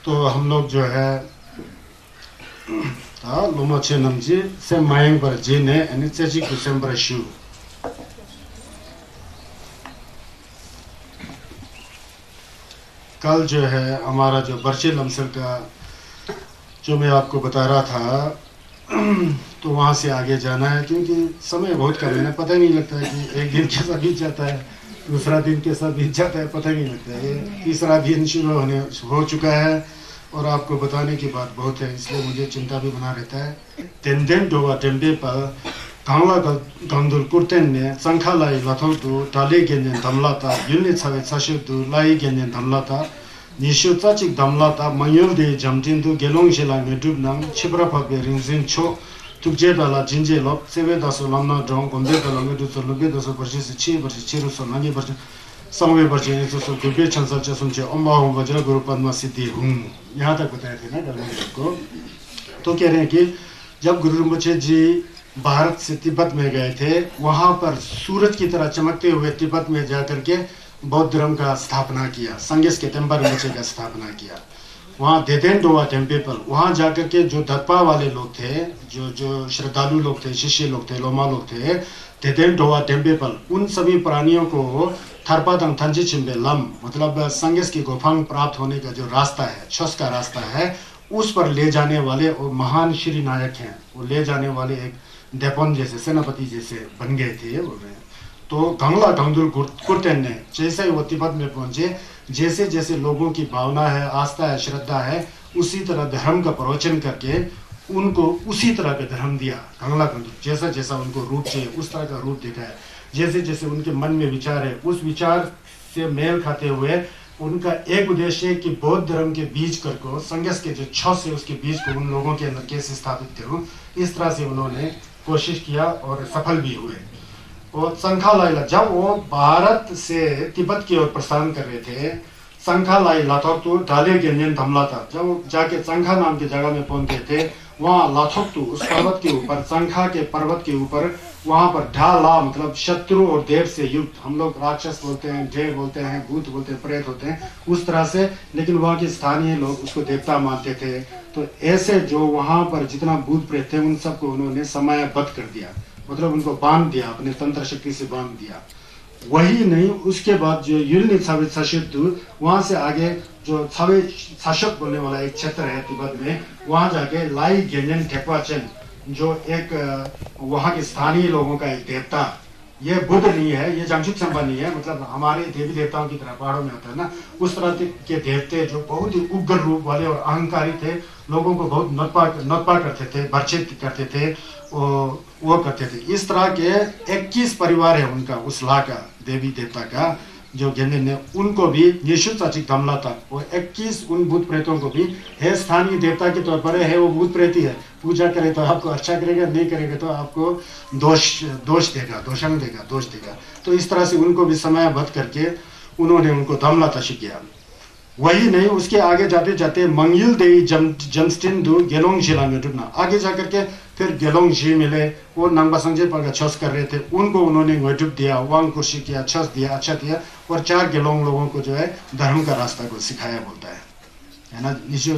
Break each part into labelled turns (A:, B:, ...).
A: तो हम लोग जो है लोमोचे नमजी से मायंग पर जी ने एनिचेजी दिसंबर शू कल जो है हमारा जो बर्चे लमसर का जो मैं आपको बता रहा था तो वहाँ से आगे जाना है, क्योंकि समय बहुत कम है ना, पता ही नहीं लगता है कि एक दिन कैसा बीत जाता है, दूसरा दिन कैसा बीत जाता है, पता ही नहीं लगता है। ये तीसरा दिन शुरू हो चुका है और आपको बताने की बात बहुत है, इसलिए मुझे चिंता भी बना रहता है। तेंदेन डोवा टेम्पे पर कांगला गंदुल कुर्तेन ने संखा लाई लथों तो टाले गेंजन धमलाता यूनिट सवे साशु तो लाई गेंजन धमलाता निशु चाचिक धमलाता मयूर दे जमजिन तो गेलोंग शिला में डूब नंग छिपरा पबे रिंजिन छो तुझे डाला जिंजे लोग सेवे दसो लम्ना ड्रोंग कंधे डाला में दूसरे लोगे दसो वर्षे से 6 वर्ष 6 रुसो नानी वर्ष समवे वर्ष ऐसे सो गुबे चंसा चसुंचे अम्बा हूँ वज्र गुरु पद्मा सिद्धि हूँ। यहाँ तक बताए थे ना डालने को। तो कह रहे हैं कि जब गुरु रिम्पोचे जी भारत से तिब्बत में गए थे, वहाँ पर सूरज की तरह चमकते हुए तिब्बत में जाकर के बौद्ध धर्म का स्थापना किया, संगेस के टेम्पर रिम्पोचे का स्थापना किया। वहाँ देदेन डोवा टेम्पल पर वहाँ जाकर के जो धप्पा वाले लोग थे, जो श्रद्धालु लोग थे, शिष्य लोग थे, लोमा लोग थे, देदेन डोवा टेम्पल पर उन सभी प्राणियों को थरपादंग थंजी चिंबे लम मतलब संगेस की गुफांग प्राप्त होने का जो रास्ता है, छस का रास्ता है, उस पर ले जाने वाले वो महान श्री नायक हैं, वो ले जाने वाले एक देपोन जैसे सेनापति जैसे बन गए थे बोल रहे हैं। तो गंगला गंगदुल कुर्तेन ने जैसे ही वो तिब्बत में पहुंचे, जैसे जैसे लोगों की भावना है, आस्था है, श्रद्धा है, उसी तरह धर्म का प्रवचन करके उनको उसी तरह का धर्म दिया। गंगला गंगदुल जैसा जैसा उनको रूप चाहिए उस तरह का रूप दिखाया, जैसे जैसे उनके मन में विचार है उस विचार से मेल खाते हुए उनका एक उद्देश्य है कि बौद्ध धर्म के बीज कर को संगस के जो छस है उसके बीज को उन लोगों के अंदर कैसे स्थापित करूं, इस तरह से उन्होंने कोशिश किया और सफल भी हुए। और संखा लाइला जब वो भारत से तिब्बत की ओर प्रस्थान कर रहे थे, संखा लाई लाथोक्तु डाले गेंजन धमला था, जब जाके संखा नाम की जगह में पहुंचे थे, वहाँ लाथोक्तु उस पर्वत के ऊपर, संखा के पर्वत के ऊपर, वहाँ पर ढाला मतलब शत्रु और देव से युक्त, हम लोग राक्षस बोलते हैं, देव बोलते हैं, भूत बोलते हैं, प्रेत होते हैं, उस तरह से, लेकिन वहाँ के स्थानीय लोग उसको देवता मानते थे। तो ऐसे जो वहाँ पर जितना भूत प्रेत थे उन सबको उन्होंने समयबद्ध कर दिया, मतलब उनको बांध दिया, अपने तंत्र शक्ति से बांध दिया। वही नहीं, उसके बाद जो यूनिट छावे छाशुद्ध वहाँ से आगे जो छावे शासक बोलने वाला एक क्षेत्र है तिब्बत में, वहाँ जाके लाई गेंजन ठेक्वाचन जो एक वहाँ के स्थानीय लोगों का एक देवता, ये बुद्ध नहीं है, ये जांगचुक संपा नहीं है, मतलब हमारे देवी देवताओं की तरह पहाड़ों में होता है ना, उस तरह के देवते जो बहुत ही उग्र रूप वाले और अहंकारी थे, लोगों को बहुत नत्पा करते थे, भर्चित करते थे, वो करते थे। इस तरह के 21 परिवार है उनका, उस ला का देवी देवता का जो गेंजन ने, उनको भी यीशु चाचिक धमला था, वो 21 उन भूत प्रेतों को भी है स्थानीय देवता के तौर पर है, वो भूत प्रेत ही है, पूजा करे तो आपको अच्छा करेगा, नहीं करेगा तो आपको दोष देगा, दोष देगा। तो इस तरह से उनको भी समयबद्ध करके उन्होंने उनको धमलाता किया। वही नहीं, उसके आगे जाते जाते मंगयुल देई जमस्टिन दु गेलोंग जिला में डूबना, आगे जाकर के फिर गेलोंग जी मिले, वो नंगबा संजय पर का छस कर रहे थे, उनको उन्होंने डूब दिया, वांग कुर्सी किया, छस दिया, अच्छा दिया, और 4 गेलोंग लोगों को जो है धर्म का रास्ता को सिखाया बोलता है ना। जो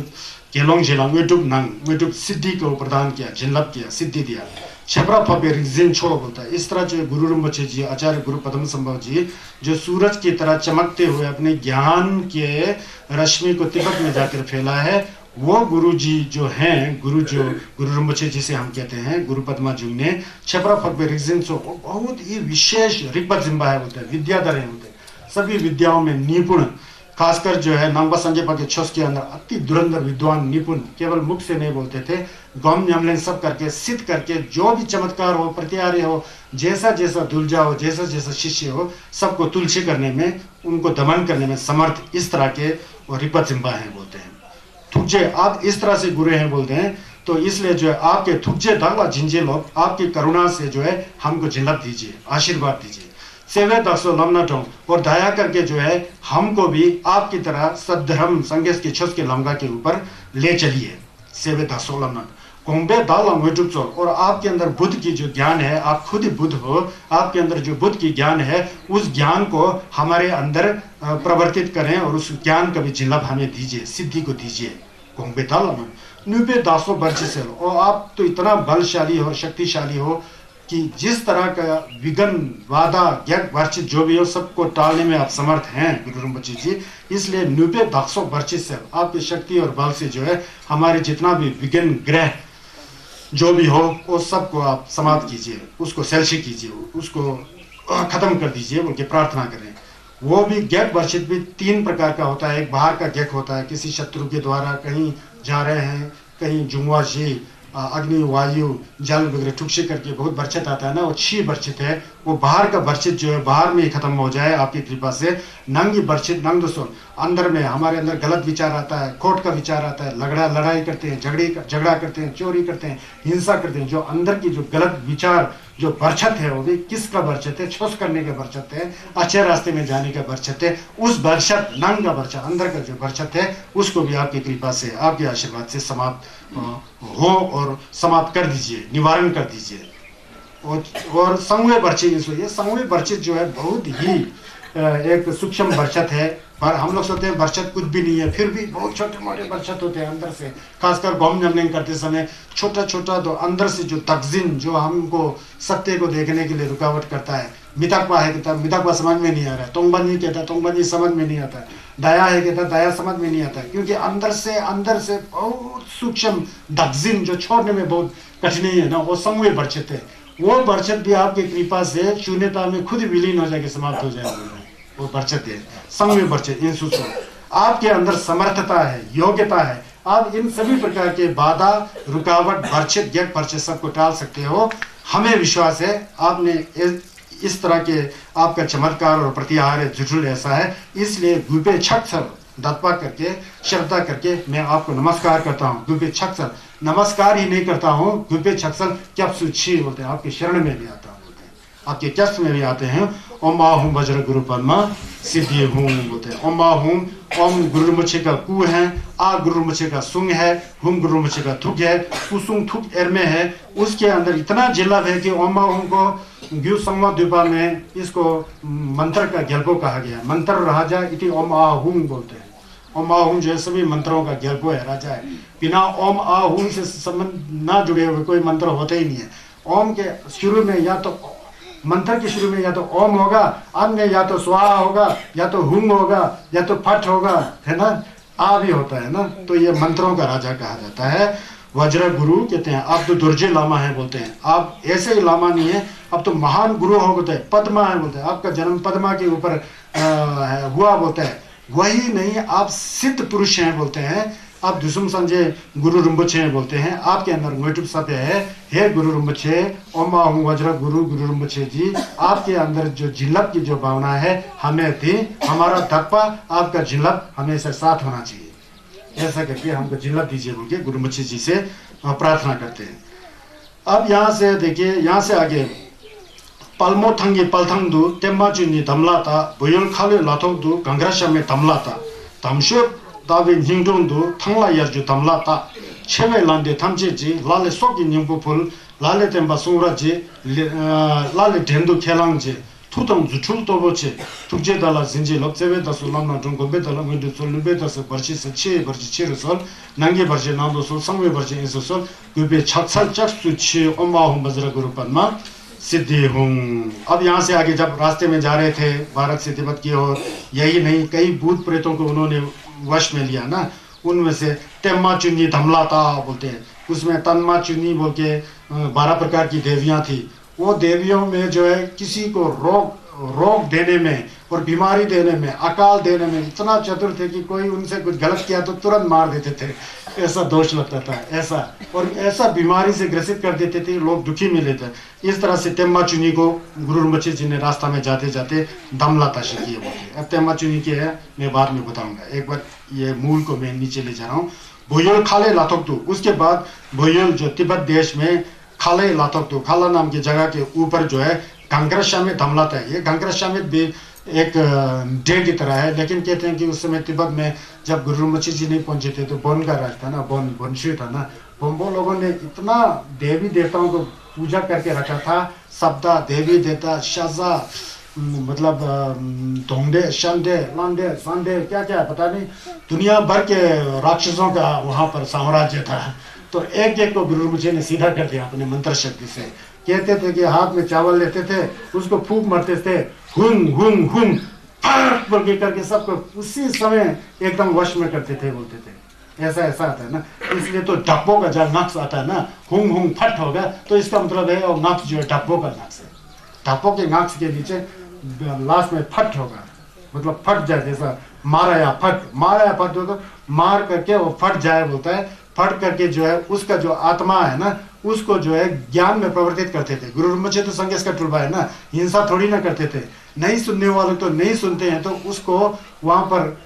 A: गेलोंग जिला में सिद्धि को प्रदान किया, जिनलब किया, सिद्धि दिया, छपरा फबे रिजिन छोड़ो बोलता है। इस तरह जो गुरु रिम्पोचे जी, आचार्य गुरु पद्म संभव जी, जो सूरज की तरह चमकते हुए अपने ज्ञान के रश्मि को तिब्बत में जाकर फैला है, वो गुरु जी जो हैं, गुरु रिम्पोचे जिसे हम कहते हैं, गुरु पद्मा जी ने छपरा फबे रिजिन छो, बहुत ही विशेष रिपत जिम्बा है बोलते हैं, विद्याधर है बोलते हैं, सभी विद्याओं में निपुण, खासकर जो है नंगबा संजय के छस के अंदर अति धुरंधर विद्वान, निपुण, केवल मुख से नहीं बोलते थे, गम यमलेन सब करके, सिद्ध करके, जो भी चमत्कार हो, प्रत्यार्य हो, जैसा जैसा दुलजा हो, जैसा जैसा शिष्य हो, सबको तुलसी करने में, उनको दमन करने में समर्थ, इस तरह के वो रिपत जिम्बा हैं बोलते हैं। थुजे आप इस तरह से गुरु हैं बोलते हैं, तो इसलिए जो है आपके थुजे दांगला जिंजे लोग आपकी करुणा से जो है हमको जिल्लत दीजिए, आशीर्वाद दीजिए, सेवे दसो लमनाटों, और दया करके जो है हमको भी आपकी तरह सद्धर्म संगेस के छस के लमगा के ऊपर ले चलिए, सेवे दसो लमनाट। कोंबे दाला मोजुचो, और आपके अंदर बुद्ध की जो ज्ञान है, आप खुद ही बुद्ध हो, आपके अंदर जो बुद्ध की ज्ञान है उस ज्ञान को हमारे अंदर प्रवर्तित करें और उस ज्ञान का भी झलक हमें दीजिए, सिद्धि को दीजिए। कोंबे दाला न्यूपे दासो बर्चिस, और आप तो इतना बलशाली और शक्तिशाली हो कि जिस तरह का विघन वादा ज्ञान वर्चित जो भी हो सबको टालने में आप समर्थ हैं गुरु रिम्पोचे जी। इसलिए न्यूपे दासो बर्चिस, आपकी शक्ति और बल से जो है हमारे जितना भी विघन ग्रह जो भी हो वो सबको आप समाप्त कीजिए, उसको सेल्शी कीजिए, उसको खत्म कर दीजिए बोल के प्रार्थना करें। वो भी गैक वर्षित भी 3 प्रकार का होता है। एक बाहर का गैक होता है, किसी शत्रु के द्वारा कहीं जा रहे हैं, कहीं जुआ जी अग्नि वायु जल वगैरह ठुकसे करके बहुत बर्छित आता है ना, वो 6 बर्छित है। वो बाहर का बर्छित जो है बाहर में ही खत्म हो जाए आपकी कृपा से। नंगी बर्छित नंग दोस्तों, अंदर में हमारे अंदर गलत विचार आता है, खोट का विचार आता है, लड़ाई करते हैं, झगड़ा करते हैं, चोरी करते हैं, हिंसा करते हैं। जो अंदर की जो गलत विचार जो बरछत है वो भी किसका बरछत है? छोस करने का बरछत है, अच्छे रास्ते में जाने का बरछत है। उस बरछत नंग का बरछत अंदर का जो बरछत है उसको भी आपकी कृपा से आपके आशीर्वाद से समाप्त हो और समाप्त कर दीजिए, निवारण कर दीजिए। और संवय बरछित, ये संवय बरछित जो है बहुत ही एक सूक्ष्म बरछत है। पर हम लोग सोचते हैं बरछत कुछ भी नहीं है, फिर भी बहुत छोटे मोटे बरछत होते हैं अंदर से। खासकर गौम जमलिंग करते समय छोटा छोटा तो अंदर से जो तकजीन जो हमको सत्य को देखने के लिए रुकावट करता है। मितकवा है कहता मितकवा समझ में नहीं आ रहा है, तोंगबंजी कहता तोंगबंजी समझ में नहीं आता है, दया है कहता दया समझ में नहीं आता है। क्योंकि अंदर से बहुत सूक्ष्म तकजीन जो छोड़ने में बहुत कठिनाई है ना, वो संवय बरछत है। वो बरछत भी आपकी कृपा से शून्यता में खुद विलीन हो जाके समाप्त हो जाएगा। वो बरछत है संवय बरछत। इन सूत्रों आपके अंदर समर्थता है, योग्यता है, आप इन सभी प्रकार के बाधा रुकावट बरछत ज्ञान बरछत सबको टाल सकते हो। हमें विश्वास है आपने इस तरह के आपका चमत्कार और प्रतिहार है जुटुल ऐसा है। इसलिए गुपे छक सब दत्पा करके श्रद्धा करके मैं आपको नमस्कार करता हूँ। गुपे छक्सल नमस्कार ही नहीं करता हूँ, गुपे छक्सल क्या सुच्छी बोलते हैं, आपके शरण में भी आता हूँ बोलते हैं, आपके कष्ट में भी आते हैं। ओम आहूम वज्र गुरु पद्मा सिद्धि हूँ बोलते हैं। ओम आहूम, ओम गुरुमुछे का कु है, आ गुरुमुछे का सुंग है, हुम गुरुमुछे का थुक है, कुसुंग थुक एर में है। उसके अंदर इतना जिल्लत है कि ओम आहूम को ग्यू संवा द्वीपा में इसको मंत्र का ज्ञल्पो कहा गया। मंत्र राजा इति ओम आहूम बोलते हैं। ओम आहूम जो है सभी मंत्रों का ज्ञल्पो है, राजा है। बिना ओम आहूम से संबंध ना जुड़े हुए कोई मंत्र होते ही नहीं है। ओम के शुरू में या तो मंत्र के शुरू में या तो ओम होगा, अंत में या तो स्वाहा होगा, या तो हुम होगा, या तो फट होगा, है ना, आ भी होता है ना। तो ये मंत्रों का राजा कहा जाता है। वज्र गुरु कहते हैं। आप तो दुर्जय लामा है बोलते हैं, आप ऐसे ही लामा नहीं है, अब तो महान गुरु हो बोलते हैं। पद्मा है बोलते हैं, आपका जन्म पद्मा के ऊपर हुआ बोलते हैं। वही नहीं, आप सिद्ध पुरुष हैं बोलते हैं। आप दुसुम संजय गुरु रिम्पोचे हैं बोलते हैं। आपके अंदर मोटुप सत्य है। हे गुरु रिम्पोचे, ओम आहूम वज्र गुरु गुरु रिम्पोचे जी, आपके अंदर जो जिल्लत की जो भावना है हमें थी, हमारा दत्पा आपका जिल्लत हमेशा साथ होना चाहिए। ऐसा करके हमको जिल्लत दीजिए बोल के गुरु रिम्पोचे जी से प्रार्थना करते हैं। अब यहाँ से देखिए, यहाँ से आगे पल्मो थंगी पलथंगदू तेम्मा चुनी धमलाता बुयल खाले लाथोंगदू गंग्राशा में धमलाता धमशो दावे निंगडोंदू थंगला यरजू धमलाता छेवे लांदे थमजेजी लाले सोगी निंगबू फुल लाले तेम्बा सुंगराजी लाले ढेंदू खेलांगजे थुतंग जुचुल तोबोचे तुजे दाला जिंजे लपचेवे दसु लामना डुंगोबे दाला मुंडू सोलुबे दसु बर्ची से छे बर्ची छेरसोल नंगे बर्ची नांदो सोल संगे बर्ची इंसोल गुबे छक्सल चक्सु छे ओम आहूम वज्र गुरु पद्मा सिद्धि हूँ। अब यहाँ से आगे जब रास्ते में जा रहे थे भारत से तिब्बत की ओर, यही नहीं कई भूत प्रेतों को उन्होंने वश में लिया ना। उनमें से तेम्मा चुन्नी धमलाता बोलते हैं, उसमें तन्मा चुन्नी बोल के 12 प्रकार की देवियाँ थी। वो देवियों में जो है किसी को रोग देने में और बीमारी देने में, अकाल देने में इतना चतुर थे कि कोई उनसे कुछ गलत किया तो तुरंत मार देते थे, ऐसा दोष लगता था ऐसा। और ऐसा बीमारी से ग्रसित कर देते थे, लोग दुखी मिले थे। इस तरह से तेम्मा चुनी को गुरु रिम्पोचे जी ने रास्ता में जाते जाते दमलाता सीखी बोलते। अब तेम्मा चुनी के है मैं बाद में बताऊंगा, एक बार ये मूल को मैं नीचे ले जा रहा हूँ। भोयल खाले लाथोकदू, उसके बाद भोयल जो तिब्बत देश में खाले लाथोकदू, खाला नाम की जगह के ऊपर जो है गंग्राशा में धमलाता है। ये गंग्राशा में भी एक डे की तरह है, लेकिन कहते हैं कि उस समय तिब्बत में जब गुरु रिम्पोचे जी नहीं पहुंचे थे तो बोन का राज था ना, बोन था ना, बोम्बो लोगों ने इतना देवी देवताओं को पूजा करके रखा था, सब्दा देवी देवता, शाजा, मतलब धोंडे, शंडे, लांडे, सांडे, क्या क्या पता नहीं, दुनिया भर के राक्षसों का वहां पर साम्राज्य था। तो एक एक को गुरु मुझे ने सीधा कर दिया अपने मंत्र शक्ति से। कहते थे कि हाथ में चावल लेते थे, उसको फूंक मारते थे, हुन हुन हुन फट बोल के करके सबको उसी समय एकदम वश में करते थे, बोलते थे। ऐसा ऐसा आता है ना, इसलिए तो डब्बों का जब नक्श आता है ना, हुंग हुंग फट होगा, तो इसका मतलब है और नक्श जो है डब्बों का नक्श है। डब्बों के नक्श के नीचे लास्ट में फट होगा, मतलब फट जाए, जैसा मारा या फट हो तो मार करके वो फट जाए बोलता है। फट करके जो है उसका जो आत्मा है ना, उसको जो है ज्ञान में प्रवर्तित करते थे। गुरु मुझे तो संगेश का टुलबा है ना, हिंसा थोड़ी ना करते थे। नहीं सुनने वाले तो नहीं सुनते हैं, तो उसको वहां पर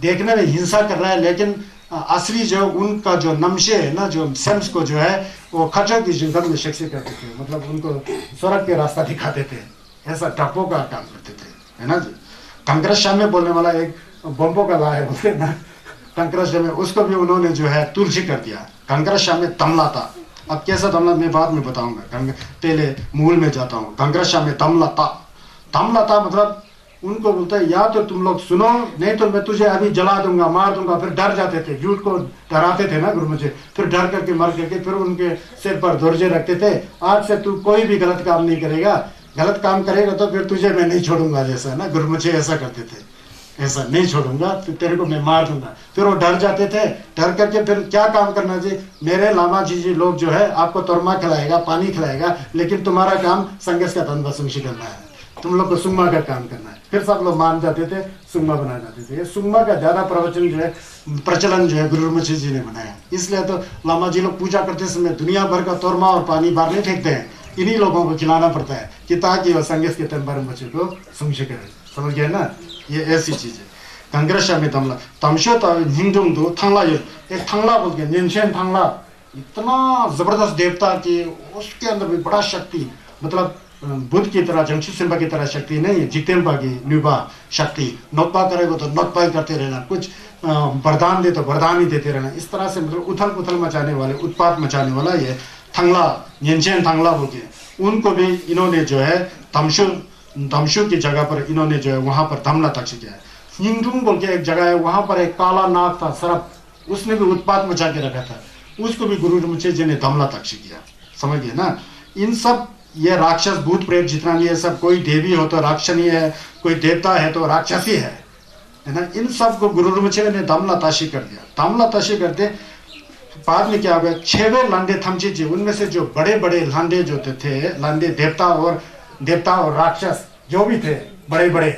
A: देखने में हिंसा कर रहा है, लेकिन असली जो उनका जो नमशे है ना, जो सेंस को जो है वो खचा की जिंदगी में शिक्षित करते थे, मतलब उनको स्वर्ग के रास्ता दिखाते थे। ऐसा टप्पो का काम करते थे, है ना जी। कंकरशाह में बोलने वाला एक बोम्बो का ला है, बोलते ना, कंकरशाह में उसको भी उन्होंने जो है तुलसी कर दिया। कंकरशाह में तमला था, अब कैसा तमला मैं बाद में बताऊंगा, पहले मूल में जाता हूँ। कंकरशाह में तमला था मतलब उनको बोलता है या तो तुम लोग सुनो, नहीं तो मैं तुझे अभी जला दूंगा, मार दूंगा। फिर डर जाते थे, झूठ को डराते थे ना गुरु मुझे, फिर डर करके मर करके फिर उनके सिर पर धोर्जे रखते थे, आज से तू कोई भी गलत काम नहीं करेगा, गलत काम करेगा तो फिर तुझे मैं नहीं छोड़ूंगा, जैसा ना गुरु मुझे ऐसा करते थे, ऐसा नहीं छोड़ूंगा, फिर तेरे को मैं मार दूंगा। फिर वो डर जाते थे, डर करके फिर क्या काम करना चाहिए, मेरे लामा जी लोग जो है आपको तोरमा खिलाएगा, पानी खिलाएगा, लेकिन तुम्हारा काम संगेश का धन वसुंशी करना है, तुम लोग को सुम्मा का काम करना है। फिर सब लोग मान जाते थे, सुम्मा बना जाते थे। ये सुम्मा का ज्यादा प्रवचन जो है, प्रचलन जो है गुरु मुझे जी ने बनाया। इसलिए तो लामा जी लोग पूजा करते समय दुनिया भर का तोरमा और पानी बाहर नहीं फेंकते हैं, इन्हीं लोगों को खिलाना पड़ता है कि ताकि वो संगेश के तंबर बच्चे को सुमशे करे। समझ गए ना, ये ऐसी चीज है। कंग्रेसा में तमला तमशो हिंदुम दो थंगला, एक थंगला बोल के निंशेन थंगला, इतना जबरदस्त देवता कि उसके अंदर भी बड़ा शक्ति, मतलब बुद्ध की तरह, जंगशु सिंबा की तरह शक्ति नहीं है, जितेंबा की न्यूबा शक्ति। नोटपा करेगा तो नोटपा ही करते रहना, कुछ वरदान दे तो वरदान ही देते रहना, इस तरह से मतलब उथल पुथल मचाने वाले, उत्पात मचाने वाला ये थंगला, निंशेन थंगला बोल के, उनको भी इन्होंने जो है तमशु की जगह पर इन्होंने जो है वहां पर धमला तक किया है। हिंदुम बोल के एक जगह है, वहां पर एक काला नाग था सरप, उसने भी उत्पात मचा के रखा था, उसको भी गुरु मुझे जी ने धमला तक किया। समझ गए ना, इन सब ये राक्षस भूत प्रेत जितना भी है सब, कोई देवी हो तो राक्षसी है, कोई देवता है तो राक्षसी है ना, इन सब को गुरु मुझे ने धमला ताशी कर दिया। धमला ताशी करते बाद में क्या हो गया, 6वें लांडे थमचे जी, उनमें से जो बड़े बड़े लांडे जो थे, लांडे देवता और राक्षस जो भी थे, बड़े बड़े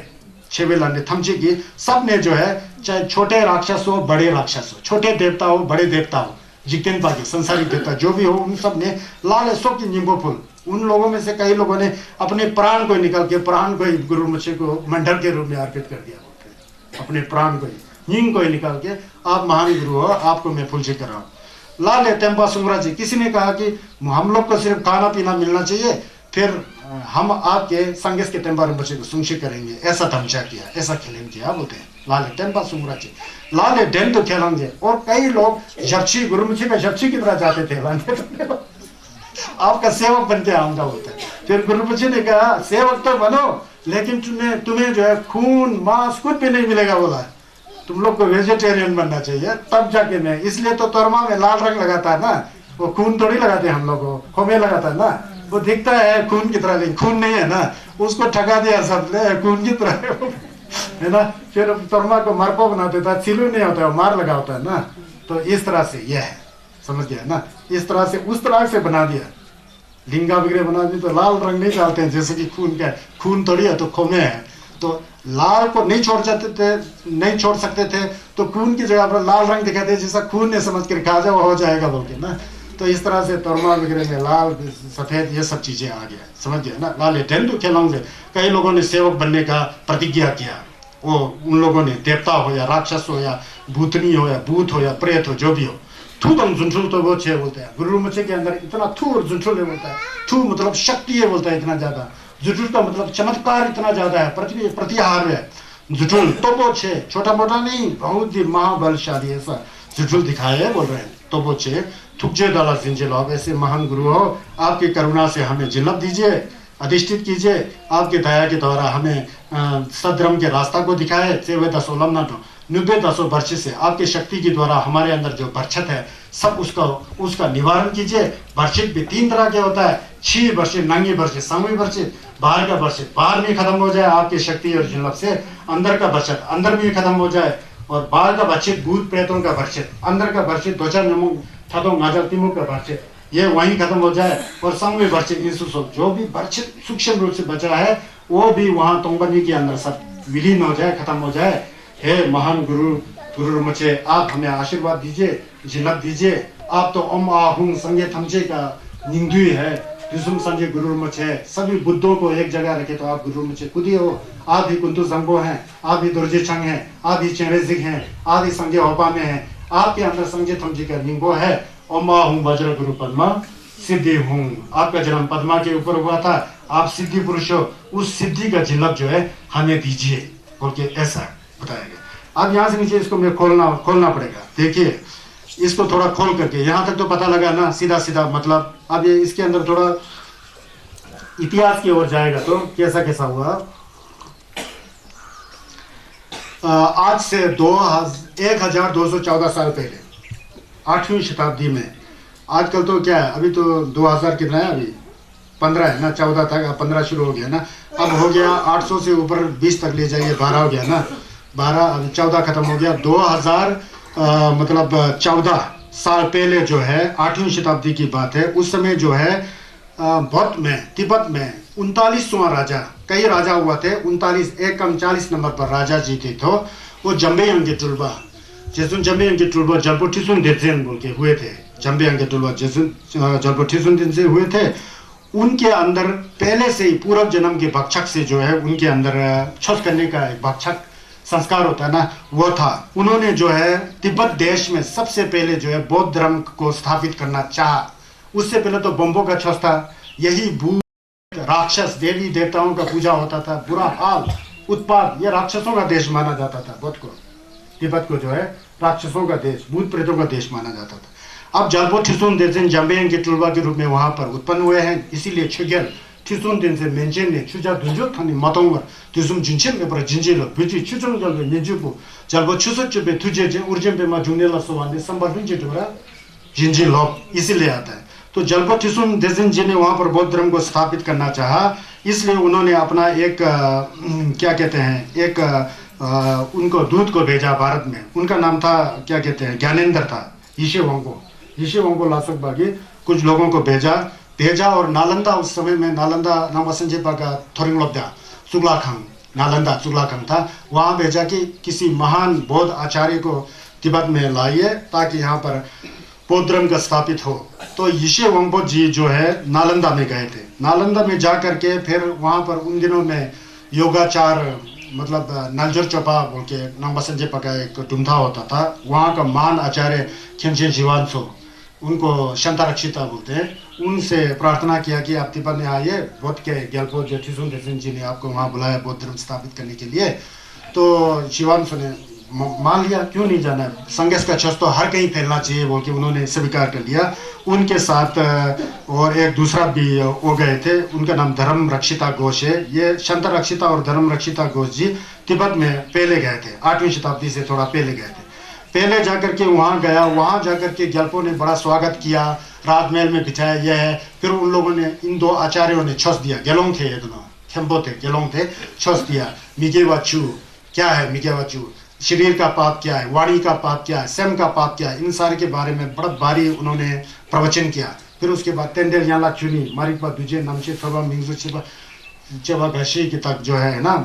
A: 6वें लांडे थमचे की, सब ने जो है, चाहे छोटे राक्षस हो बड़े राक्षस हो, छोटे देवता हो बड़े देवता हो, जितेन पाके संसारिक देवता जो भी हो, उन सब ने लाल सो की नींबू फूल, उन लोगों में से कई लोगों ने अपने प्राण को निकाल के, प्राण को ही गुरु मुझे को मंडल के रूप में अर्पित कर दिया, अपने प्राण को ही, नींद को ही निकाल के, आप महान गुरु हो, आपको मैं फुलसी कर रहा हूँ। लाल टेम्पा सुंगरा जी, किसी ने कहा कि हम लोग को सिर्फ खाना पीना मिलना चाहिए, फिर हम आपके संगेश के टेम्पा बच्चे को सुंशी करेंगे, ऐसा धमचा किया, ऐसा खेलेंगे किया बोलते हैं। लाल टेम्पा सुंगरा जी, लाल डेन तो खेलेंगे, और कई लोग जप्सी, गुरु मुझे में जप्सी की तरह जाते थे, आपका सेवक बनते आऊंगा बोलते हैं। फिर गुरु मुझे ने कहा सेवक तो बनो, लेकिन तुम्हें जो है खून मांस कुछ भी नहीं मिलेगा, बोला तुम लोग को वेजिटेरियन बनना चाहिए, तब जाके मैं, इसलिए तो तोरमा में लाल रंग लगाता है ना, वो खून थोड़ी लगाते हैं हम लोग को, खोमे लगाता है ना, वो दिखता है खून की तरह, लेकिन खून नहीं है ना, उसको ठगा दिया सब खून की तरह है ना। फिर तोरमा को मरपो बना देता है, सिलू नहीं होता है, मार लगा होता है ना। तो इस तरह से यह है, समझ गया ना, इस तरह से उस तरह से बना दिया, लिंगा वगैरह बना दी, तो लाल रंग नहीं डालते हैं, जैसे कि खून का, खून थोड़ी है तो खोमे है, तो लाल को नहीं छोड़ सकते थे, तो खून की जगह पर लाल रंग दिखाते, जैसा खून ने समझ कर खा जाओ हो जाएगा बोल के ना। तो इस तरह से तोरमा वगैरह में लाल सफेद ये सब चीजें आ गया, समझ गया ना। लाल टेंडू खेलोंगे, कई लोगों ने सेवक बनने का प्रतिज्ञा किया, वो उन लोगों ने देवता हो या राक्षस हो या भूतनी हो या भूत हो या प्रेत हो, जो भी हो, थू तम जुंठुल तो वो छे बोलते हैं। गुरु मुझे के अंदर इतना थू और जुंठुल है बोलता है, थू मतलब शक्ति है बोलता है इतना ज्यादा, जुठुल का मतलब चमत्कार इतना ज्यादा है, प्रतिहार है जुठुल तो वो छे, छोटा मोटा नहीं, बहुत ही महाबलशाली, ऐसा जुटुल दिखाए बोल रहे हैं। तो बोचे थुकजे डाला जिंजे लो, ऐसे महान गुरु हो, आपकी करुणा से हमें जिल्लत दीजिए, अधिष्ठित कीजिए, आपके दया के द्वारा हमें सद्धर्म के रास्ता को दिखाए। सेवे दसो लमना तो 90 वर्ष से आपकी शक्ति के द्वारा हमारे अंदर जो बरछत है सब उसका निवारण कीजिए। बरछित भी 3 तरह के होता है, छी बरछित, नंगी बरछित, सामूहिक बरछित, बाहर का बरछित बाहर में खत्म हो जाए आपकी शक्ति और जिल्लत से, अंदर का बरछित अंदर में खत्म हो जाए, और बाहर का बरछित भूत प्रेतों का बरछित, अंदर का बरछित दोचा नमो थतो नाजर तिमु का बरछित, ये वहीं खत्म हो जाए। और सामूहिक बरछित जो भी बरछित सूक्ष्म रूप से बचा है वो भी वहां तोंगबनी के अंदर सब विलीन हो जाए, खत्म हो जाए। हे महान गुरु मुझे आप हमें आशीर्वाद दीजिए, जिल्लत दीजिए। आप तो ओम आहुम संगे थमचे का निंदुई है, दुसुम संजय गुरु मुझे सभी बुद्धों को एक जगह रखे तो आप गुरु मुझे खुद ही हो। आप ही कुंतु संगो हैं, आप ही दुर्जे छंग हैं, आप ही चेरेजिक हैं, आप ही संजय होपा में हैं, आपके अंदर संजय थमचे का निंगो है। ओम आहुम वज्र गुरु पद्मा सिद्धि हूँ। आपका जन्म पद्मा के ऊपर हुआ था, आप सिद्धि पुरुष हो, उस सिद्धि का जिल्लत जो है हमें दीजिए बोल के ऐसा बताया गया। अब यहाँ से नीचे इसको मैं खोलना पड़ेगा। देखिए इसको थोड़ा खोल करके, यहाँ तक तो पता लगा ना सीधा सीधा मतलब। अब ये इसके अंदर थोड़ा इतिहास की ओर जाएगा तो कैसा कैसा हुआ। आज से 1214 साल पहले 8वीं शताब्दी में, आजकल तो क्या है अभी तो 2000 कितना है, अभी 15 है ना, 14 था 15 शुरू हो गया ना, अब हो गया 800 से ऊपर 20 तक ले जाइए 12 हो गया ना, 12 अभी 14 खत्म हो गया। 2000 मतलब 14 साल पहले जो है 8वीं शताब्दी की बात है। उस समय जो है बौद्ध में तिब्बत में 39वां राजा, कई राजा हुआ थे, 39 एक कम 40 नंबर पर राजा जी थे। तो वो जम्बे अंगे टुलबा जैसुन जम्बे अंगे टुलबा जल्पो ठिसुन देजेन बोल के हुए थे। जम्बे अंगे टुलबा जैसुन जल्पो ठिसुन दिन से हुए थे। उनके अंदर पहले से ही पूर्व जन्म के भक्षक से जो है उनके अंदर छठ करने का एक भक्षक संस्कार होता है ना, वो था। उन्होंने जो है तिब्बत देश में सबसे पहले जो है बौद्ध धर्म को स्थापित करना चाहा। उससे पहले तो बम्बो का छठ था, यही भूत राक्षस देवी देवताओं का पूजा होता था, बुरा हाल उत्पाद, ये राक्षसों का देश माना जाता था। बौद्ध को, तिब्बत को जो है राक्षसों का देश, भूत प्रेतों का देश माना जाता था। अब जल्पो ठिसुन देजेन जम्बेन के टुलबा के रूप में वहां पर उत्पन्न हुए हैं। इसीलिए छुगेल ठिसुन दिन से मेंचेन ने छुजा दुंजो थानी मतोंगर ठिसुम जिंचेन के पर जिंजेलो बिजी छुजम जल में मेंजुपु जल्पो छुसो चुबे तुझे जे उर्जेम पे मा जुनेला सोवाने संबर दुंजे टोरा जिंजेलो इसीलिए आता है। तो जल्पो ठिसुन देजेन जी ने वहां पर बौद्ध धर्म को स्थापित करना चाहा, इसलिए उन्होंने अपना एक क्या कहते हैं एक उनको दूत को भेजा भारत में। उनका नाम था क्या कहते हैं ज्ञानेंद्र था, ईशे वंगो लासक बागी कुछ लोगों को भेजा और नालंदा, उस समय में नालंदा नाम संजय का थोरिंगलोब्दा सुगलाखंग, नालंदा सुगलाखंग था, वहां भेजा कि किसी महान बौद्ध आचार्य को तिब्बत में लाइए ताकि यहाँ पर बौद्ध धर्म का स्थापित हो। तो यीशे वंगबो जी जो है नालंदा में गए थे। नालंदा में जा करके फिर वहां पर उन दिनों में योगाचार मतलब नलजोर चोपा बोल के नाम संजय का एक टुमथा होता था। वहाँ का महान आचार्य खेमचेन शिवानसो, उनको शांता रक्षिता बोलते हैं, उनसे प्रार्थना किया कि आप तिब्बत में आइए, बौद्ध के ग्यालपो जो ठिसुन देजेन जी ने आपको वहाँ बुलाया बौद्ध धर्म स्थापित करने के लिए। तो शिवानसो ने मान लिया, क्यों नहीं जाना, संघर्ष का छस तो हर कहीं फैलना चाहिए बोल के उन्होंने स्वीकार कर लिया। उनके साथ और एक दूसरा भी हो गए थे, उनका नाम धर्म रक्षिता घोष है। ये शांता रक्षिता और धर्म रक्षिता घोष जी तिब्बत में पहले गए थे, 8वीं शताब्दी से थोड़ा पहले गए थे। पहले जाकर के वहाँ गया, वहाँ जाकर के ग्यालपो ने बड़ा स्वागत किया, राजमहल में बिठाया यह है। फिर उन लोगों ने, इन दो आचार्यों ने छस दिया, गेलोंग थे ये दोनों, खेम्बो थे, गेलोंग थे, छस दिया। मिगेवाचू क्या है, मिगेवाचू शरीर का पाप क्या है, वाणी का पाप क्या है, स्वयं का पाप क्या है, इन सारे के बारे में बड़ा भारी उन्होंने प्रवचन किया। फिर उसके बाद तेंडेल याला चुनी मारिकपा दुजे नमचे फबा मिंगजु छिपा चबा घशी की तक जो है ना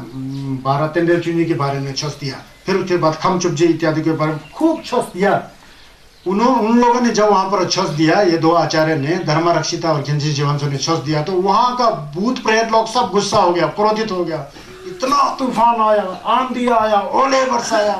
A: 12 तेंडेल चुनी के बारे में छस दिया। फिर उसके बाद खम चुपजे इत्यादि के बारे में खूब छस दिया। उन लोगों ने जब वहां पर छस दिया, ये दो आचार्य ने, धर्म रक्षिता और खेमचेन शिवानसो ने छस दिया, तो वहां का भूत प्रेत लोग सब गुस्सा हो गया, क्रोधित हो गया। इतना तूफान आया, आंधी आया, ओले बरसाया,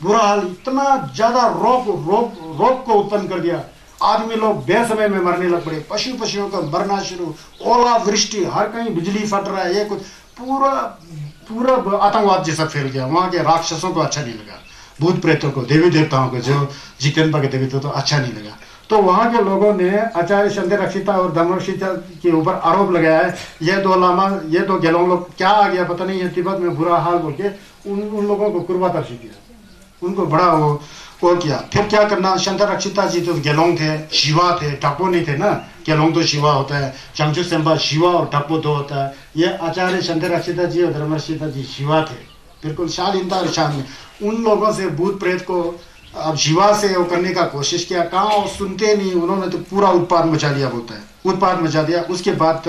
A: बुरा हाल, इतना ज्यादा रोग को उत्पन्न कर दिया। आदमी लोग बेसमय में मरने लग पड़े, पशुओं का मरना शुरू, ओला वृष्टि, हर कहीं बिजली फट रहा है, ये कुछ पूरा आतंकवाद जैसा फैल गया। वहां के राक्षसों को अच्छा नहीं लगा, भूत प्रेतों को, देवी देवताओं को, जो जिकंबा के देवी तो अच्छा नहीं लगा। तो वहां के लोगों ने आचार्य शंकर और धर्मरक्षिता के ऊपर आरोप लगाया है, ये दो लामा, ये दो गेलोंग लोग, क्या आ गया पता नहीं, ये तिब्बत में बुरा हाल बोल के उन लोगों को कुर्बातर्शी किया, उनको बड़ा वो किया। फिर क्या करना, शंकर रक्षिता जी तो गेलोंग थे, शिवा थे, टप्पो नहीं थे ना। गेलोंग तो शिवा होता है, चंगचू सेम्बा शिवा और टप्पो तो होता है। ये आचार्य शंकर रक्षिता जी और धर्मरक्षिता जी शिवा थे, बिल्कुल शालीनता और शान में। उन लोगों से भूत प्रेत को अब शिवा से वो करने का कोशिश किया, कहाँ सुनते नहीं, उन्होंने तो पूरा उत्पाद मचा दिया, बोलता है उत्पाद मचा दिया। उसके बाद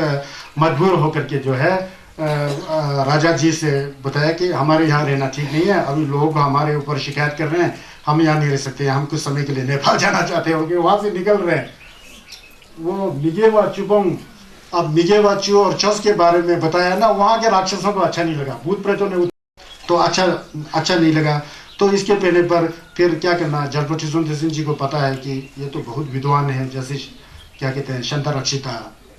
A: मजबूर होकर के जो है राजा जी से बताया कि हमारे यहाँ रहना ठीक नहीं है, अभी लोग हमारे ऊपर शिकायत कर रहे हैं, हम यहाँ नहीं रह सकते, हम कुछ समय के लिए नेपाल जाना चाहते हैं, वहां से निकल रहे हैं। वो मिगेवा चुपोंग, अब मिगेवा चू और चौस के बारे में बताया ना, वहां के राक्षसों को अच्छा नहीं लगा, भूत प्रेतों ने तो अच्छा नहीं लगा। तो इसके पहले पर फिर क्या करना, जलपति सुंदर सिंह जी को पता है कि ये तो बहुत विद्वान है, जैसे क्या कहते हैं शंकर रक्षिता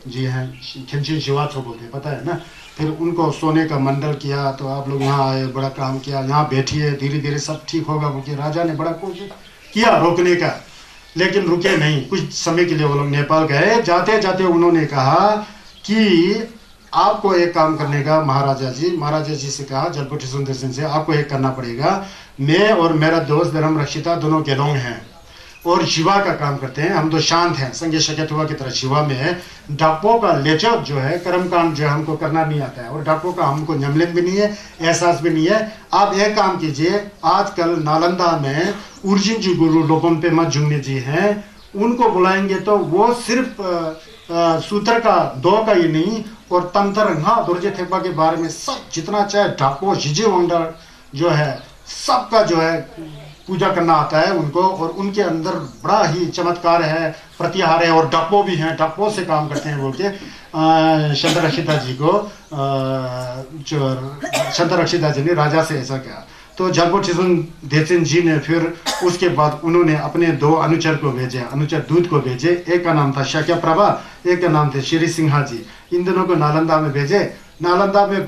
A: जी हैं, खिंचिन शिवात्सो बोलते हैं, पता है ना। फिर उनको सोने का मंडल किया, तो आप लोग यहाँ आए, बड़ा काम किया, यहाँ बैठिए, धीरे धीरे सब ठीक होगा बोल के राजा ने बड़ा कोशिश किया रोकने का, लेकिन रुके नहीं। कुछ समय के लिए वो लोग नेपाल गए, जाते जाते उन्होंने कहा कि आपको एक काम करने का, महाराजा जी से कहा, जलपति सुंदर सिंह से, आपको एक करना पड़ेगा, मैं और मेरा दोस्त धर्म रक्षिता दोनों गेलोंग हैं और शिवा का काम करते हैं, हम तो शांत हैं, संगे शकेतुआ की तरह शिवा में है। डापो का लेचर जो है, कर्मकांड जो है, हमको करना नहीं आता है, और डापो का हमको न्यमलिन भी नहीं है, एहसास भी नहीं है। आप एक काम कीजिए, आजकल नालंदा में उर्जिन जी गुरु लोपन पे मत जुंगने जी हैं, उनको बुलाएंगे तो वो सिर्फ सूत्र का दो का ही नहीं, और तंत्र दुर्जे थेपा के बारे में सब जितना चाहे डापो जिजे वंडर जो है, सबका जो है पूजा करना आता है उनको, और उनके अंदर बड़ा ही चमत्कार है, प्रतिहार है, और डप्पो भी हैं, डप्पो से काम करते हैं बोल के शंकर रक्षिता जी को शंकर रक्षिता जी ने राजा से ऐसा कहा। तो जलपो ठिसुन देसिन जी ने फिर उसके बाद उन्होंने अपने दो अनुचर को भेजे, अनुचर दूत को भेजे, एक का नाम था शक्या प्रभा, एक का नाम थे श्री सिंहा जी। इन दोनों को नालंदा में भेजे। नालंदा में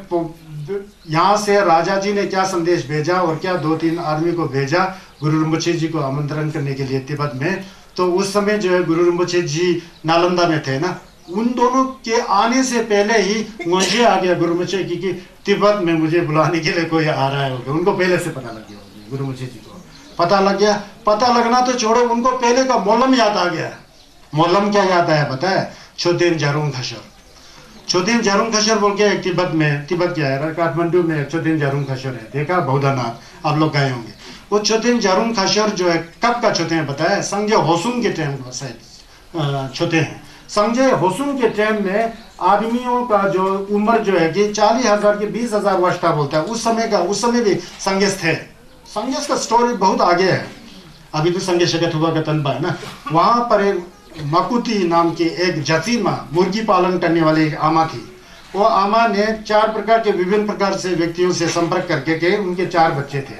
A: यहाँ से राजा जी ने क्या संदेश भेजा और क्या 2-3 आदमी को भेजा गुरु रिम्पोछे जी को आमंत्रण करने के लिए तिब्बत में। तो उस समय जो है गुरु रिम्पोछे जी नालंदा में थे ना, उन दोनों के आने से पहले ही मुझे आ गया गुरु रिम्पोछे की तिब्बत में मुझे बुलाने के लिए कोई आ रहा है, उनको पहले से पता लग गया, गुरु रिम्पोछे जी को पता लग गया। पता लगना तो छोड़ो, उनको पहले का मोलम याद आ गया। मोलम क्या याद आया पता है? छोदेन जारुंग खशर, छोदेन जारुंग खशर बोल के एक तिब्बत क्या है, काठमांडू में छोदेन जारुंग खशर है, देखा बौद्धनाथ, आप लोग गए होंगे। वो छोदेन जारुंग खशर जो है कब का छोते हैं पता है? संजय होसुन के टाइम का शायद छोते हैं। संजय होसुन के टाइम में आदमियों का जो उम्र जो है कि 40,000 के 20,000 वर्ष था बोलता है। उस समय भी संगेस थे। संगेस का स्टोरी बहुत आगे है, अभी तो संगेश शगत हुआ का तनबा है ना। वहां पर एक मकुती नाम की एक जसीमा मुर्गी पालन करने वाली एक आमा थी। वो आमा ने 4 प्रकार के विभिन्न प्रकार से व्यक्तियों से संपर्क करके के उनके 4 बच्चे थे,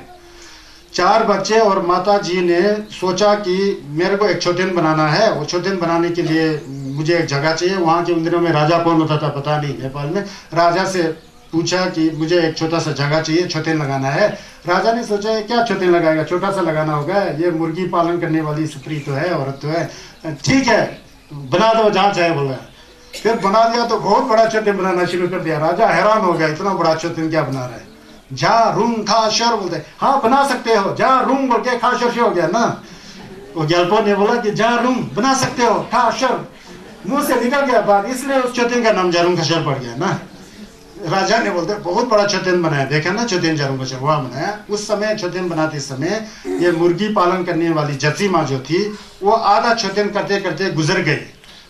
A: 4 बच्चे। और माता जी ने सोचा कि मेरे को एक छोटेन बनाना है, वो छोटेन बनाने के लिए मुझे एक जगह चाहिए। वहाँ के उन दिनों में राजा कौन होता था पता नहीं, नेपाल में। राजा से पूछा कि मुझे एक छोटा सा जगह चाहिए, छोटेन लगाना है। राजा ने सोचा है क्या छोटेन लगाएगा, छोटा सा लगाना होगा, ये मुर्गी पालन करने वाली स्त्री तो है, औरत तो है, ठीक है बना दो जहाँ चाहे बोला। फिर बना दिया तो बहुत बड़ा छोटेन बनाना शुरू कर दिया। राजा हैरान हो गया, इतना बड़ा छोटेन क्या बना रहा है। जा रूम खा शर बोलते, हाँ बना सकते हो, जा रूम बोल के खा शर से हो गया ना। वो ग्यालपो ने बोला कि जा रूम बना सकते हो, खा शर मुंह से निकल गया बात, इसलिए उस छोटेन का नाम जारूम खशर पड़ गया ना। राजा ने बोलते बहुत बड़ा छोटेन बनाया, देखा ना छोटेन जारूम खशर वहाँ बनाया। उस समय छोटेन बनाते समय ये मुर्गी पालन करने वाली जसीमा जो थी वो आधा छोटेन करते करते गुजर गई।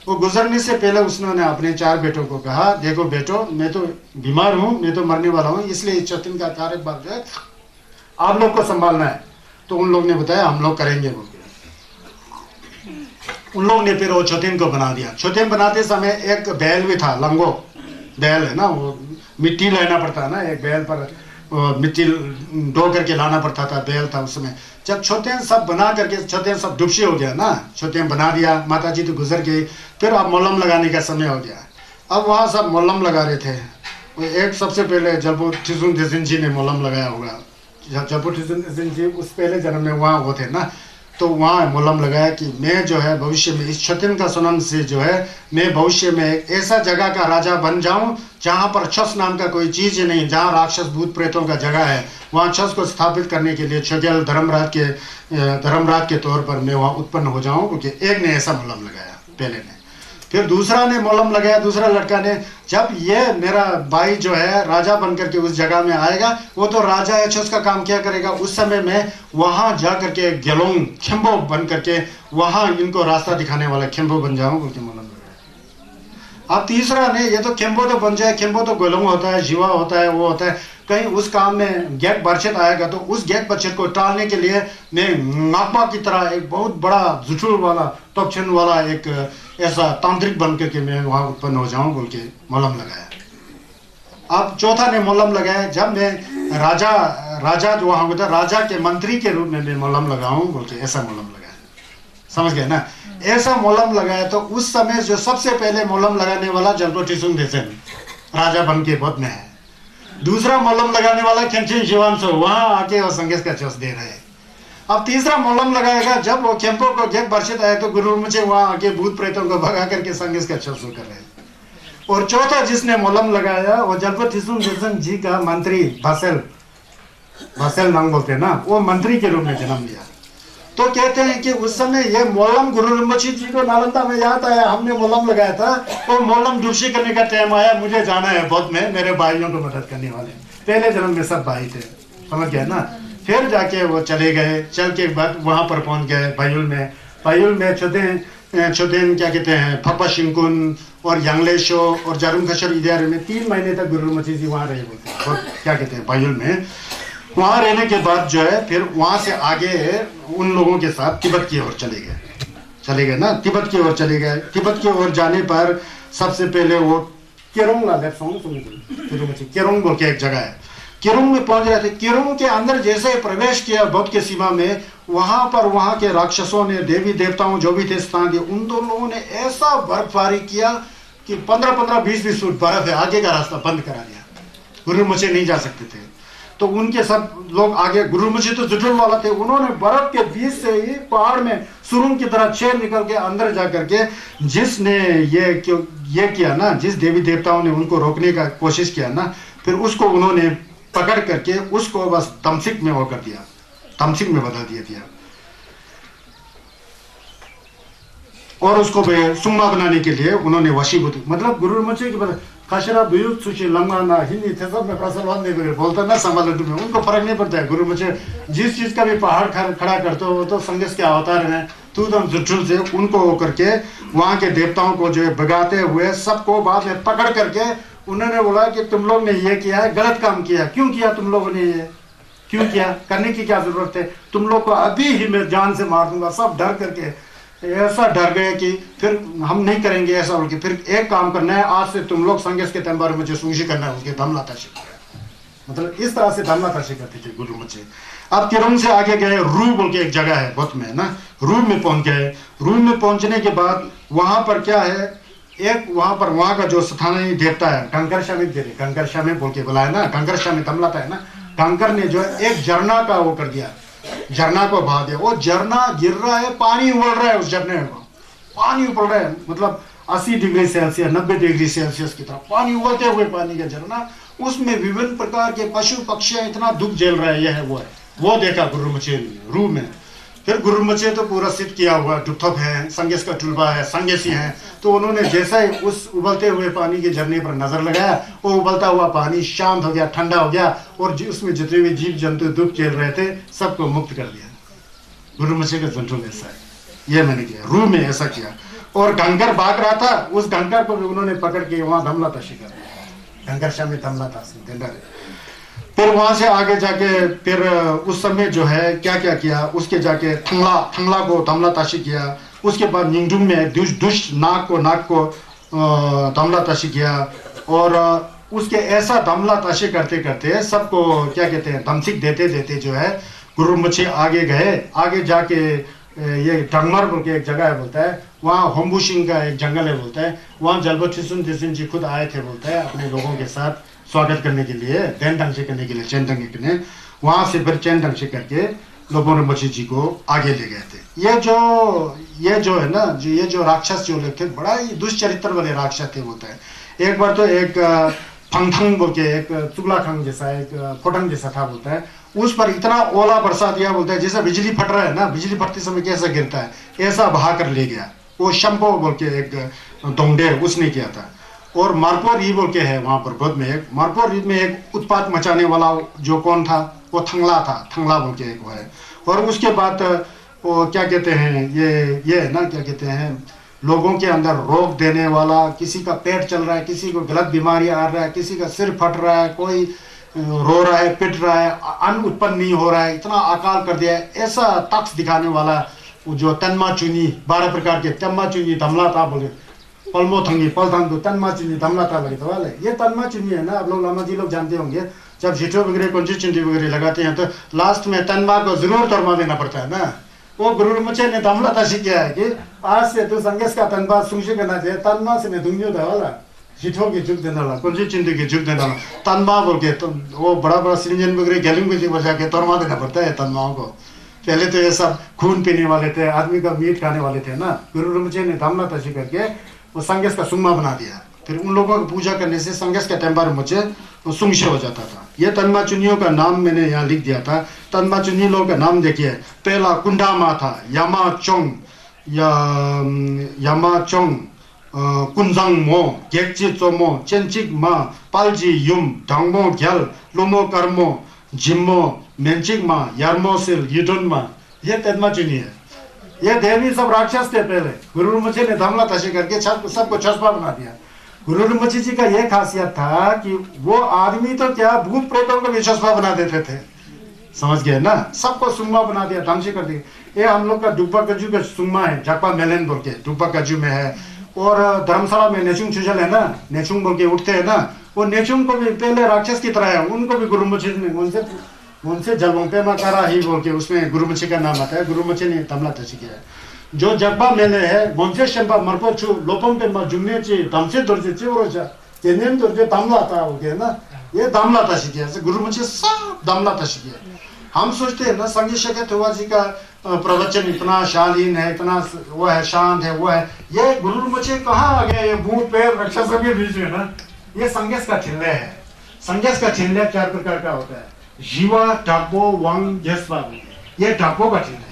A: वो गुजरने से पहले उसने अपने 4 बेटों को कहा, देखो बेटो मैं तो बीमार हूँ, मैं तो मरने वाला हूँ, इसलिए इस छोटेन का कार्यभार जो है आप लोग को संभालना है। तो उन लोग ने बताया हम लोग करेंगे बोल के। उन लोग ने फिर वो छोटेन को बना दिया। छोटेन बनाते समय एक बैल भी था, लंगो बैल है ना, वो मिट्टी लाना पड़ता है ना, एक बैल पर मिट्टी ढो करके लाना पड़ता था, बैल था उस समय। जब छोटेन सब बना करके छोटेन सब डुबसे हो गया ना, छोटेन बना दिया, माता जी तो गुजर गई, फिर अब मोलम लगाने का समय हो गया। अब वहाँ सब मोलम लगा रहे थे। एक सबसे पहले जब वो ठिसुन देसिन जी ने मोलम लगाया होगा जलपोथुसेन जी उस पहले जन्म में वहाँ वो थे ना, तो वहाँ मोलम लगाया कि मैं जो है भविष्य में इस छतिन का सुनम से जो है मैं भविष्य में एक ऐसा जगह का राजा बन जाऊं जहाँ पर छस नाम का कोई चीज ही नहीं, जहाँ राक्षस भूत प्रेतों का जगह है, वहाँ छस को स्थापित करने के लिए छगेल धर्मराज के तौर पर मैं वहाँ उत्पन्न हो जाऊं। क्योंकि एक ने ऐसा मोलम लगाया पहले ने, फिर दूसरा ने मोलम लगाया, दूसरा लड़का ने, जब ये मेरा भाई जो है राजा बन करके उस जगह में आएगा, वो तो राजा है, उसका काम क्या करेगा, उस समय में वहां जा करके गेलोंग खेम्बो बन करके वहां इनको रास्ता दिखाने वाला खेम्बो बन जाऊं बोल के मोलम लगाया। अब तीसरा ने, ये तो खेम्बो तो बन जाए, खेम्बो तो गोलोंग होता है, जीवा होता है, वो होता है, कहीं उस काम में गैक बरछत आएगा तो उस गैक बरछत को टालने के लिए मैं नाकबा की तरह एक बहुत बड़ा जुठुल वाला तोपछन वाला एक ऐसा तांत्रिक बन करके मैं वहां उत्पन्न हो जाऊं बोल के मोलम लगाया। अब चौथा ने मोलम लगाया, जब मैं राजा जो वहां होता है राजा के मंत्री के रूप में मैं मोलम लगाऊं बोल के ऐसा मोलम लगाया। समझ गए ना, ऐसा मोलम लगाया। तो उस समय जो सबसे पहले मोलम लगाने वाला जलपोथुसेन राजा बन के पद में है, दूसरा मोलम लगाने वाला खेमचेन शिवांशो वहां आके और संगेश का चोस दे रहे हैं। अब तीसरा मोलम लगाएगा, जब वो खेम्पो को गैक बरछत आए तो गुरु मुझे वहां आके भूत प्रेतों को भगा करके संगेश का चोस कर रहे हैं। और चौथा जिसने मोलम लगाया वो जलपोथुसेन जी का मंत्री भासेल नांग बोलते हैं ना, वो मंत्री के रूप में जन्म लिया। तो कहते हैं कि उस समय ये मोलम गुरु रिम्पोछे जी को नालंदा में याद आया, हमने मोलम लगाया था, और मोलम डुबशी करने का टाइम आया, मुझे जाना है बौद्ध में, मेरे भाइयों को मदद करने वाले, पहले जन्म में सब भाई थे। समझ गया ना, फिर जाके वो चले गए, चल के बाद वहां पर पहुंच गए बायुल में छोदेन क्या कहते हैं फपा शिंकुन और यांगलेशो और जारुम खशर इधर में 3 महीने तक गुरु रिम्पोछे जी वहां रहे बोलते हैं, और क्या कहते हैं बायुल में। वहां रहने के बाद जो है फिर वहां से आगे उन लोगों के साथ तिब्बत की ओर चले गए ना, तिब्बत की ओर चले गए। तिब्बत की ओर जाने पर सबसे पहले वो केरोंग बोल के एक जगह है, केरोंग में पहुंच रहे थे। केरोंग के अंदर जैसे प्रवेश किया बौद्ध के सीमा में, वहां के राक्षसों ने, देवी देवताओं जो भी थे स्थान के, उन दो लोगों ने ऐसा बर्फबारी किया कि 15-20 फुट बर्फ है, आगे का रास्ता बंद करा दिया, गुरु रिम्पोछे नहीं जा सकते थे। तो उनके सब लोग आगे, गुरु रिम्पोछे तो जुटुल वाला थे, उन्होंने बर्फ के बीच से ही पहाड़ में सुरुंग की तरह छेद निकल के अंदर जा करके, जिसने ये किया ना, जिस देवी देवताओं ने उनको रोकने का कोशिश किया ना, फिर उसको उन्होंने पकड़ करके उसको बस तमसिक में वो कर दिया, तमसिक में बदल दिया और उसको सुम्मा बनाने के लिए उन्होंने वशीभूत, मतलब गुरु रिम्पोछे की खाशरा बुयुत सुशी लंगाना हिंदी थे सब में प्रसलवान नहीं बोलता ना संभाल में, उनको फर्क नहीं पड़ता है। गुरु रिम्पोछे जिस चीज का भी पहाड़ खड़ा करते हो तो संगेश के अवतार हैं, तू दम जुठुल से उनको करके वहां के देवताओं को जो है भगाते हुए सबको बाद में पकड़ करके उन्होंने बोला कि तुम लोग ने ये किया है, गलत काम किया। क्यों किया तुम लोगों ने ये, क्यों किया, करने की क्या जरूरत है, तुम लोग को अभी ही मैं जान से मार दूंगा। सब डर करके ऐसा डर गए कि फिर हम नहीं करेंगे ऐसा बोल के, फिर एक काम करना है, आज से तुम लोग संगेश के तंबार मुझे सूंशी करना है, उसके दमला ताशी, मतलब इस तरह से दमला ताशी करते थे गुरु रिम्पोछे। अब केरोंग से आगे गए, रू बोल के एक जगह है बौद्ध में ना, रू में पहुंच गए। रू में पहुंचने के बाद वहां पर क्या है, एक वहां का जो स्थानीय देवता है कंकर शामी बोल के बुलाया ना, कंकर शामी तमलाता है ना, कंकर ने जो है एक झरना का वो कर दिया, झरना को बहा दिया। वो झरना गिर रहा है, पानी उबल रहा है, उस झरने में पानी उबल रहा है, मतलब 80 डिग्री सेल्सियस 90 डिग्री सेल्सियस की तरफ पानी उबलते हुए पानी का झरना, उसमें विभिन्न प्रकार के पशु पक्षियां इतना दुख झेल रहे हैं, यह है वो देखा गुरु रिम्पोछे रू में। फिर गुरु रिम्पोछे तो पूरा सिद्ध किया हुआ डुपथप है, संगेश का टुलबा है, संगेशी है, तो उन्होंने जैसा ही उस उबलते हुए पानी के झरने पर नजर लगाया, वो उबलता हुआ पानी शांत हो गया, ठंडा हो गया, और उसमें जितने भी जीव जंतु दुख झेल रहे थे सबको मुक्त कर दिया। गुरु रिम्पोछे का जंतु ऐसा है, ये मैंने किया, रू में ऐसा किया। और कंकर भाग रहा था, उस कंकर को भी उन्होंने पकड़ के वहां दमला ताशी कर दिया, कंकर शामी दमला ताशी। फिर वहां से आगे जाके फिर उस समय जो है क्या क्या किया, उसके जाके थंगला को दमला ताशी किया। उसके बाद निंगडुंग में दुष्ट नाग को दमला ताशी किया, और उसके ऐसा दमला ताशी करते करते सबको क्या कहते हैं तमसिक देते जो है गुरु रिम्पोछे आगे गए। आगे जाके ये टंगमर बोल के एक जगह है बोलता है, वहाँ होम्बुशिंग का एक जंगल है बोलता है, वहाँ जलपोथुसेन जी खुद आए थे बोलता है अपने लोगों के साथ स्वागत करने के लिए, देन ढंग से करने के लिए, चैन ढंग करने। वहां से फिर चैन ढंग से करके लोगों ने rinpoche जी को आगे ले गए थे। ये जो है ना, ये जो राक्षस जो लोग थे, बड़ा ही दुष्चरित्र वाले राक्षस थे बोलते हैं। एक बार तो एक फंगथंग बोल के, एक चुगलाखंग जैसा, एक फोटंग जैसा था बोलता है, उस पर इतना ओला बरसा दिया बोलता है, जैसा बिजली फट रहा है ना, बिजली फटते समय कैसा गिरता है, ऐसा बहा कर ले गया। वो शंपो बोल के एक दोंगडे उसने किया था। और मार्पो री बोल के है वहां पर बौद्ध में, एक मार्पो री में एक उत्पात मचाने वाला जो कौन था, वो थंगला था, थंगला बोल के एक वो है। और उसके बाद वो क्या कहते हैं, ये है ना, क्या कहते हैं, लोगों के अंदर रोग देने वाला, किसी का पेट चल रहा है, किसी को गलत बीमारी आ रहा है, किसी का सिर फट रहा है, कोई रो रहा है, पिट रहा है, अन्न उत्पन्न नहीं हो रहा है, इतना अकाल कर दिया है, ऐसा तक्ष दिखाने वाला जो तन्मा चुनी 12 प्रकार के तन्मा चुनी धमला था बोले, पलमो थंगी पलथंग तन्मा चुनी धमला था बोले। तो वाले ये तन्मा चुनी है ना, आप लोग लामा जी लोग जानते होंगे, जब झिठो वगैरह कौन सी चुंडी वगैरह लगाते हैं तो लास्ट में तन्मा को जरूर तरमा देना पड़ता है ना। वो गुरु rinpoche ने धमला था सीखा है कि आज से तो संगेश का तन्मा सुंशी करना चाहिए, तन्मा से नहीं दुनिया था वाला झिठो की झुक देना वाला, कौन सी चिंदी की झुक देना वाला, तन्मा बोल के तो वो बड़ा सिरिंजन वगैरह गैलिंग को बजा के तरमा देना पड़ता है तन्माओं को। पहले तो ये सब खून पीने वाले थे, आदमी का मीट खाने वाले थे ना। गुरु rinpoche ने धमला तशी करके वो संगेश का सुम्मा बना दिया। फिर उन लोगों को पूजा करने से संगेश का टेम्पा rinpoche वो सुंगशे हो जाता था। ये तन्मा चुनियों का नाम मैंने यहाँ लिख दिया था। तन्मा चुनी लोगों का नाम देखिए, पहला कुंडामा था, यामा चोंग या यामा चोंग, कुंजंग मो, गेक्ची चोमो, चेंचिक मा, पालजी युम, ढंगमो ग्याल, लुमो कर्मो, जिम्मो, मेंचिक मा, यारमो सिल, युडन मा, ये तन्मा चुनी है। ये देवी सब राक्षस थे पहले। गुरु rinpoche ने धमला तशी करके सबको चस्पा बना दिया। गुरु rinpoche जी का यह खासियत था कि वो आदमी तो क्या, भूत प्रेतों को भी चस्पा बना देते थे, समझ गए ना। सबको सुम्मा बना दिया, धमशी कर दिया। ये हम लोग का डुब्बा कज्जू का सुम्मा है, जापा मेलन बोल के डुब्बा कज्जू में है। और धर्मशाला में नेचुंग चुजल है ना, नेचुंग बोल के उठते हैं ना, वो नेचुंग को भी पहले राक्षस की तरह है, उनको भी गुरु rinpoche ने उनसे जलवंपे मकारा ही बोल के उसमें गुरु rinpoche का नाम आता है। गुरु rinpoche ने तमला तशी किया है। जो जब्बा मेले है, गोंसे शंपा मरपो छु लोपम पे म जुमने ची दमसे दर्जे चिवरोचा जेनेम दर्जे दमला था हो गया ना, ये दमला तशी किया है। गुरु rinpoche सब दमला तशी किया है। हम सोचते हैं ना संगी शकेत हुआ जी का प्रवचन इतना शालीन है, इतना वो है, शांत है, वो है। ये गुरु rinpoche कहाँ आ गया, ये भूत प्रेत राक्षसों के बीच में ना। ये संगेश का छिल्ले है। संगेश का छिल्ले 4 प्रकार का होता है, जीवा, डाको, वंग, जस्वा। ये डाको का छिल्ला है।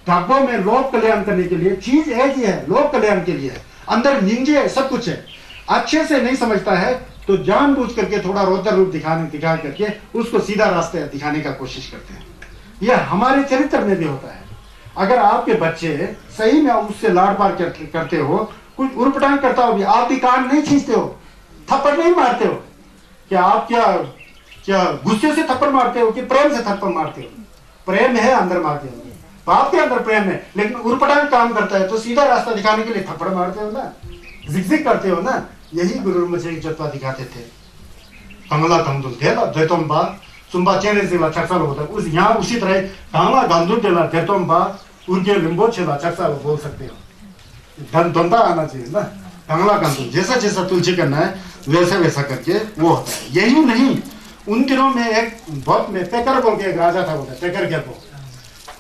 A: डाको में लोक कल्याण करने के लिए चीज एक ही है, लोक कल्याण के लिए अंदर निंजे सब कुछ है। अच्छे से नहीं समझता है तो जानबूझ करके थोड़ा रौद्र रूप दिखा करके उसको सीधा रास्ते दिखाने का कोशिश करते हैं। यह हमारे चरित्र में भी होता है। अगर आपके बच्चे सही में उससे लाड़ पार करते हो, कुछ उर्पटांग करता हो भी, आप भी कान नहीं खींचते हो, थप्पड़ नहीं मारते हो, क्या आप क्या गुस्से से थप्पड़ मारते हो कि प्रेम से थप्पड़ मारते हो? प्रेम है अंदर मारते हो, बाप के अंदर प्रेम है, लेकिन उर्पटांग काम करता है तो सीधा रास्ता दिखाने के लिए थप्पड़ मारते हो ना, जिगजिग करते हो ना। यही गुरु rinpoche की जत्वा दिखाते थे। कंगला कंदुल देला देतोंबा सुंबा चेने से चक्सा होता है, उस यहाँ उसी तरह कांगला गंदुल देला देतोंबा उनके rinpoche ला चक्सा बोल सकते हो। धंधा आना चाहिए ना, कंगला गंदुल जैसा जैसा तुलसी करना है वैसा वैसा करके वो होता है। यही नहीं, उन दिनों में एक बहुत में पेकर बोल के एक राजा था, बोलते पेकर क्या को,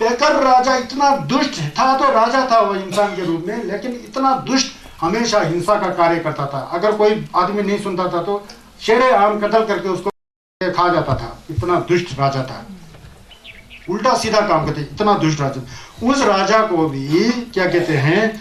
A: पेकर राजा इतना दुष्ट था, तो राजा था वो इंसान के रूप में, लेकिन इतना दुष्ट, हमेशा हिंसा का कार्य करता था। अगर कोई आदमी नहीं सुनता था तो शेरे आम कत्ल करके उसको खा जाता था। इतना दुष्ट राजा था, उल्टा सीधा काम करते, इतना दुष्ट राजा। उस राजा को भी क्या कहते हैं,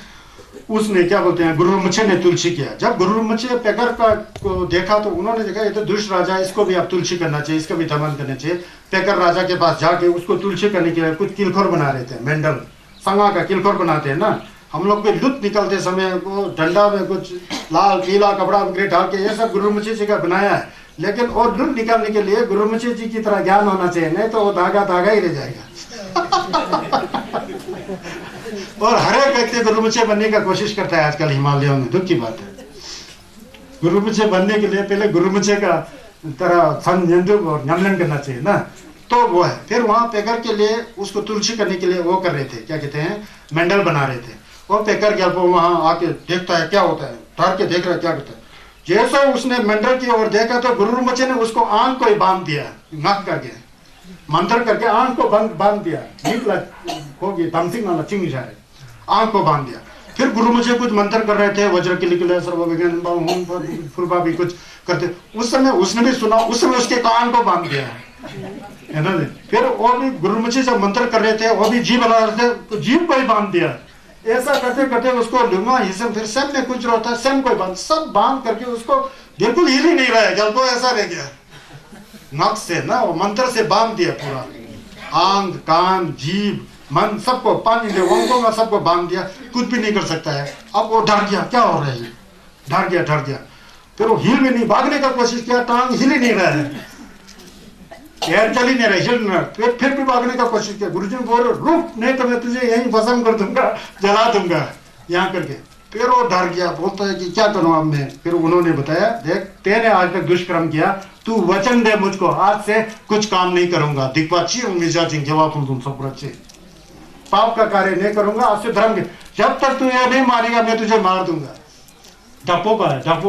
A: उसने क्या बोलते हैं, गुरु rinpoche ने तुलसी किया। जब गुरु rinpoche पेकर का को देखा तो उन्होंने देखा ये तो दुष्ट राजा है, इसको भी आप तुलसी करना चाहिए, इसका भी दमन करना चाहिए। पेकर राजा के पास जाके उसको तुलसी करने के लिए कुछ किलखोर बना रहे थे, मेंढल संगा का किलखोर बनाते हैं ना हम लोग पे। लुत निकलते समय वो डंडा में कुछ लाल पीला कपड़ा वगैरह डाल के, ये सब गुरु rinpoche जी का बनाया है। लेकिन और लुत निकालने के लिए गुरु rinpoche जी की तरह ज्ञान होना चाहिए, नहीं तो वो धागा धागा ही रह जाएगा। और हर एक व्यक्ति गुरु rinpoche बनने का कोशिश करता है आजकल हिमालयों में, दुख की बात है। गुरु rinpoche बनने के लिए पहले गुरु rinpoche का तरह और न्यामलन करना चाहिए ना, तो वो है। फिर वहां पेकर के लिए उसको तुलसी करने के लिए वो कर रहे थे, क्या कहते हैं, मेंडल बना रहे थे। और पेकर क्या वहां आके देखता है क्या होता है, ठहर के देख रहा है क्या करता है। जैसे उसने मेंडल की ओर देखा तो गुरु rinpoche ने उसको आंख को ही बांध दिया, नाक करके। मंत्र करके आंख को बांध दिया, निकला होगी धमसिंग नाला चिंग जाए, आंख को बांध दिया। फिर गुरु मुझे कुछ मंत्र कर रहे थे, वज्र के लिए सर्वविज्ञान फुरबा भी कुछ करते, उस समय उसने भी सुना, उस समय उसके कान को बांध दिया है ना। फिर वो भी गुरु मुझे जब मंत्र कर रहे थे वो भी जीभ बना रहे थे तो जीभ को ही बांध दिया। ऐसा करते करते उसको लूंगा हिस्से, फिर सब में कुछ होता है, सब को बांध, सब बांध करके उसको बिल्कुल हिल ही नहीं रहा है, जल को ऐसा रह गया नक से ना, वो मंत्र से बांध दिया पूरा, आंख कान जीभ मन सबको, पानी ले अंगों में सबको बांध दिया, कुछ भी नहीं कर सकता है। अब वो डर गया, क्या हो रहा है, डर गया। फिर वो हिल भी नहीं, भागने का कोशिश किया, टांग हिल ही नहीं रहा है, पैर चल ही नहीं रहा, हिल नहीं रहा। फिर भी भागने का कोशिश किया। गुरुजी ने बोले रुक, नहीं तो मैं तुझे यहीं भस्म कर दूंगा, जला दूंगा यहाँ करके। फिर वो डर गया, बोलता है कि क्या करूं अब मैं। फिर उन्होंने बताया देख तेने आज तक दुष्कर्म किया, तू वचन दे मुझको आज से कुछ काम नहीं करूंगा, दिक्वाची तुम सब रचे, पाप का कार्य नहीं करूंगा आज से, धर्म के, जब तक तू ये नहीं मारेगा मैं तुझे मार दूंगा। डप्पो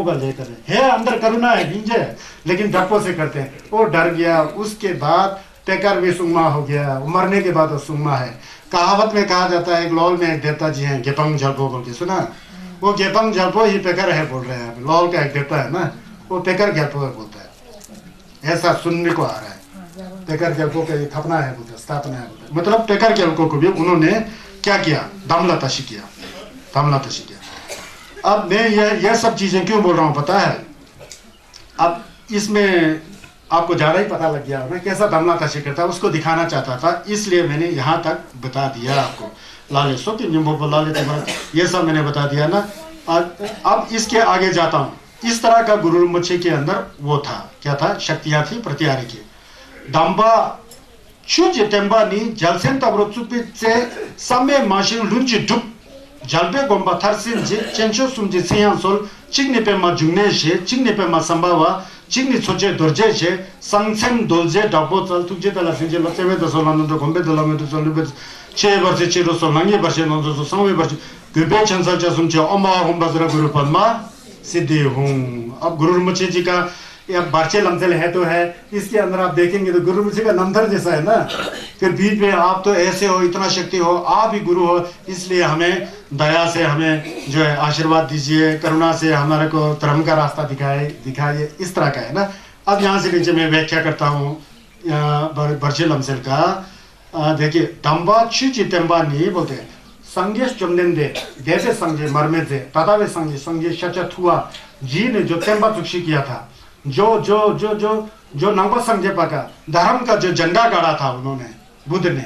A: का लेकर है अंदर करुणा है, गिंजे है, लेकिन डप्पो से करते हैं। वो डर गया। उसके बाद पेकर भी सुम्मा हो गया, मरने के बाद वो सुम्मा है। कहावत में कहा जाता है, एक लॉल में एक देवता जी हैं गेपंग झलपो बोल के सुना, वो गेपंग झलपो ही पेकर है बोल रहे हैं, लॉल का एक देवता है ना, वो पेकर झलपो बोलता है, ऐसा सुनने को आ रहा है। पेकर झलपो का स्थापना है बोलते, स्थापना है बोलते, मतलब पेकर झलपो को भी उन्होंने क्या किया, दमलताशी किया। अब मैं यह सब चीजें क्यों बोल रहा हूँ पता है, अब इसमें आपको ज्यादा ही पता लग गया ना कैसा दमलताशी करता है, उसको दिखाना चाहता था, इसलिए मैंने यहाँ तक बता दिया आपको। लाले सो कि लाले ये सब मैंने बता दिया ना। अब इसके आगे जाता हूँ। इस तरह का गुरु मुझे के अंदर वो था, क्या था, शक्तियां थी प्रतिहारी की। दम्बा छुज टेम्बा नी जलसेन तब्रोचुपित से समय माशिन लुंची डुप जलबे गोम्बा थरसिन जे चेंचो सुमजी सेयां सोल चिग्ने पे मा जुंगने शे चिग्ने पे मा संभावा चिग्ने छोचे दोरजे शे संगसेन दोलजे डबो चल तुजे तला सिंजे लचेवे दसोलानो दो गोम्बे दलामे तो चलबे 6 वर्ष चिरो सोलांगे वर्ष नंदो सो संवे वर्ष गुबे चंसल चा सुमचे ओमा होम बजरा गुरु पद्मा सिद्धि हूं। अब गुरु मुझे जी का या बारचे लमचल है तो है, इसके अंदर आप देखेंगे तो गुरु मुझे का नंदर जैसा है ना। फिर बीच में आप तो ऐसे हो, इतना शक्ति हो, आप ही गुरु हो, इसलिए हमें दया से हमें जो है आशीर्वाद दीजिए, करुणा से हमारे को धर्म का रास्ता दिखाइए, इस तरह का है ना। अब यहाँ से नीचे मैं व्याख्या करता हूँ बर्चे लमचल का। देखिए दम्बा चितेम्बा नहीं बोलते, संगेश चुमनेंदे जैसे संगे मरमे थे तथावे संगे शचत हुआ जी ने जो तेम्बा चुक्षी किया था, जो नंबर संजेपा का धर्म का जो झंडा गाड़ा था उन्होंने, बुद्ध ने,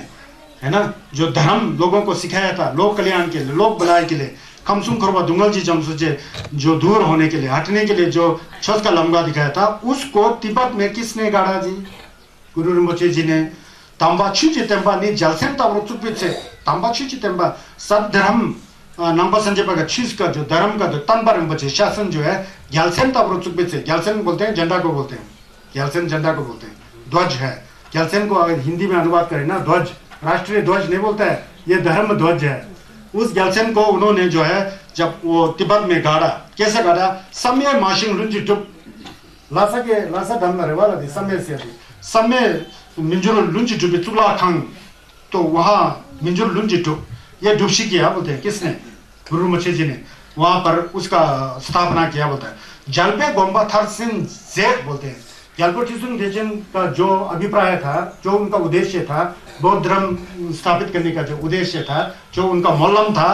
A: है ना, जो धर्म लोगों को सिखाया था, लोक कल्याण के लिए, लोक भलाई के लिए, खमसुम खरबा दुंगल जी जमसुचे जो दूर होने के लिए, हटने के लिए जो छत का लंबा दिखाया था, उसको तिब्बत में किसने गाड़ा जी, गुरु रिम्पोचे जी ने। तांबाछी चितेम्बा ने जलसेन तावरुचुपित से तांबाछी चितेम्बा सब धर्म नंबर संजेपा का चीज का जो धर्म का जो तंबर बचे शासन जो है ग्यालसेन तावरुचुपित से, ग्यालसेन बोलते हैं झंडा को बोलते हैं, ग्यालसेन झंडा को बोलते हैं, ध्वज है। ग्यालसेन को अगर हिंदी में अनुवाद करें ना, ध्वज, राष्ट्रीय ध्वज नहीं बोलता है, ये धर्म ध्वज है। उस ग्यालसेन को उन्होंने जो है जब वो तिब्बत में गाड़ा, कैसे गाड़ा, समय माशिंग लुंजी टुप लासा धमना रे वाला थी, समय से थी, समय मिंजुर लुंजी टुप चुला खंग, तो वहाँ मिंजुर लुंजी टुप ये डुबशी किया बोलते हैं, किसने, गुरु मुछे जी ने वहां पर उसका स्थापना किया बोलता है। जलपे गोम्बा थरसिन जेट बोलते हैं। जलपे टिसुन देजन का जो अभिप्राय था, जो उनका उद्देश्य था, बौद्ध धर्म स्थापित करने का जो उद्देश्य था, जो उनका मौलम था,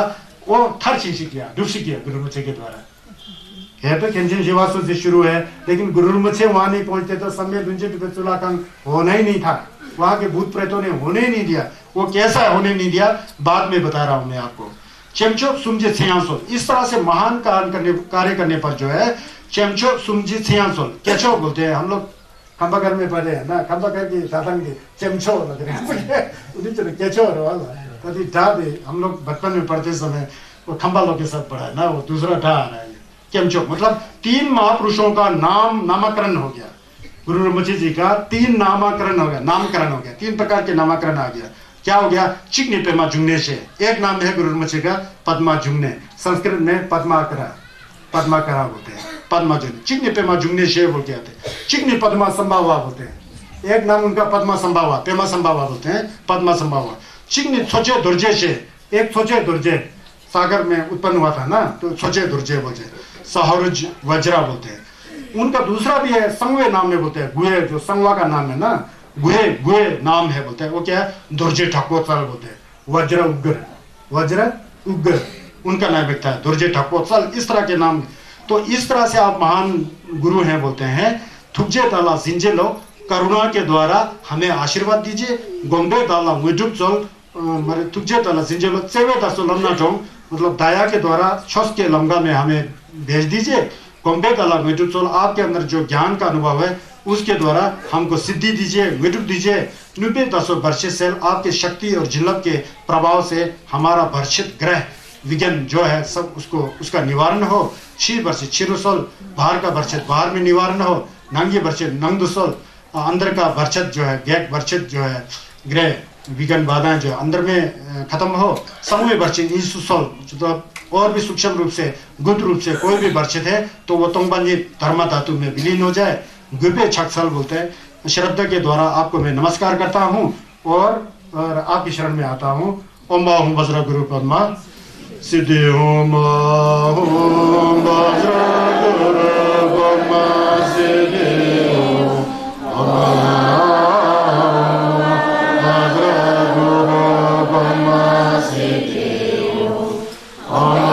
A: वो थरसिन किया, डुबशी किया गुरु मुछे के द्वारा। है तो केंजिन शिवासु से शुरू है, लेकिन गुरु मुछे वहां नहीं पहुंचते तो समय दुंजे चुलाकंग होना ही नहीं था, वहां के भूत प्रेतों ने होने नहीं दिया। वो कैसा होने नहीं दिया बाद में बता रहा हूं मैं आपको। चेमचो सुमजे छियांसोल, इस तरह से महान कार्य करने पर जो है चेमचो सुमजे छियांसोल, कैचो बोलते हैं हम लोग, खंबागर में पढ़े हैं ना, खंबागर की दातंग की चेमचो लग रहे हैं, कैचो कभी ढा दे, हम लोग बचपन में पढ़ते समय वो खंबा लोग के साथ पढ़ा है ना, वो दूसरा ढा आ रहा है। चेमचो मतलब 3 महापुरुषों का नामकरण हो गया, गुरु रिम्पोचे जी का 3 नामकरण हो गया, 3 प्रकार के नामकरण आ गया। क्या हो गया, चिग्ने पेमा जुंगने से, एक नाम है गुरु रिम्पोचे का पद्मा जुंगने, संस्कृत में पद्माकरा बोलते हैं, पद्मा जुंगने, चिग्ने पेमा जुंगने से बोल के आते हैं, चिग्ने पद्मा संभावा बोलते हैं, एक नाम उनका पद्मा संभावा, पेमा संभावा बोलते हैं, पद्मा संभावा। चिंग छोचे दुर्जे से, एक छोचे दुर्जे सागर में उत्पन्न हुआ था ना, तो छोचे दुर्जे बोलते हैं, सहरुज वज्रा बोलते हैं। उनका दूसरा भी है संगवे नाम में बोलते हैं, गुहे जो संगवा का नाम है ना, गुहे गुहे नाम है बोलते हैं, वो क्या है दुर्जे ठकोत्सल बोलते हैं, वज्र उग्र, वज्र उग्र उनका नाम एक था, दुर्जे ठकोत्सल, इस तरह के नाम। तो इस तरह से आप महान गुरु हैं बोलते हैं। थुकजे ताला जिंजे लो, करुणा के द्वारा हमें आशीर्वाद दीजिए। गोंबे ताला मुजुब चल मरे थुकजे ताला जिंजे लो सेवे दासो लमना टोंग, मतलब दया के द्वारा छस के लंगा में हमें भेज दीजिए। गोंबे ताला मुजुब चल, आपके अंदर जो ज्ञान का अनुभव है उसके द्वारा हमको सिद्धि दीजिए, मुजुब दीजिए। नुबे दासो वर्षे से आपके शक्ति और जिल्लत के प्रभाव से हमारा वर्षित ग्रह विज्ञान जो है सब उसका निवारण हो। छी वर्ष छिरुसल, बाहर का वर्षित बाहर में निवारण हो। नंगी वर्षित नंगदुसल, अंदर का वर्षित जो है गैक वर्षित जो है ग्रह विज्ञान बाधाएं जो अंदर में खत्म हो। समूह वर्षित ईसुसल, मतलब और भी सूक्ष्म रूप से गुप्त रूप से कोई भी वर्षित है तो वो तोंगबानी धर्म धातु में विलीन हो जाए। गुपे छक्सल बोलते हैं। श्रद्धा के द्वारा आपको मैं नमस्कार करता हूँ और आपकी शरण में आता हूँ। ओम बाहुं वज्र गुरु पद्मा सिद्धि ओम बाहुं वज्र गुरु पद्मा सिद्धि ओम वज्र गुरु पद्मा सिद्धि ओम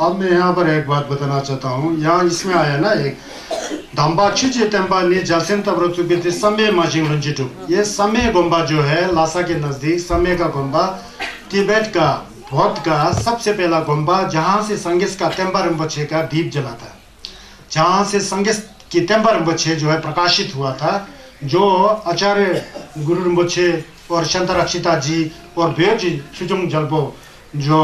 A: अब मैं यहाँ पर एक बात बताना चाहता हूँ। यहाँ इसमें आया ना एक धम्बा छिचे तेम्बा ने जलसेन तब रुचुके समय माजिंग रंजिटू। ये समय गोम्बा जो है लासा के नजदीक, समय का गोम्बा तिब्बत का बौद्ध का सबसे पहला गोम्बा, जहाँ से संगीत का तेम्बा रिम्पोछे का दीप जला था, जहाँ से संगीत की तेम्बा रिम्पोछे जो है प्रकाशित हुआ था। जो आचार्य गुरु रिम्पोछे और शंतरक्षिता जी और बेर जी सुजुंग जल्पो जो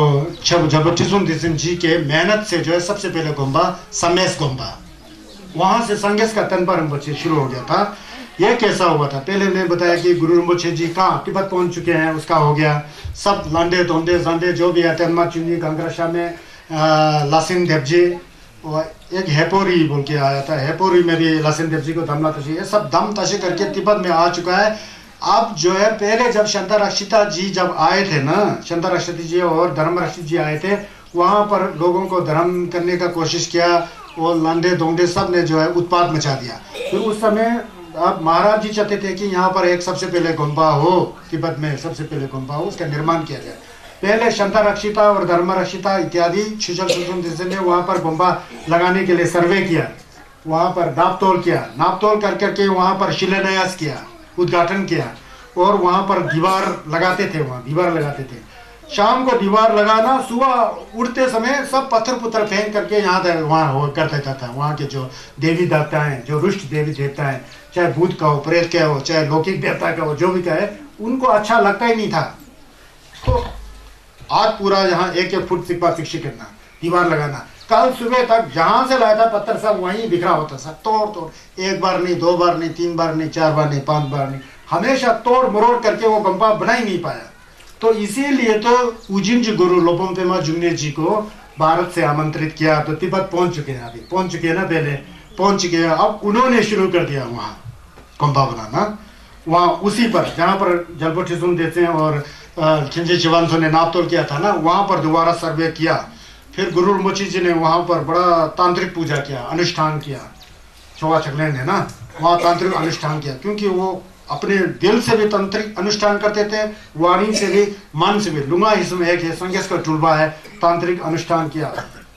A: जबरटिजुम जी के मेहनत से जो है सबसे पहले गोम्बा समेस गोम्बा, वहाँ से संगीत का तेम्बा रिम्पोछे शुरू हो गया था। यह कैसा हुआ था, पहले ने बताया कि गुरु रिम्पोछे जी कहाँ तिब्बत पहुँच चुके हैं, उसका हो गया सब लांडे धोंडे जांडे जो भी है तेनमा चुनी गंगराशा में लासिन देव जी और एक हेपोरी बोल के आया था, हेपोरी में भी लासिन देव जी को दमला तशी, ये सब दम तशी करके तिब्बत में आ चुका है। अब जो है पहले जब शंतरक्षिता जी जब आए थे ना, शंतरक्षिता जी और धर्मरक्षित जी आए थे, वहाँ पर लोगों को धर्म करने का कोशिश किया और लांडे दोंडे सब ने जो है उत्पात मचा दिया। फिर उस समय अब महाराज जी चाहते थे कि यहाँ पर एक सबसे पहले गोम्बा हो, तिब्बत में सबसे पहले गोम्बा हो, उसका निर्माण किया जाए। पहले शंतरक्षिता और धर्मरक्षिता इत्यादि छिछल सुजुन ने वहाँ पर गोम्बा लगाने के लिए सर्वे किया, वहाँ पर नापतोल किया, नापतोल कर करके वहाँ पर शिलान्यास किया, उद्घाटन किया, और वहाँ पर दीवार लगाते थे, वहाँ दीवार लगाते थे। शाम को दीवार लगाना, सुबह उठते समय सब पत्थर पुत्थर फेंक करके यहाँ वहाँ कर देता था। वहाँ के जो देवी देवता हैं, जो रुष्ट देवी देवता हैं, चाहे भूत का हो, प्रेत का हो, चाहे लौकिक देवता का हो, जो भी का है, उनको अच्छा लगता ही नहीं था। तो आज पूरा यहाँ 1-1 फुट सिपा फिक्स करना, दीवार लगाना। कल सुबह तक जहां से लाया था पत्थर सब वहीं बिखरा होता था, तोड़ तोड़, 1 बार नहीं, 2 बार नहीं, 3 बार नहीं, 4 बार नहीं, 5 बार नहीं, हमेशा तोड़ मरोड़ करके वो गंपा बना ही नहीं पाया। तो इसीलिए तो उजिंज गुरु लोपम पेमा जुंगने जी को भारत से आमंत्रित किया। तो तिब्बत पहुंच चुके हैं, अभी पहुंच चुके हैं ना, पहले पहुंच चुके हैं। अब उन्होंने शुरू कर दिया वहाँ गंपा बनाना, वहाँ उसी पर जहाँ पर जलपोटिज्म देते हैं और खिंजे चिवानसो ने नापतोल किया था ना, वहाँ पर दोबारा सर्वे किया। फिर गुरु rinpoche जी ने वहाँ पर बड़ा तांत्रिक पूजा किया, अनुष्ठान किया। चौवा चकले ने ना वहाँ तांत्रिक अनुष्ठान किया, क्योंकि वो अपने दिल से भी तांत्रिक अनुष्ठान करते थे, वाणी से भी, मन से भी। लुंगा इसमें एक है, संगेश का टुलबा है, तांत्रिक अनुष्ठान किया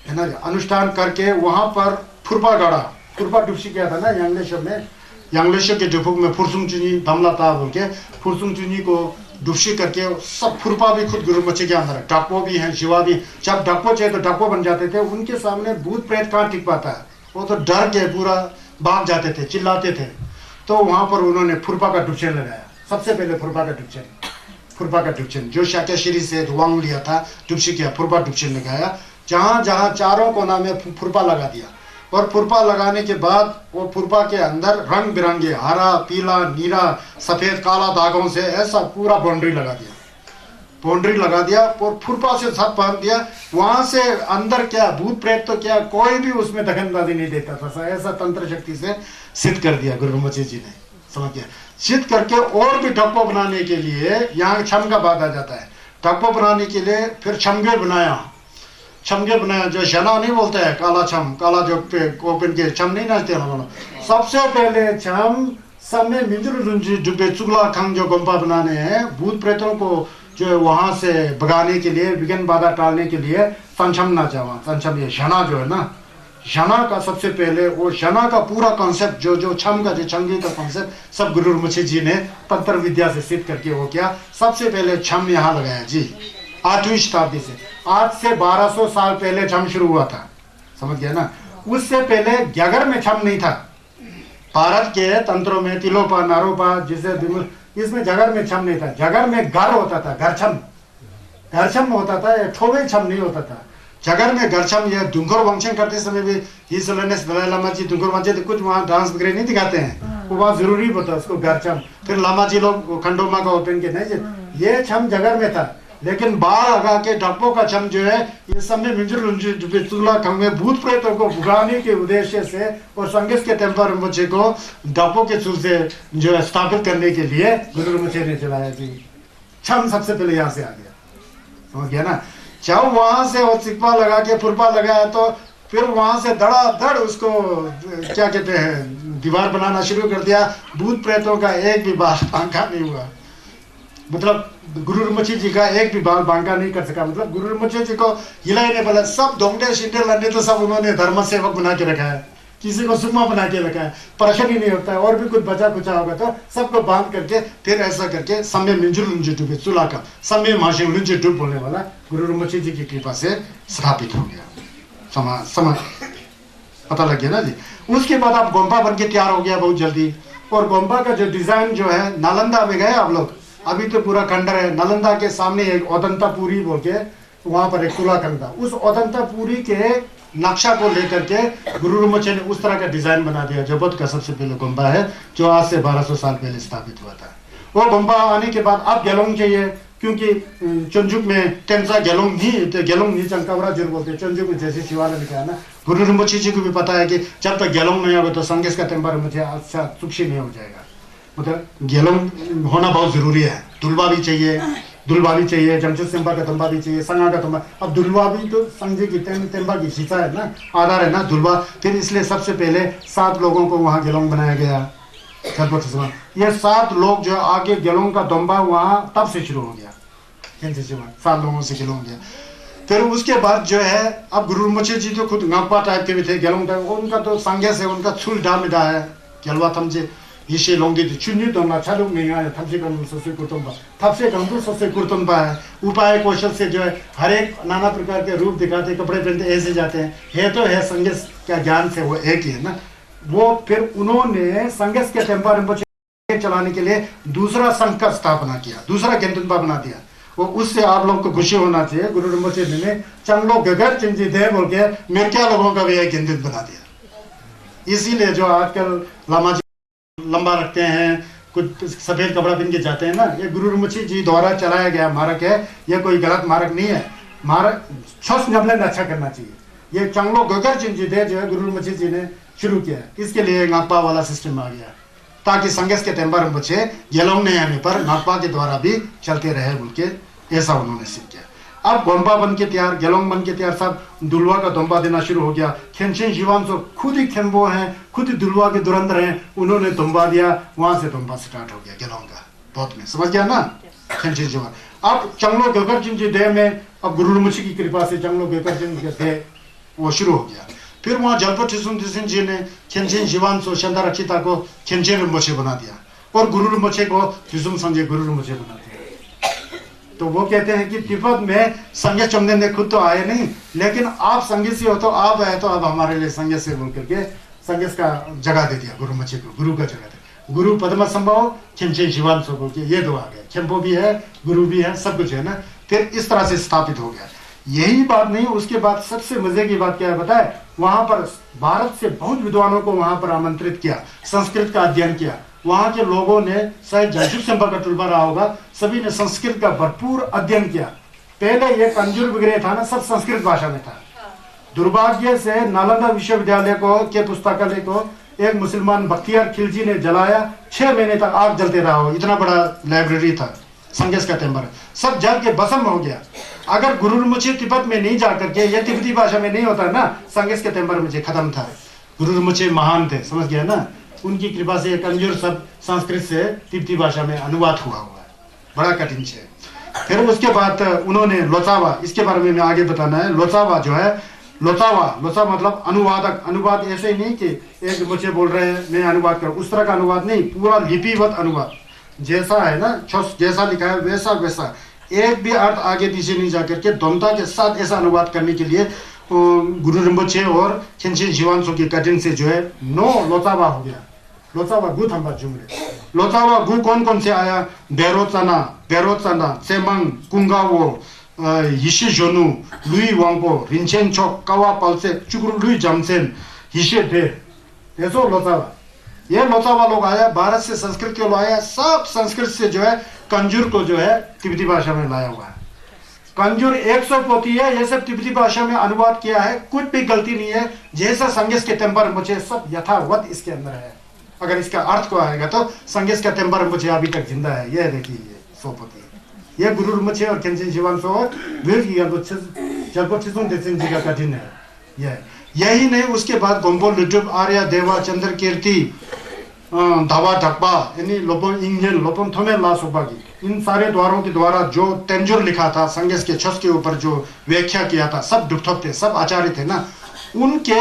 A: है ना। अनुष्ठान करके वहाँ पर फुरपा गाड़ा, फुरपा डुबसी किया था ना यांगलेश्वर में। यांगलेश्वर के डुफुक में फुरसुंग चुनी धमला था बोल के फुरसुंग चुनी को डुबसी करके सब फुरपा भी खुद गुरु rinpoche के अंदर है, डाको भी हैं, शिवा भी। जब डाको चाहिए तो डाको बन जाते थे। उनके सामने भूत प्रेत कहाँ टिक पाता है, वो तो डर के पूरा भाग जाते थे, चिल्लाते थे। तो वहां पर उन्होंने फुरपा का डुबचन लगाया, सबसे पहले फुरपा का डुबचन, फुरपा का डुबचन जो शाक्यश्री से रुआंग लिया था, डुबसी किया, फुरपा डुबचन लगाया। जहां जहां चारों कोना में फुरपा लगा दिया, और फुरपा लगाने के बाद वो फुरपा के अंदर रंग बिरंगे हरा, पीला, नीला, सफेद, काला धागों से ऐसा पूरा बाउंड्री लगा दिया, बाउंड्री लगा दिया और फुरपा से सब बांध दिया। वहां से अंदर क्या भूत प्रेत तो क्या कोई भी उसमें दखलंदाजी नहीं देता था। ऐसा तंत्र शक्ति से सिद्ध कर दिया गुरु rinpoche जी ने, समझ गया। सिद्ध करके और भी डप्पो बनाने के लिए यहाँ छम का बात आ जाता है। डप्पो बनाने के लिए फिर छमगे बनाया, छमगे बनाया, जो शना नहीं बोलते हैं, काला छम, काला जो ओपन के छम नहीं नाचते हैं। सबसे पहले छम सब में मिंजुर चुगला खंग जो गंपा बनाने हैं, भूत प्रेतों को जो वहां से भगाने के लिए, विघ्न बाधा टालने के लिए संचम नाचा। वहां संचम ये शना जो है ना, शना का सबसे पहले वो शना का पूरा कॉन्सेप्ट जो छम का जो छंगी का कॉन्सेप्ट सब गुरु rinpoche जी ने तंत्र विद्या से सिद्ध करके वो क्या सबसे पहले छम यहाँ लगाया जी, 8वीं शताब्दी से। आज से 1200 साल पहले छम शुरू हुआ था, समझ गया ना। उससे पहले ग्यागर में छम नहीं था। भारत के तंत्रों में तिलोपा, नारोपा, जिसे इसमें जगर में छम नहीं था। जगर में घर होता था, घरछम, घरछम होता था, ठोवे छम नहीं होता था। जगर में घरछम, ये डुंगर वंशन करते समय भी दलाई लामा जी डुंगर वंशन कुछ वहाँ डांस वगैरह नहीं दिखाते हैं, वो वहाँ जरूरी होता है उसको घरछम। फिर लामा जी लोग खंडोमा का ओपन के नहीं, ये छम जगर में था। लेकिन बाल लगा के डप्पो का छम जो है, ये सब में में भूत प्रेतों को भुगाने के उद्देश्य से और संगीत के टेम्पा rinpoche को डप्पो के चूर से जो है स्थापित करने के लिए गुरु rinpoche ने चलाया जी। छम सबसे पहले यहाँ से आ गया, समझ गया ना। जब वहां से वो सिक्का लगा के फुरपा लगाया तो फिर वहां से धड़ाधड़ उसको क्या कहते हैं दीवार बनाना शुरू कर दिया। भूत प्रेतों का एक भी बाल बांका नहीं हुआ, मतलब गुरु rinpoche जी का एक भी बाल बांका नहीं कर सका। मतलब गुरु rinpoche जी को हिला ही नहीं बोला, सब ढोंगटे शिंटे लंडे तो सब उन्होंने धर्म सेवक बना के रखा है, किसी को सुरमा बना के रखा है, परेशान ही नहीं होता है। और भी कुछ बचा कुचा होगा तो सबको बांध करके फिर ऐसा करके समय मिंजुर लुंजे डूबे चूल्हा का समय माशे लुंजे डूब बोलने वाला गुरु rinpoche जी की कृपा से स्थापित हो गया। समझ पता लग गया ना जी। उसके बाद आप गोम्पा बन के तैयार हो गया बहुत जल्दी। और गोम्पा का जो डिजाइन जो है, नालंदा में गए आप लोग, अभी तो पूरा खंडर है। नालंदा के सामने एक औदंतापुरी बोल के वहां पर एक चूल्हा खंड था। उस औदंतापुरी के नक्शा को लेकर के गुरु rinpoche ने उस तरह का डिजाइन बना दिया। जो बुद्ध का सबसे पहले गोम्पा है, जो आज से 1200 साल पहले स्थापित हुआ था। वो गोम्पा आने के बाद अब गेलोंग चाहिए, क्योंकि चंजुक में टेंसा गेलोंग नहीं चंकावरा जरूर बोलते हैं। चंजुक में जैसे शिवालय ने कहा ना, गुरु rinpoche जी को भी पता है कि जब तक गेलोंग नहीं होगा तो संगेश का टेम्पा rinpoche अच्छा सुखी नहीं हो जाएगा। मतलब गेलोंग होना बहुत जरूरी है। दुलबा भी चाहिए, दुलबा भी चाहिए, जमशेद सिंबा का तंबा भी चाहिए, संगा का तंबा। अब दुलबा भी तो संजय की तेंबा की सीसा है ना, आधार है ना दुलबा। फिर इसलिए सबसे पहले 7 लोगों को वहाँ गेलोंग बनाया गया। ये 7 लोग जो आगे गेलोंग का तंबा वहाँ तब से शुरू हो गया, 7 लोगों से गेलोंग गया। फिर उसके बाद जो है, अब गुरु rinpoche जी तो खुद ngakpa टाइप के भी थे, गेलोंग टाइप, उनका तो संज्ञा से उनका छुल डा मिटा है गेलवा थमजे इसे लोंगी तो चुन्नी तो ना छालू नहीं आया, थमसे कम ससे कुटुंबा, थमसे कम तो ससे कुटुंबा है। उपाय कौशल से जो है हर एक नाना प्रकार के रूप दिखाते, कपड़े पहनते, ऐसे जाते हैं। है तो है संगस का ज्ञान से वो एक ही है ना। वो फिर उन्होंने संगस के टेम्पा rinpoche चलाने के लिए दूसरा संघ का स्थापना किया, दूसरा गेंदुनबा बना दिया। वो उससे आप लोग को खुशी होना चाहिए। गुरु rinpoche ने चंगलो गगर चिंजी दे बोल के मेरक्या लोगों का भी एक गेंदुन बना दिया। इसीलिए जो आजकल लामा लंबा रखते हैं, कुछ सफेद कपड़ा पहन के जाते हैं ना, ये गुरु rinpoche जी द्वारा चलाया गया मार्ग है। ये कोई गलत मार्ग नहीं है। मार्ग छस नबलन अच्छा करना चाहिए। ये चंगलो गगर चिंजी दे जो है गुरु rinpoche जी ने शुरू किया, इसके लिए ngakpa वाला सिस्टम आ गया, ताकि संगस के टेम्पा rinpoche गेलोंग नहीं आने पर ngakpa के द्वारा भी चलते रहे बोल के ऐसा उन्होंने सिद्ध किया। अब गोम्बा बन के तैयार, गेलोंग बन के तैयार, सब दुलवा का दोंबा देना शुरू हो गया। खेनचेन जीवान तो खुद ही खेम्बो हैं, खुद ही दुलवा के दुरंदर हैं, उन्होंने दोंबा दिया, वहां से दोंबा स्टार्ट हो गया गेलोंग का बहुत में, समझ गया ना। खेनचेन जीवान अब चंगलो गगर चिंजी दे में, अब गुरु rinpoche की कृपा से चंगलो गगर चिंजी दे वो शुरू हो गया। फिर वहां जलपो ठिसुन दिसिन जी ने खेनचेन जीवान सो शंदा रक्षिता को खेनचेन rinpoche बना दिया, और गुरु rinpoche को ठिसुम संजय गुरु rinpoche बना दिया। तो वो कहते हैं कि तिब्बत में संज्ञा चमने ने खुद तो आए नहीं, लेकिन आप संगीसी हो तो आप आए, तो अब हमारे लिए संज्ञा से बोल करके संगीस का जगह दे दिया गुरु rinpoche को, गुरु का जगह दे। गुरु पद्म संभव खेमचेन शिवान सो बोल के ये दो आ गए, खेम्पो भी है, गुरु भी है, सब कुछ है ना। फिर इस तरह से स्थापित हो गया। यही बात नहीं, उसके बाद सबसे मजे की बात क्या है बताए, वहां पर भारत से बहुत विद्वानों को वहां पर आमंत्रित किया, संस्कृत का अध्ययन किया। वहां के लोगों ने, शायद जयसुख संपा का टुलबा रहा होगा, सभी ने संस्कृत का भरपूर अध्ययन किया। पहले ये कंजूर वगैरह था ना, सब संस्कृत भाषा में था। दुर्भाग्य से नालंदा विश्वविद्यालय को के पुस्तकालय को एक मुसलमान बख्तियार खिलजी ने जलाया, 6 महीने तक आग जलते रहा हो, इतना बड़ा लाइब्रेरी था संगीस का टेम्पर, सब जल के भस्म हो गया। अगर गुरु rinpoche तिब्बत में नहीं जाकर के, ये तिब्बती भाषा में नहीं होता ना, संगीस के टेम्पर में खत्म था। गुरु rinpoche महान थे, समझ गया ना। उनकी कृपा से कंजूर सब संस्कृत से तिब्बती भाषा में अनुवाद हुआ है, बड़ा कठिन है। फिर उसके बाद उन्होंने लोचावा, इसके बारे में आगे बताना है। लोचावा जो है, लोचा मतलब अनुवादक। अनुवाद ऐसे ही नहीं कि एक rinpoche बोल रहे हैं मैं अनुवाद करूं, उस तरह का अनुवाद नहीं, पूरा लिपिबद्ध अनुवाद, जैसा है ना, जैसा लिखा है वैसा वैसा, एक भी अर्थ आगे पीछे नहीं जाकर के द्वंद्वता के साथ ऐसा अनुवाद करने के लिए गुरु rinpoche और खेनचेन जीवान की कठिन से जो है 9 लोचावा हो गया। लोचावा गु थंबा जुमरे, लोचावा गु कौन कौन से आया, बेरोचाना, सेमंग, कुंगावो, हिशे जोनु, लुई वांगपो, रिंचेन चोक, कावा पालसे, चुगुरु लुई जमसेन, हिशे दे, ऐसो लोचावा। ये लोचावा लोग आया, भारत से संस्कृत के लोग आया, सब संस्कृत से जो है कंजूर को जो है तिब्बती भाषा में लाया हुआ है। कंजूर 100 पोथी है, ये सब तिब्बती भाषा में अनुवाद किया है, कुछ भी गलती नहीं है। जैसा संगीस के टेम्पा rinpoche सब यथावत इसके अंदर है। अगर इसका अर्थ को आएगा तो संगीस का टेम्पा rinpoche अभी तक जिंदा है। ये देखिए, ये 100 पोथी, ये गुरु rinpoche और खेनचेन जीवान सो जी का कठिन है। यही नहीं, उसके बाद गोम्बो लुटुब, आर्या देवा, चंद्र कीर्ति, धावा ढकबा, यानी लोपन इंजन, लोपन थोमे ला सोबागी, इन सारे द्वारों के द्वारा जो तेंजुर लिखा था, संगीस के छस के ऊपर जो व्याख्या किया था, सब डुपथप थे, सब आचार्य थे ना। उनके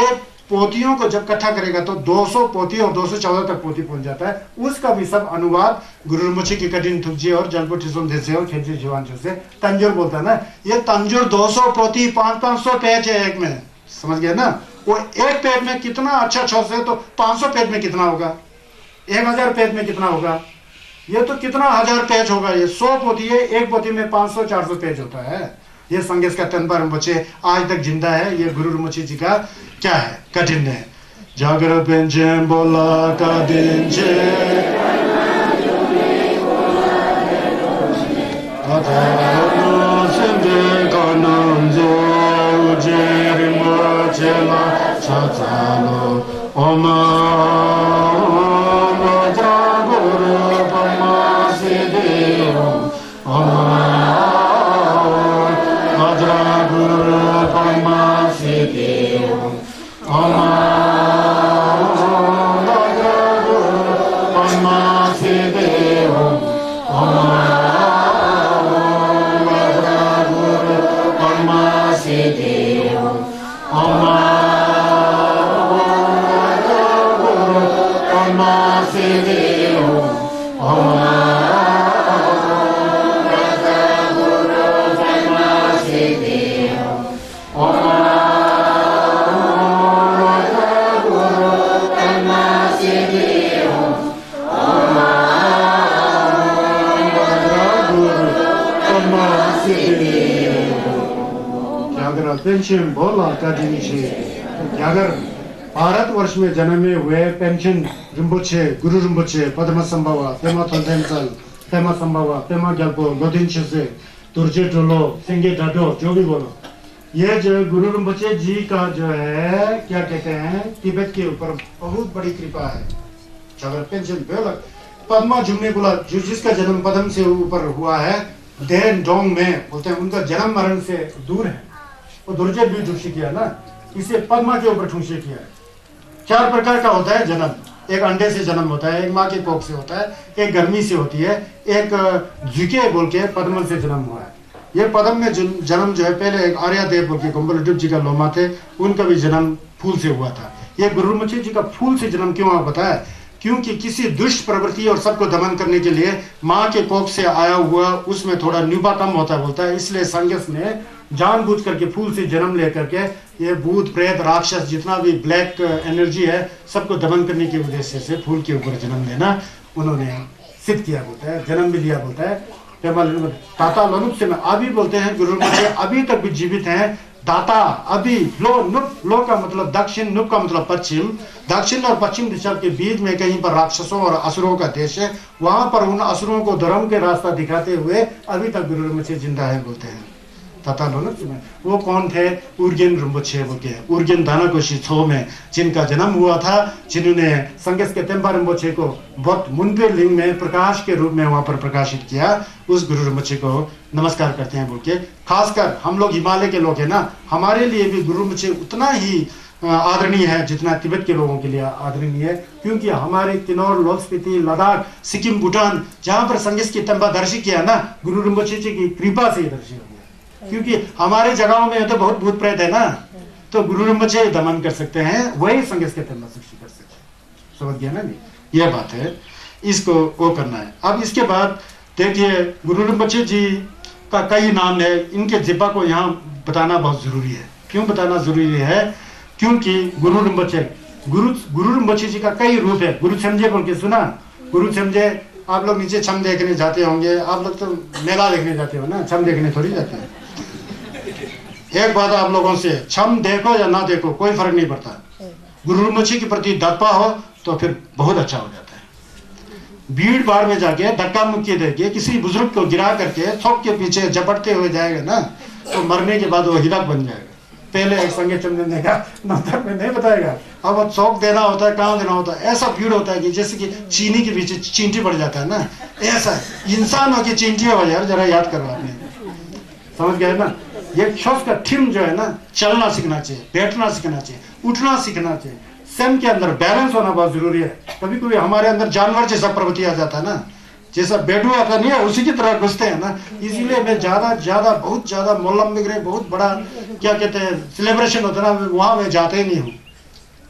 A: पोतियों को जब इकट्ठा करेगा तो 200 पोती और 214 तक पोती पहुंच जाता है। उसका भी सब अनुवाद गुरु rinpoche की कठिन थुकजी और जलपो ठिसुम देसे और खेनचेन जीवान से तंजोर बोलता है ना। ये तंजोर 200 पोती 500 पेज है एक में, समझ गया ना। वो एक पेज में कितना अच्छा छस है, तो 500 पेज में कितना होगा, 1000 पेज में कितना होगा, ये तो कितना 1000 पेज होगा। ये 100 पोती है, एक पोती में 500-400 पेज होता है। ये संगीस का टेम्पा rinpoche आज तक जिंदा है। ये गुरु rinpoche जी का क्या है, कठिन है। जागर पेंचेन बोला का दिन छे, Om अगर पेंशन बोला अगर भारतवर्ष में जन्मे हुए पेंशन रिम्पोछे, गुरु रिम्पोछे, पद्म संभव, पेमा थोंदेंसल, पेमा संभव, पेमा ग्याल्पो, लोदिंशे से, तुर्जे टोलो, सिंगे डाडो, जो भी बोलो, ये जो गुरु रिम्पोछे जी का जो है क्या कहते हैं, तिब्बत के ऊपर बहुत बड़ी कृपा है। अगर पेंशन बोला पद्मा जुम्ने बोला जिसका जन्म पद्म से ऊपर हुआ है, देन डोंग में बोलते हैं उनका जन्म मरण से दूर है। वो दुर्जय भी ठुंशी किया ना, इसे पद्मा के ऊपर ठुंशी किया है। 4 प्रकार का होता है जन्म। एक अंडे से जन्म होता है, एक माँ के कोख से होता है, एक गर्मी से होती है, एक झुके बोल के पद्म से जन्म हुआ है। ये पद्म में जन्म जो है पहले एक आर्यादेव बोल के कुंभलदेव जी का लोमा थे, उनका भी जन्म फूल से हुआ था। ये गुरु रिम्पोछे जी का फूल से जन्म क्यों हुआ पता है? क्योंकि किसी दुष्ट प्रवृत्ति और सबको दमन करने के लिए माँ के कोख से आया हुआ उसमें थोड़ा न्यूपा कम होता है बोलता है, इसलिए संगस ने जानबूझ करके फूल से जन्म लेकर के ये भूत प्रेत राक्षस जितना भी ब्लैक एनर्जी है सबको दमन करने की उद्देश्य से फूल के ऊपर जन्म लेना उन्होंने सिद्ध किया बोलता है, जन्म भी लिया बोलता है। ताता लोनुप से अभी बोलते हैं गुरु रिम्पोछे अभी तक भी जीवित हैं। दाता अभी लो नुप, लो का मतलब दक्षिण, नुप का मतलब पश्चिम। दक्षिण और पश्चिम दिशा के बीच में कहीं पर राक्षसों और असुरों का देश है, वहां पर उन असुरों को धर्म के रास्ता दिखाते हुए अभी तक गुरु रिम्पोछे जिंदा है बोलते हैं। ताता लोनुप में वो कौन थे? उर्गेन रिम्पोछे बोलते हैं। उर्गेन दानाकोशी छो में जिनका जन्म हुआ था, जिन्होंने संगस के तेम्बा रिम्पोछे को बहुत मुंबे लिंग में प्रकाश के रूप में वहां पर प्रकाशित किया, उस गुरु रिम्पोछे को नमस्कार करते हैं बोल के। खासकर हम लोग हिमालय के लोग हैं ना, हमारे लिए भी गुरु रिम्पोछे उतना ही आदरणीय है जितना तिब्बत के लोगों के लिए आदरणीय है, क्योंकि हमारे किन्नौर, लाहौल स्पीति, लद्दाख, सिक्किम, भूटान जहां पर संगस की तेम्बा दर्शी किया ना, गुरु रिम्पोछे जी की कृपा से दर्शी हो गया। क्योंकि हमारे जगहों में तो बहुत भूत प्रेत है ना, तो गुरु रिम्पोछे दमन कर सकते हैं, वही संगस के तेम्बा सृष्टि कर सकते हैं। समझ गया ना? नहीं यह बात है, इसको वो करना है। अब इसके बाद देखिए गुरु रिम्पोछे जी का कई नाम है, इनके जिब्बा को यहाँ बताना बहुत जरूरी है। क्यों बताना जरूरी है? क्योंकि गुरु रिम्पोछे जी का कई रूप है। गुरु छमजे बोल के सुना? गुरु छमजे आप लोग नीचे छम देखने जाते होंगे, आप लोग तो मेला देखने जाते हो ना, छम देखने थोड़ी जाते हैं। एक बात आप लोगों से, छम देखो या ना देखो कोई फर्क नहीं पड़ता, गुरु रिम्पोछे के प्रति दत्पा हो तो फिर बहुत अच्छा हो जाता है। भीड़ भाड़ में जाके धक्का मुक्की देके किसी बुजुर्ग को गिरा करके थोक के पीछे झपटते हुए जाएगा ना, तो मरने के बाद वो हिरक बन जाएगा। पहले एक संगे चंदन ने कहा नंतर में नहीं बताएगा, अब वो चौक देना होता है, कहाँ देना होता है, ऐसा भीड़ होता है कि जैसे कि चीनी के पीछे चींटी पड़ जाता है ना, ऐसा इंसान हो कि चींटी हो यार, जरा याद करो आपने। समझ गए ना? ये श्वास का ठिम जो है ना, चलना सीखना चाहिए, बैठना सीखना चाहिए, उठना सीखना चाहिए। स्वयं के अंदर बैलेंस होना बहुत जरूरी है। कभी कभी हमारे अंदर जानवर जैसा प्रवृत्ति आ जाता है ना, जैसा बेडू आता नहीं है उसी की तरह घुसते हैं ना। इसीलिए मैं बहुत ज्यादा मोलम बिगड़े बहुत बड़ा क्या कहते हैं सेलिब्रेशन होता है ना, वहां मैं जाते ही नहीं हूँ।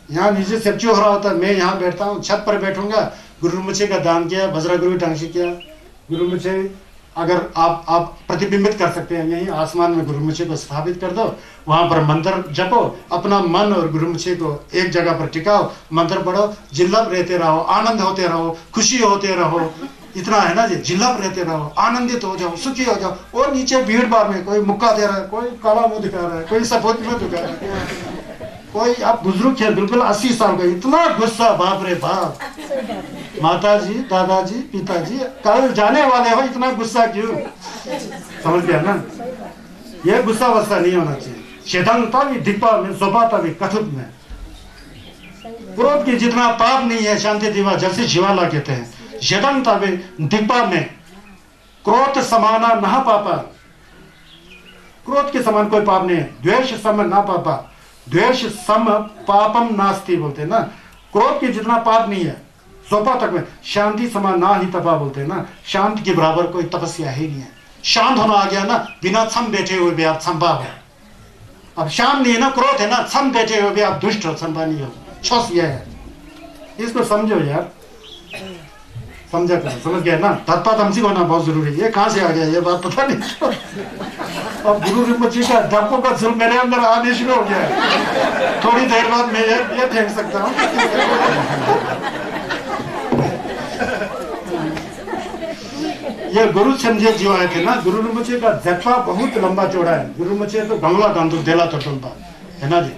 A: यहाँ नीचे सेप्चू हो रहा होता है, मैं यहाँ बैठता हूँ, छत पर बैठूंगा, गुरु रिम्पोछे का दान किया, बजरा गुरु ढंग से किया। गुरु रिम्पोछे अगर आप प्रतिबिंबित कर सकते हैं, यही आसमान में गुरु रिम्पोछे को स्थापित कर दो, वहां पर मंत्र जपो, अपना मन और गुरु रिम्पोछे को एक जगह पर टिकाओ, मंत्र पढ़ो, जिल्लप रहते रहो, आनंद होते रहो, खुशी होते रहो। इतना है ना जी, जिल्लप रहते रहो, आनंदित हो जाओ, सुखी हो जाओ। और नीचे भीड़ भाड़ में कोई मुक्का दे रहा है, कोई काला मुंह दिखा रहा है, कोई सफेद मुंह दिखा रहा है, कोई आप बुजुर्ग है बिल्कुल 80 साल का, इतना गुस्सा, बाप रे बाप। माताजी, दादाजी, पिताजी कल जाने वाले हो, इतना गुस्सा क्यों? समझ गया ना? ये गुस्सा वस्सा नहीं होना चाहिए। शेदंता भी दिक्पा में, सोपाता भी कथुत में। क्रोध की जितना पाप नहीं है, शांति दिवा जैसे शिवाला कहते हैं, शेदंता भी दिक्पा में क्रोध समाना ना पापा, क्रोध के समान कोई पाप नहीं है। द्वेष सम ना पापा, द्वेष सम पापम नास्ति बोलते हैं ना, क्रोध के जितना पाप नहीं है। सोपा तक में शांति समान ना ही तपा बोलते हैं ना, शांति के बराबर कोई तपस्या ही नहीं है। शांत होना आ गया ना, बिना छम बैठे हुए भी आप संभा हो। अब शांत नहीं है ना, क्रोध है ना, छम बैठे हुए भी आप दुष्ट हो, संभा नहीं हो। छस यह है, इसको समझो यार, समझा कर, समझ गया ना? तत्पथमसी होना बहुत जरूरी है। ये कहाँ से आ गया ये बात पता नहीं। अब गुरु रिम्पोछे का धक्कों का जुल्म मेरे अंदर आने शुरू हो गया है। थोड़ी देर बाद मैं ये फेंक सकता हूँ। ये गुरु समझे जो आए थे ना, गुरु rinpoche का जत्था बहुत लंबा चौड़ा है। गुरु rinpoche तो गंगला गांधु देला तटुंबा है ना जी।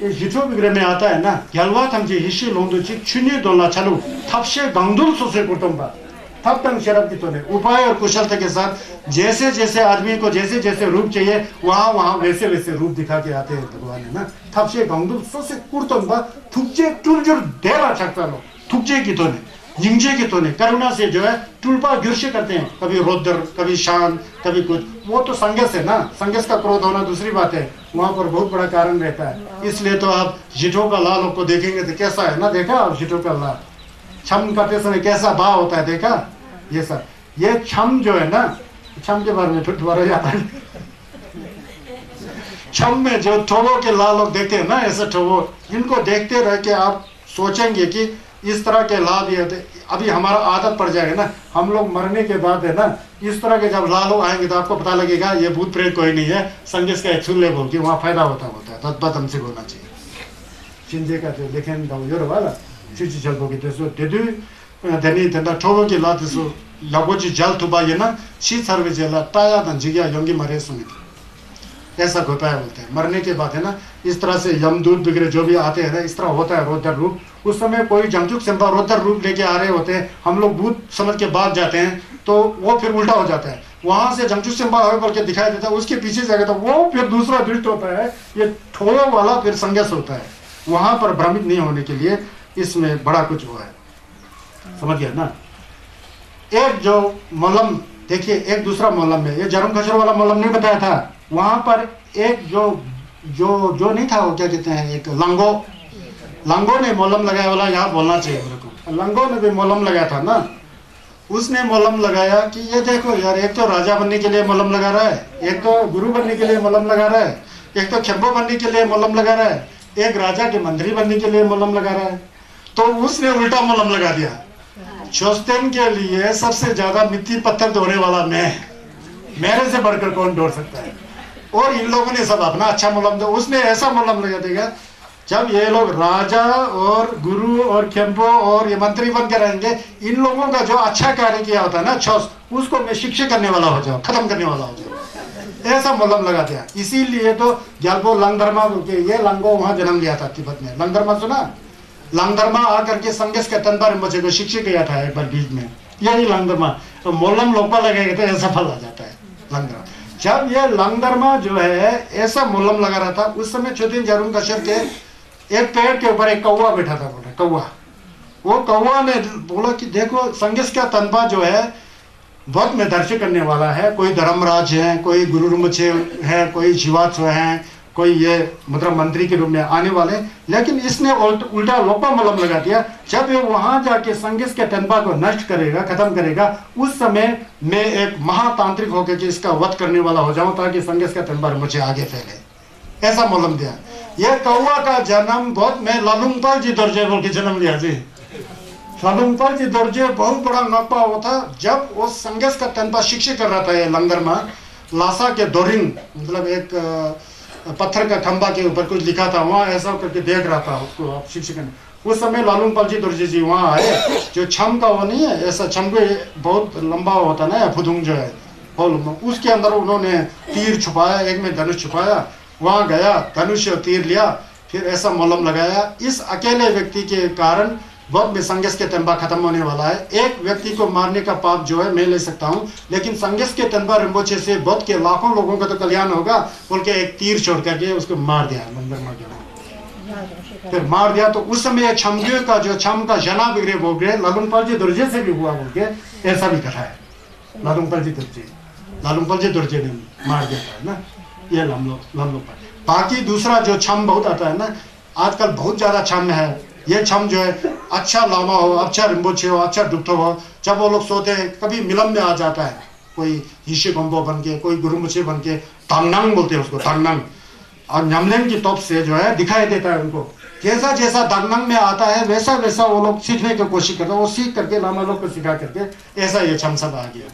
A: ये जिठो विग्रह में आता है ना, गलवा थमजे हिशी लोंदो ची चुनी दोला चलो थपशे गंदुल सोसे कुटुंबा तब तक शरब की तो नहीं। उपाय और कुशलता के साथ जैसे जैसे आदमी को जैसे जैसे रूप चाहिए वहां वहां वैसे वैसे रूप दिखा के आते हैं भगवान है ना। थपशे गंदुल सोसे कुटुंबा थुकजे टुलजुर देला सकता लो थुकजे की तो नहीं, जिंजे की तो नहीं, करुणा से जो है टुलपा गिरशे करते हैं, कभी रौद्र कभी शांत कभी कुछ। वो तो संगस है ना, संगस का क्रोध होना दूसरी बात है, वहां पर बहुत बड़ा कारण रहता है। इसलिए तो आप जिठो का लाल को देखेंगे तो कैसा है ना, देखा आप जिठो का लाल छम करते समय कैसा भाव होता है, देखा ये सब। ये छम जो है ना, छम के बारे में थोड़ा जाता है। छम में जो ठोबो के लाल लोग देखते हैं ना, ऐसे ठोबो, इनको देखते रह के आप सोचेंगे कि इस तरह के लाभ ये होते। अभी हमारा आदत पड़ जाएगा ना, हम लोग मरने के बाद है ना, इस तरह के जब लालो आएंगे तो आपको पता लगेगा ये भूत प्रेत कोई नहीं है, संगीत का छुल्ले बोल के वहाँ फायदा होता है। तत्पत हमसे बोलना चाहिए। चिंजे का जो लेकिन यो वाला चिची चल बोगे तो तेदु धनी धंधा ठोबो के लात सो लगोची जल तुबा ये ना शी सर्वे जेला ताया धन जिया योंगी मरे सुमित, ऐसा गोपाया बोलते हैं। मरने के बाद है ना, इस तरह से यमदूत वगैरह जो भी आते हैं ना, इस तरह होता है रौद्र रूप। उस समय कोई जमजुक सिंबा रौद्र रूप लेके आ रहे होते हैं, हम लोग भूत समझ के बाद जाते हैं तो वो फिर उल्टा हो जाता है। वहां से जमजुक सिंबा बोल के दिखाई देता है, उसके पीछे जाएगा तो वो फिर दूसरा दृष्ट होता है, ये ठोड़ो वाला फिर संगस होता है। वहां पर भ्रमित नहीं होने के लिए इसमें बड़ा कुछ हुआ है, समझ गया ना। एक जो मलम देखिए, एक दूसरा मलम है, ये जरम खचर वाला मलम नहीं बताया था, वहां पर एक जो जो जो नहीं था, वो क्या कहते हैं, एक लंगो ने मोलम लगाया वाला, यहाँ बोलना चाहिए मेरे को। लंगो ने भी मोलम लगाया था ना, उसने मोलम लगाया कि ये देखो यार, एक तो राजा बनने के लिए मोलम लगा रहा है, एक तो गुरु बनने के लिए मोलम लगा रहा है, एक तो खेम्बो बनने के लिए मोलम लगा रहा है, एक राजा के मंत्री बनने के लिए मोलम लगा रहा है। तो उसने उल्टा मोलम लगा दिया। चोस्तेन के लिए सबसे ज्यादा मिट्टी पत्थर ढोने वाला मैं, मेरे से बढ़कर कौन ढोड़ सकता है। और इन लोगों ने सब अपना अच्छा मोलम दो, उसने ऐसा मोलम लगा देगा जब ये लोग राजा और गुरु और खेम्बो और ये मंत्री बन के रहेंगे, इन लोगों का जो अच्छा कार्य किया होता है ना छोस, उसको मैं शिक्षा करने वाला हो जाऊं, खत्म करने वाला हो जाऊं, ऐसा मोलम लगा दिया। इसीलिए तो ग्याल्पो लंगधर्मा के, ये लंगो वहां जन्म लिया था तिब्बत में। लंगधर्मा सुना, लंगधर्मा आकर के संगस के तन पर बच्चे को शिक्षित किया था एक बार बीच में, यही लंगधर्मा। तो मोलम लोपा लगेगा तो ऐसा फल आ जाता है लंगधर्मा। जब ये लंगधर्मा जो है ऐसा मोलम लगा रहा था, उस समय चौथिन जारून कश्यप के एक पेड़ के ऊपर एक कौवा बैठा था, बोला कौवा। वो कौवा ने बोला कि देखो संगस का तनबा जो है बहुत में दर्शन करने वाला है, कोई धर्मराज है, कोई गुरु rinpoche है, कोई जीवात्व है, कोई ये मतलब मंत्री के रूप में आने वाले, लेकिन इसने उल्टा लोपा मलम लगा दिया। जब ये वहां जाके संगस के तनबा को नष्ट करेगा, खत्म करेगा, उस समय मैं एक महातांत्रिक होकर के इसका वध करने वाला हो जाऊं ताकि संगस का तनबा मुझे आगे फैले, ऐसा मलम दिया। ये कौवा का जन्म बहुत में लालुंगपाल जी दर्जे बोल के जन्म लिया जी। लालुंगपाल जी दर्जे बहुत बड़ा नपा हुआ था। जब वो संगस का तनबा शिक्षित कर रहा था ये लंगधर्मा, लासा के दोरिंग मतलब एक पत्थर का खंबा के ऊपर कुछ लिखा था, वहां ऐसा करके देख रहा था उसको आप शिक्षक ने। उस समय लालुंगपाल जी दर्जे जी वहां आए, जो छम का वो नहीं है, ऐसा छम के बहुत लंबा होता ना फुदुंग जो है, उसके अंदर उन्होंने तीर छुपाया, एक में धनुष छुपाया, वहां गया, धनुष और तीर लिया, फिर ऐसा मोलम लगाया। इस अकेले व्यक्ति के कारण बहुत में संगस के तनबा खत्म होने वाला है। एक व्यक्ति को मारने का पाप जो है मैं ले सकता हूँ, लेकिन संगस के तनबा rinpoche से बहुत के लाखों लोगों का तो कल्याण होगा बोल के एक तीर छोड़ करके उसको मार दिया, फिर मार दिया। तो उस समय छमगे का जो छम का जना बिगड़े बोल गए, लालुंगपाल जी दर्जे से भी हुआ बोल के ऐसा भी कहा है। लालुंगपाल जी दर्जे ने मार दिया था ना, ये लमलोग। बाकी दूसरा जो छम बहुत आता है ना, आजकल बहुत ज्यादा छम है। ये छम जो है अच्छा लामा हो, अच्छा rinpoche हो, अच्छा डुक्टो हो, जब वो लोग सोते हैं कभी मिलम में आ जाता है, कोई हिशे गंबो बन के, कोई गुरु rinpoche बन के, तांगनांग बोलते हैं उसको, तांगनांग, और न्यामलेन की तोप से जो है दिखाई देता है उनको। जैसा जैसा तांगनांग में आता है वैसा वैसा वो लोग सीखने की कोशिश करते हैं, वो सीख करके लामा लोग को सिखा करके ऐसा ये छम सब आ गया।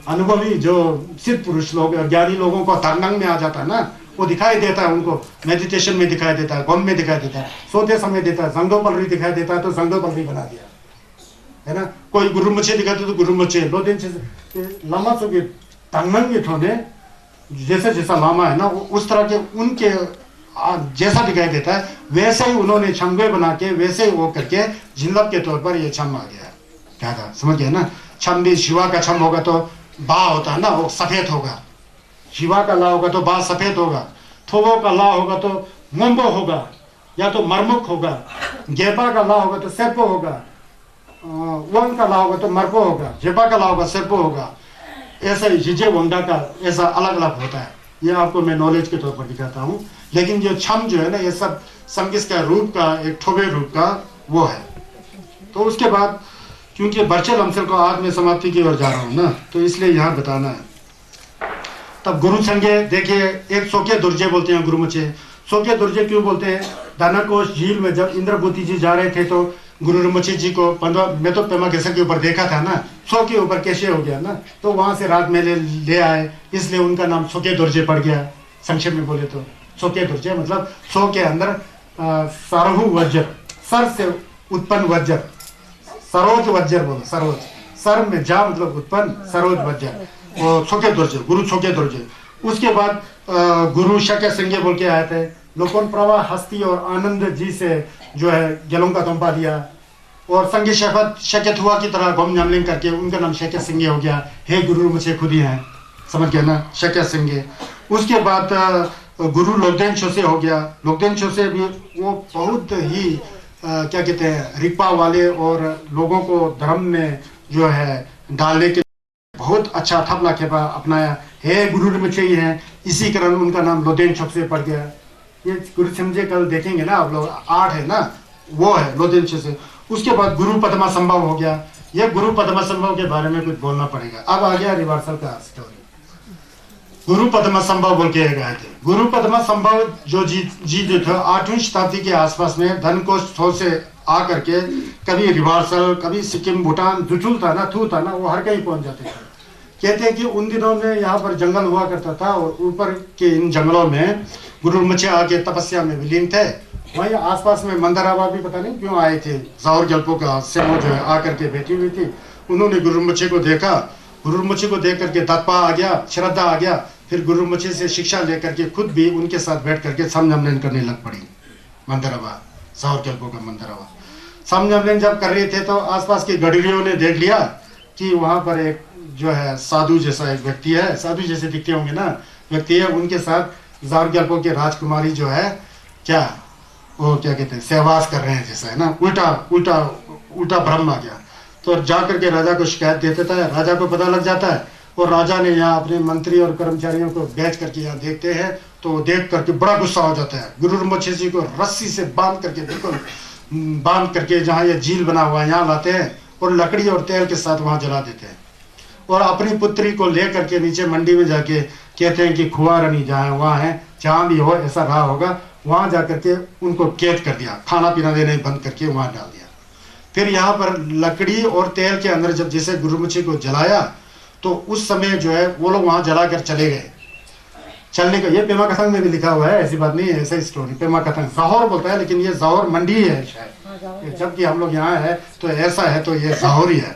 A: अनुभवी जो सिद्ध पुरुष लोग, ज्ञानी लोगों को तांगनांग में आ जाता है ना, वो दिखाई देता है उनको, मेडिटेशन में दिखाई देता है, गम में दिखाई देता है, सोते समय देता है, संगो पलरी दिखाई देता है, तो संगो पलरी बना दिया। है ना। कोई गुरु मचे दिखाते तो गुरु मचे लो दिन लामा सो के तंगन के ठोने जैसे जैसा लामा है ना उस तरह के उनके जैसा दिखाई देता है वैसे ही उन्होंने छंगे बना के वैसे ही वो करके जिनलब के तौर पर ये छम आ गया। क्या था समझ गया ना। छम भी शिवा का छम होगा तो बा होता है ना, वो सफेद होगा। शिवा का ला होगा तो बा सफेद होगा। थोबो का ला होगा तो मोम्बो होगा या तो मरमुख होगा। गेपा का ला होगा तो सेपो होगा। वंग का ला होगा तो मरपो होगा। जेपा का ला होगा सेपो होगा। ऐसा ही जिजे वंगा का ऐसा अलग अलग होता है। ये आपको मैं नॉलेज के तौर पर दिखाता हूँ। लेकिन जो छम जो है ना ये सब संगिस का रूप का एक ठोबे रूप का वो है। तो उसके बाद क्योंकि बर्चल अमसल को आज मैं समाप्ति की ओर जा रहा हूँ ना तो इसलिए यहाँ बताना है। तब गुरु संगे देखिए एक सोके दुर्जे बोलते हैं गुरु मचे। सोके दुर्जे क्यों बोलते हैं? दानाकोश झील में जब इंद्रभूति जी जा रहे थे तो गुरु रमची जी को मैं तो पेमा केसर के ऊपर देखा था ना, सो के ऊपर कैसे हो गया ना, तो वहां से रात में ले आए, इसलिए उनका नाम सोके दुर्जे पड़ गया। संक्षेप में बोले तो सोके दुर्जे मतलब सो के अंदर सरहु वज्र, सर से उत्पन्न वज्र, सरोज वज्र बोलो, सरोज सर में जा मतलब उत्पन्न सरोज वज्र, वो सोके दुर्जे, गुरु सोके दुर्जे। उसके बाद गुरु शक्य सिंह बोल के आए थे। लोकोन प्रवाह हस्ती और आनंद जी से जो है गलों का तंपा दिया और संगे शपथ शक्यत हुआ की तरह गोम नामलिंग करके उनका नाम शक्य सिंह हो गया। हे गुरु मुझे खुद ही हैं, समझ गया ना, शक्य सिंह। उसके बाद गुरु लोकदेन छोसे हो गया। लोकदेन छोसे भी वो बहुत ही क्या कहते हैं रिपा वाले और लोगों को धर्म में जो है डालने के बहुत अच्छा थपला खेपा अपनाया। हे गुरु मुझे ही हैं, इसी कारण उनका नाम लोदेन छोसे पड़ गया। ये गुरु समझे कल देखेंगे ना आप लोग, 8 है ना, वो है लोदेन छोसे। उसके बाद गुरु पद्मा संभव हो गया। ये गुरु पद्मा संभव के बारे में कुछ बोलना पड़ेगा। अब आ गया रिवर्सल का स्टोरी। गुरु पद्मा संभव बोल के गए थे। गुरु पद्मा संभव जो जी थे 8वीं शताब्दी के आसपास में धन को से आ करके कभी रिवर्सल, कभी सिक्किम, भूटान, जुचुल था ना, थू था ना, वो हर कहीं पहुंच जाते थे। कहते हैं कि उन दिनों में यहाँ पर जंगल हुआ करता था और ऊपर के इन जंगलों में गुरु मचे आके तपस्या में विलीन थे। वहीं आसपास में मंदराबा भी पता नहीं क्यों आए थे, जावर जल्पो का सेमो जो है आकर के बैठी हुई थी। उन्होंने गुरु मचे को देखा, गुरु मचे को देख करके दत्पा आ गया, श्रद्धा आ गया। फिर गुरु मचे से शिक्षा लेकर के खुद भी उनके साथ बैठ करके समझमलेन करने लग पड़ी। मंदराबा, जावर जल्पो का मंदराबा समझमलेन जब कर रहे थे तो आसपास के गडरियों ने देख लिया कि वहां पर एक जो है साधु जैसा एक व्यक्ति है, साधु जैसे दिखते होंगे ना व्यक्ति है, उनके साथ जारगल्पो के राजकुमारी जो है क्या वो क्या कहते हैं सहवास कर रहे हैं जैसा है ना, उल्टा उल्टा उल्टा भ्रम आ गया। तो जाकर के राजा को शिकायत दे देता है, राजा को पता लग जाता है और राजा ने यहाँ अपने मंत्री और कर्मचारियों को बैठ करके यहाँ देखते हैं तो देख करके बड़ा गुस्सा हो जाता है। गुरु रमचे जी को रस्सी से बांध करके बिल्कुल बांध करके जहाँ ये झील बना हुआ है यहाँ लाते हैं और लकड़ी और तेल के साथ वहाँ जला देते हैं और अपनी पुत्री को ले करके नीचे मंडी में जाके कहते हैं कि खुआ रनी जहाँ वहाँ है, जहाँ भी हो ऐसा रहा होगा, वहाँ जा करके उनको कैद कर दिया, खाना पीना देने बंद करके वहाँ डाल दिया। फिर यहाँ पर लकड़ी और तेल के अंदर जब जैसे गुरुमुखी को जलाया तो उस समय जो है वो लोग वहाँ जला कर चले गए। चलने का ये पेमा कथंग में भी लिखा हुआ है, ऐसी बात नहीं है, ऐसा स्टोरी पेमा कथंग जौहर बोलता है लेकिन ये जौहर मंडी है शायद, जबकि हम लोग यहाँ है तो ऐसा है तो ये जौहर ही है।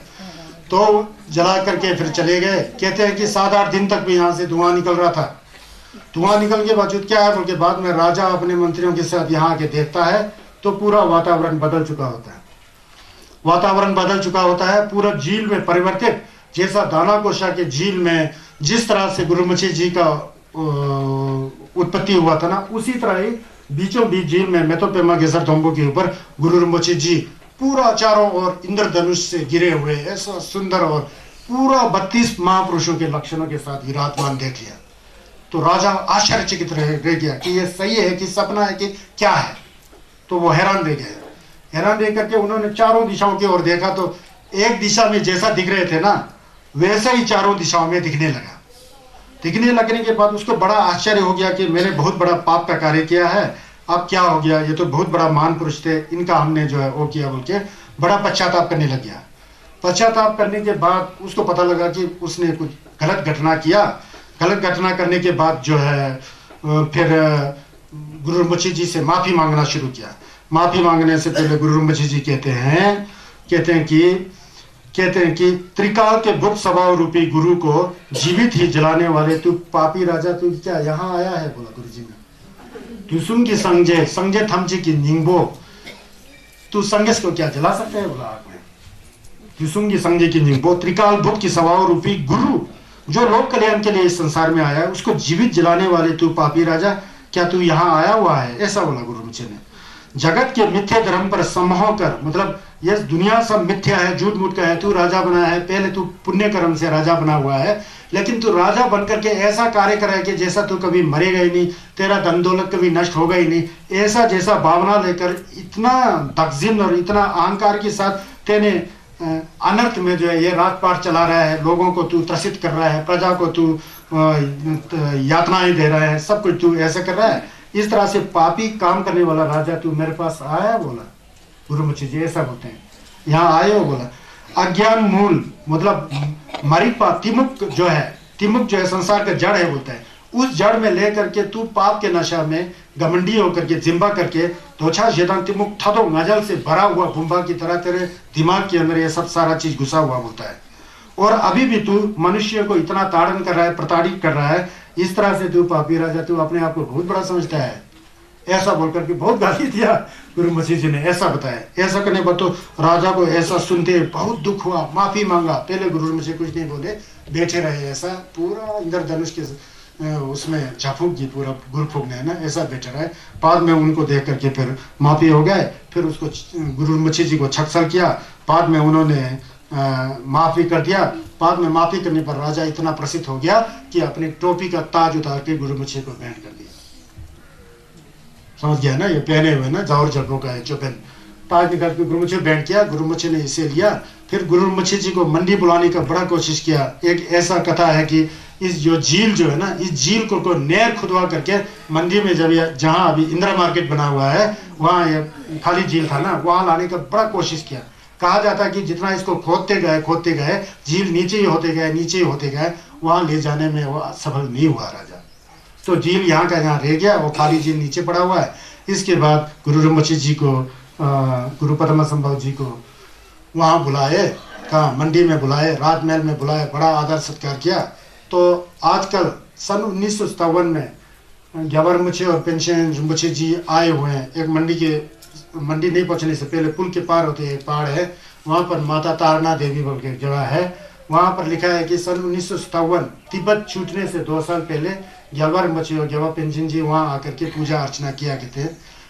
A: तो जला करके फिर चले गए। कहते हैं कि 7-8 दिन तक भी यहाँ से धुआं निकल रहा था। धुआं निकल के बावजूद क्या है बोल बाद में राजा अपने मंत्रियों के साथ यहाँ आके देखता है तो पूरा वातावरण बदल चुका होता है। वातावरण बदल चुका होता है, पूरा झील में परिवर्तित, जैसा दानाकोशा के झील में जिस तरह से गुरुमुखी जी का उत्पत्ति हुआ था ना, उसी तरह ही बीचों बीच झील में मेथोपेमा गेसर थोम्बो के ऊपर गुरुमुखी जी पूरा चारों ओर इंद्रधनुष से गिरे हुए ऐसा सुंदर और पूरा 32 महापुरुषों के लक्षणों के साथ विराजमान देख लिया। तो राजा आश्चर्यचकित रह गया कि ये सही है कि सपना है कि क्या है। तो वो हैरान रह गए। हैरान रह करके उन्होंने चारों दिशाओं की ओर देखा तो एक दिशा में जैसा दिख रहे थे ना वैसा ही चारों दिशाओं में दिखने लगा। दिखने लगने के बाद उसको बड़ा आश्चर्य हो गया कि मैंने बहुत बड़ा पाप का कार्य किया है, अब क्या हो गया, ये तो बहुत बड़ा महान पुरुष थे, इनका हमने जो है वो किया बोल के बड़ा पश्चाताप करने लग गया। पश्चाताप करने के बाद उसको पता लगा कि उसने कुछ गलत घटना किया। गलत घटना करने के बाद जो है फिर गुरुमुखी जी से माफ़ी मांगना शुरू किया। माफ़ी मांगने से पहले गुरुमुखी जी कहते हैं कि कहते हैं कि त्रिकाल के भुक्त स्वभाव रूपी गुरु को जीवित ही जलाने वाले तू पापी राजा, तू क्या यहाँ आया है, बोला गुरु जी ने। तू सुन की संजय संजय थमची की निंगबो, तू संगेश को क्या जला सकता है, बोला आग में। तू सुन की संजय की निंगबो, त्रिकाल भुक्त की स्वभाव रूपी गुरु जो लोक कल्याण के लिए इस संसार में आया है, उसको जीवित जलाने वाले तू पापी राजा, क्या तू यहाँ आया हुआ है, ऐसा बोला गुरु मुझे ने। जगत के मिथ्या धर्म पर सम्मोह कर, मतलब ये दुनिया सब मिथ्या है, झूठ मूठ का है, तू राजा बना है, पहले तू पुण्य कर्म से राजा बना हुआ है, लेकिन तू राजा बन करके ऐसा कार्य करे कि जैसा तू कभी मरेगा ही नहीं, तेरा धन दौलत कभी नष्ट होगा ही नहीं, ऐसा जैसा भावना लेकर इतना तकजीम और इतना अहंकार के साथ तेने अनर्थ में जो है ये राजपाट चला रहा है, लोगों को तू त्रसित कर रहा है, प्रजा को तू यातनाएं दे रहा है, सब कुछ तू ऐसा कर रहा है, इस तरह से पापी काम करने वाला राजा तू मेरे पास आया, बोला गुरु मुझे जी ऐसा बोलते हैं, यहाँ आए हो, बोला। अज्ञान मूल मतलब मरीपा तिमुक जो है संसार का जड़ है, बोलता है, उस जड़ में लेकर के तू पाप के नशा में घमंडी होकर के जिम्बा करके तोछा शेतान तिमुक थतो नजल से भरा हुआ बुम्बा की तरह तेरे दिमाग के अंदर ये सब सारा चीज घुसा हुआ, बोलता है। और अभी भी तू मनुष्य को इतना ताड़न कर रहा है, प्रताड़ित कर रहा है, इस तरह से तू पापी राजा, तू अपने आप को बहुत बड़ा समझता है, ऐसा बोलकर के बहुत गाली दिया गुरु मसीह जी ने, ऐसा बताया। ऐसा करने पर तो राजा को ऐसा सुनते बहुत दुख हुआ, माफी मांगा, पहले गुरु मसीह कुछ नहीं बोले, बैठे रहे, ऐसा पूरा इंद्रधनुष के उसमें झाफूक की पूरा गुरु फूकने है ना, ऐसा बैठा रहे। बाद में उनको देख करके फिर माफी हो गए, फिर उसको गुरु मसीह जी को छक्सल किया, बाद में उन्होंने माफी कर दिया। बाद में माफी करने पर राजा इतना प्रसिद्ध हो गया कि अपनी टोपी का ताज उतार के गुरु मछी को भेंट कर दिया, समझ गया ना, ये पहने हुए ना जावर जगहों का है जो पहन, ताज निकाल के गुरु मछी भेंट किया, गुरु मछी ने इसे लिया। फिर गुरु मछी जी को मंडी बुलाने का बड़ा कोशिश किया। एक ऐसा कथा है कि इस जो झील जो है ना, इस झील को नहर खुदवा करके मंडी में जब जहाँ अभी इंदिरा मार्केट बना हुआ है वहाँ खाली झील था ना, वहाँ लाने का बड़ा कोशिश किया। कहा जाता है कि जितना इसको खोदते गए झील नीचे ही होते गए, वहां ले जाने में वो सफल नहीं हुआ राजा। तो झील यहाँ का यहाँ रह गया, वो खाली झील नीचे पड़ा हुआ है। इसके बाद गुरु रमची जी को, गुरु पद्मा संभव जी को वहाँ बुलाए, कहाँ मंडी में बुलाए, राजमहल में बुलाए, बड़ा आदर सत्कार किया। तो आजकल सन 1957 में ग्यावर मुछे और पेंशन मुछे जी आए हुए हैं। एक मंडी नहीं पहुंचने से पहले पुल के पार होते एक पहाड़ है, वहाँ पर माता तारणा देवी बोल के जगह है। वहाँ पर लिखा है कि सन 1957 तिब्बत छूटने से 2 साल पहले ग्यावर मुछे और ग्यावर पेंशन जी वहाँ आकर के पूजा अर्चना किया करते।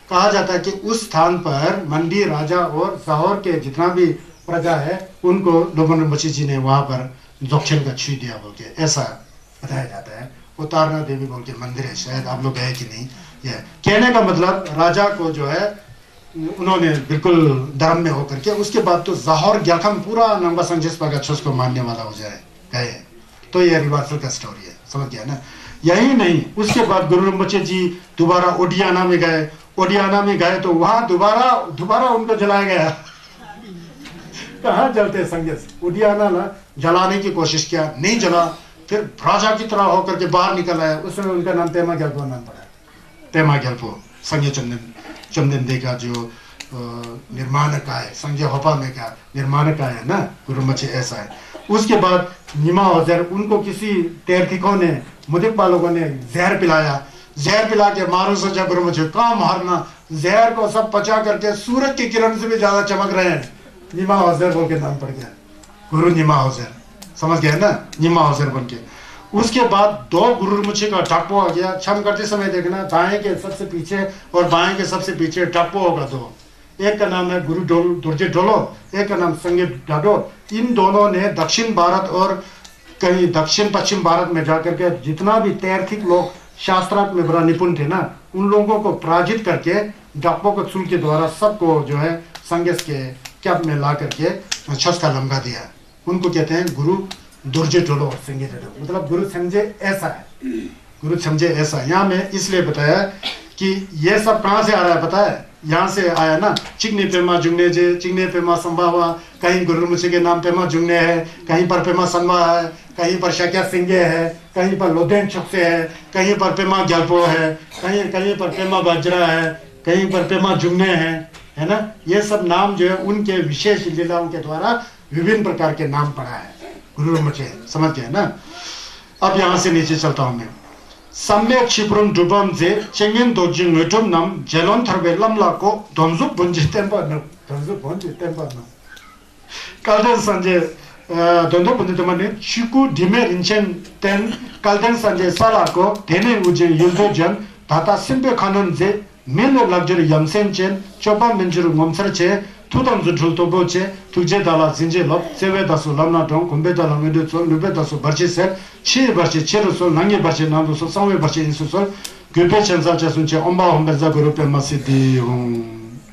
A: कहा जाता है कि उस स्थान पर मंडी राजा और साहौर के जितना भी प्रजा है उनको लोबन मुछी जी ने वहाँ पर दक्षिण का छू दिया बोल के ऐसा बताया जाता है। वो तारणा देवी बोल के मंदिर है, शायद आप लोग गए कि नहीं। यह कहने का मतलब राजा को जो है उन्होंने बिल्कुल धर्म में होकर के, उसके बाद तो जाहौर ग्याखम पूरा नंबर संजस पगाछोस को मानने वाला हो जाए गए। तो ये रिवर्सल का स्टोरी है, समझ गया ना। यही नहीं, उसके बाद गुरु रमचे जी दोबारा ओडियाना में गए। ओडियाना में गए तो वहां दोबारा उनको जलाया गया। कहाँ जलते संगस, ओडियाना ना जलाने की कोशिश किया, नहीं जला। फिर राजा की तरह होकर के बाहर निकल आया। उसमें उनका नाम पेमा ग्याल्पो नाम पड़ा, पेमा ग्याल्पो। संजय चंदन दे का जो निर्माण का है, संजय होपा में का निर्माण का है ना गुरु मचे, ऐसा है। उसके बाद निमा हौजर, उनको किसी तैरथिकों ने, मुदिब्बा लोगों ने जहर पिलाया। जहर पिला के मारो सजा गुरु मचे, कहाँ मारना, जहर को सब पचा करके सूरज की किरण से भी ज्यादा चमक रहे हैं। निमा हौजर बोल के नाम पड़ गया, गुरु निमा हौजर, समझ गया ना, निमा हौजर बन के। उसके बाद 2 गुरु मुछी का टप्पो आ गया। क्षम करते समय देखना, दाएं के सबसे पीछे और बाएं के सबसे पीछे टप्पो होगा 2। एक का नाम है गुरु दुर्जे डोलो, एक का नाम संगे डाडो। इन दोनों ने दक्षिण भारत और कहीं दक्षिण पश्चिम भारत में जाकर के जितना भी तैर्थिक लोग शास्त्रार्थ में बड़ा निपुण थे ना, उन लोगों को पराजित करके डप्पो को चूल के द्वारा सबको जो है संगस के कैप में ला करके छस का लम्बा दिया। उनको कहते हैं गुरु दुर्जे डोलो और संगे डोलो, मतलब गुरु समझे ऐसा है, गुरु समझे ऐसा। यहाँ में इसलिए बताया कि ये सब कहाँ से आ रहा है पता है, यहाँ से आया ना। चिकने पेमा जुगने जे, चिकने पेमा संभावा, कहीं गुरु मुछे के नाम पेमा जुगने है, कहीं पर पेमा संवा है, कहीं पर शक्या सिंगे है, कहीं पर लोदेन छुपसे है, कहीं पर पेमा ग्याल्पो है, कहीं पर पेमा बाजरा है, कहीं पर पेमा जुगने है ना। ये सब नाम जो है उनके विशेष लीलाओं के द्वारा विभिन्न प्रकार के नाम पड़ा है गुरु rinpoche, समझ गए ना। अब यहाँ से नीचे चलता हूँ मैं। सम्यक क्षिप्रुन डुबम जे चेंगेन दोजिंग वेटुम नाम जेलोन थरबे लमला को दोंजुप बुंजे टेम्पा न दोंजुप बुंजे टेम्पा न kalden sanje dondo bunde tamane chiku dime rinchen ten kalden sanje sala ko dene uje yuldo jan tata simbe khanon je melo luxury yamsen chen chopa menjuru momsar che tudam zul to boche tuje dala zinje lop sewe dasu lamna dong kombe dala ngede so lube dasu barche se chi barche chero so nange barche nando so samwe barche insu so göpe chenza cha sunche omba homberza groupe masidi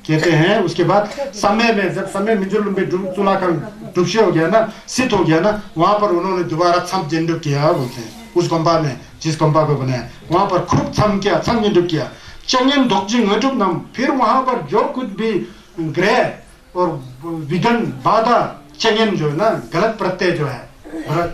A: कहते हैं। उसके बाद समय में जब समय मिजुल में चूल्हा का डुबशे हो गया ना, सित हो गया ना, वहां पर उन्होंने दोबारा थम जेंडुक किया बोलते हैं। उस कंपा में जिस कंपा को बनाया वहां पर खूब थम जेंडुक किया चंगेन डॉक्जिंग वेटुक नाम। फिर वहां पर जो कुछ भी ग्रह और विघन बाधा चंगेन जो है ना, गलत प्रत्यय जो है,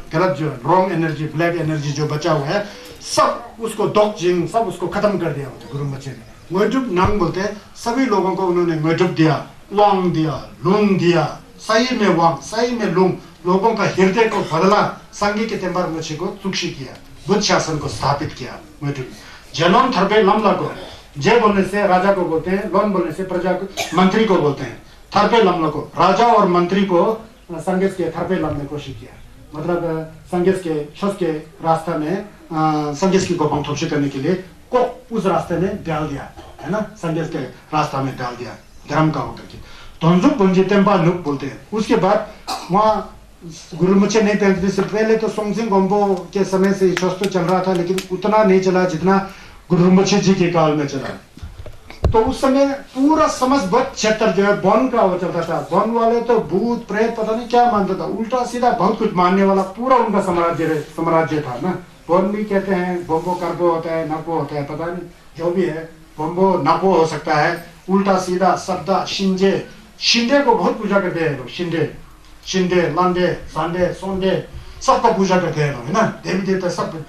A: गलत जो रॉन्ग एनर्जी ब्लैक एनर्जी जो बचा हुआ है सब उसको डॉक्जिंग सब उसको खत्म कर दिया गुरु rinpoche ने। वेटुप नाम बोलते हैं। सभी लोगों को उन्होंने वेटुप दिया, वांग दिया, लुंग दिया, सही में वांग सही में लुंग, लोगों का हृदय को बदला, संगी के तेंबार rinpoche को सुक्षी किया, बुद्ध शासन को स्थापित किया वेटुप। जनोन थरबे लमला को जय बोलने से राजा को बोलते हैं, लोन बोलने से प्रजा को मंत्री को बोलते हैं। थरबे लमला को राजा और मंत्री को संगेस के थरबे लमने को किया, मतलब संगेस के छस के रास्ता में संगेस की गोपन थोपशी करने के लिए को उस रास्ते में डाल दिया है ना, संगेस के रास्ता में डाल दिया धर्म का होकर के दोंजुप बुंजे टेम्पा नुक बोलते हैं। उसके बाद वहाँ गुरु rinpoche नहीं पहनते से पहले तो सोंगसिंग गोम्बो के समय से शस्त्र चल रहा था, लेकिन उतना नहीं चला जितना गुरु rinpoche जी के काल में चला। तो उस समय पूरा समस्त क्षेत्र जो है वन का वो चलता था। वन वाले तो भूत प्रेत पता नहीं क्या मानता था, उल्टा सीधा बहुत कुछ मानने वाला पूरा उनका साम्राज्य था ना। वन भी कहते हैं, बोम्बो कर्बो होता है, नापो होता है, पता नहीं जो भी है, बोम्बो नापो हो सकता है, उल्टा सीधा सद्दा शिंजे, शिंदे को बहुत पूजा करते हैं लोग, शिंदे लांडे सांडे सोंडे सबका पूजा करते हैं लोग है ना, देवी देवता सब।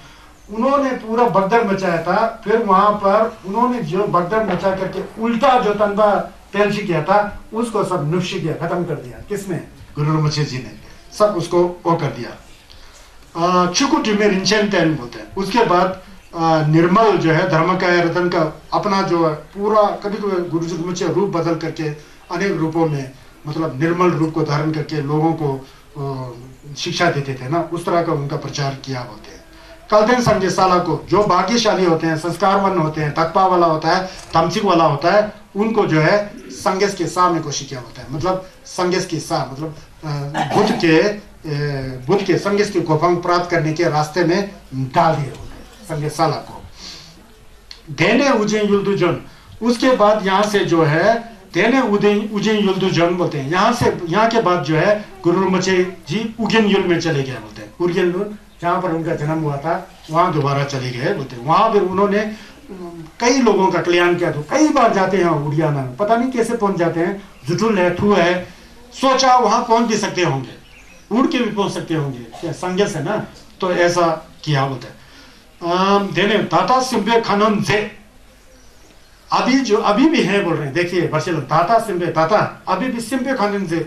A: उन्होंने पूरा बगदड़ मचाया था। फिर वहां पर उन्होंने जो बगदड़ मचा करके उल्टा जो तनबा पेंशी किया था उसको सब नुक्शी किया, खत्म कर दिया। किसने? गुरु rinpoche जी ने सब उसको वो कर दिया। चुकुटी में रिंचेन टेन बोलते हैं। उसके बाद निर्मल जो है धर्मकाय रतन का अपना जो है पूरा कभी कभी गुरु rinpoche रूप बदल करके अनेक रूपों में मतलब निर्मल रूप को धारण करके लोगों को शिक्षा देते थे ना, उस तरह का उनका प्रचार किया बोलते हैं। कलदेन संजय साला को जो भाग्यशाली होते हैं, संस्कारवान होते हैं, तकपा वाला होता है, तमसिक वाला होता है, उनको जो है संगेस के सा में को शिक्षा होता है। मतलब संगेस के सा मतलब बुद्ध के संगेस के गोपंग प्राप्त करने के रास्ते में डाल दिए संगेस साला को। देने उजें युल्दुजन। उसके बाद यहाँ से जो है देने उजें युल्दुजन बोलते हैं। यहाँ के बाद जो है गुरु rinpoche जी उगेन युल में चले गए बोलते हैं। उगेन युल जहाँ पर उनका जन्म हुआ था वहां दोबारा चले गए बोलते हैं। वहां फिर उन्होंने कई लोगों का कल्याण किया। तो कई बार जाते हैं उड़ियाना में, पता नहीं कैसे पहुंच जाते हैं, जुटुल है, थू है, सोचा वहां पहुंच भी सकते होंगे, उड़ के भी पहुंच सकते होंगे, संगेस है ना, तो ऐसा किया बोलते हैं। देने दाता सिंबे खनन जे अभी भी है बोल रहे हैं। देखिए बर्शिल दाता सिंबे दाता अभी भी सिंबे खनन जे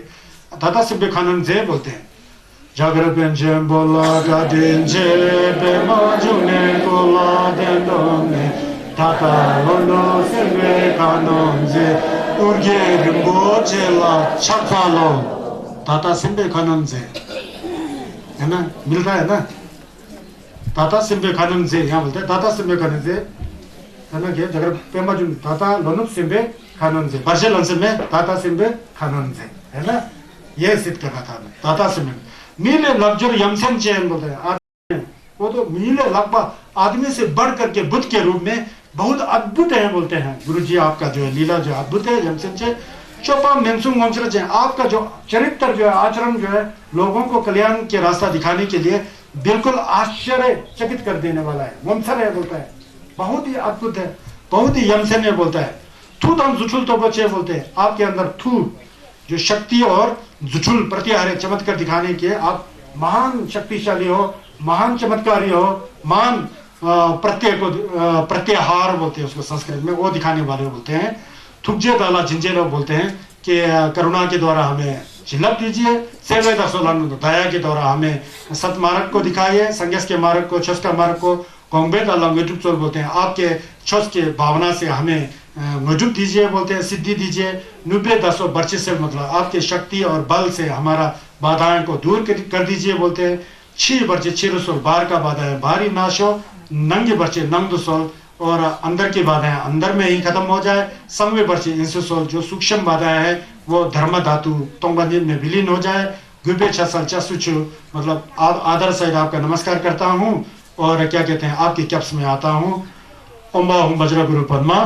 A: दाता सिंबे खनन जे बोलते हैं। जागर पेंशन बोला का दिन जे बेमाजुने बोला देंडोंगे दाता लोनो सिंबे खनन जे उर्गे rinpoche ला छकालो दाता सिंबे खनन जे है ना, मिल रहा है ना। दाता सिंबे खनन जे यहाँ बोलते हैं दाता सिंबे खनन जे है ना, क्या जगह पेमाजुन दाता लोनो सिंबे खनन जे बर्शिल अंश में दाता सिंबे खनन जे है ना, ये सिद्ध कर रहा था मैं। दाता सिंबे मीले लग्जरी यमसन चैन बोलते हैं। वो तो मीले लगभग आदमी से बढ़ करके बुद्ध के रूप में बहुत अद्भुत है बोलते हैं। गुरु जी आपका जो है लीला जो अद्भुत है यमसन चैन चोपा मेंसुंग वंशरज है। आपका जो चरित्र जो है आचरण जो है लोगों को कल्याण के रास्ता दिखाने के लिए बिल्कुल आश्चर्यचकित कर देने वाला है। वंशर है बोलता है, बहुत ही अद्भुत है, बहुत ही यमसन है बोलता है। थू तम जुठुल तो बचे बोलते हैं। आपके अंदर थू जो शक्ति और जुठुल प्रत्याहार चमत्कार दिखाने के आप महान शक्तिशाली हो, महान चमत्कारी हो, महान प्रत्याहार बोलते हैं उसको संस्कृत में, वो दिखाने वाले बोलते हैं। थुकजे दाला जिंजे लोग बोलते हैं कि करुणा के द्वारा हमें झिलक दीजिए, सेवेदा सोलानु दया के द्वारा हमें सत मार्ग को दिखाइए, संगस के मार्ग को, छस का मार्ग को, कोंगबेद अल्लाह वेटुप चोर बोलते हैं, आपके छस के भावना से हमें वजुद दीजिए बोलते हैं, सिद्धि दीजिए, 90 बर्चे से मतलब आपके शक्ति और बल से हमारा बाधाएं को दूर कर दीजिए बोलते हैं। 6 बर्चे 6 बार का बाधा है भारी नाश हो, नंगे बर्चे नंग सोल और अंदर की बाधाएं अंदर में ही खत्म हो जाए, संवे बर्चे इंसु सोल जो सूक्ष्म बाधाएं है वो धर्म धातु तोंगबंदिन में विलीन हो जाए। गुबे छसल चसुचु मतलब आदर सहित आपका नमस्कार करता हूँ और क्या कहते हैं आपके कैप्स में आता हूँ। ओम्बा हूँ वज्र गुरु पद्मा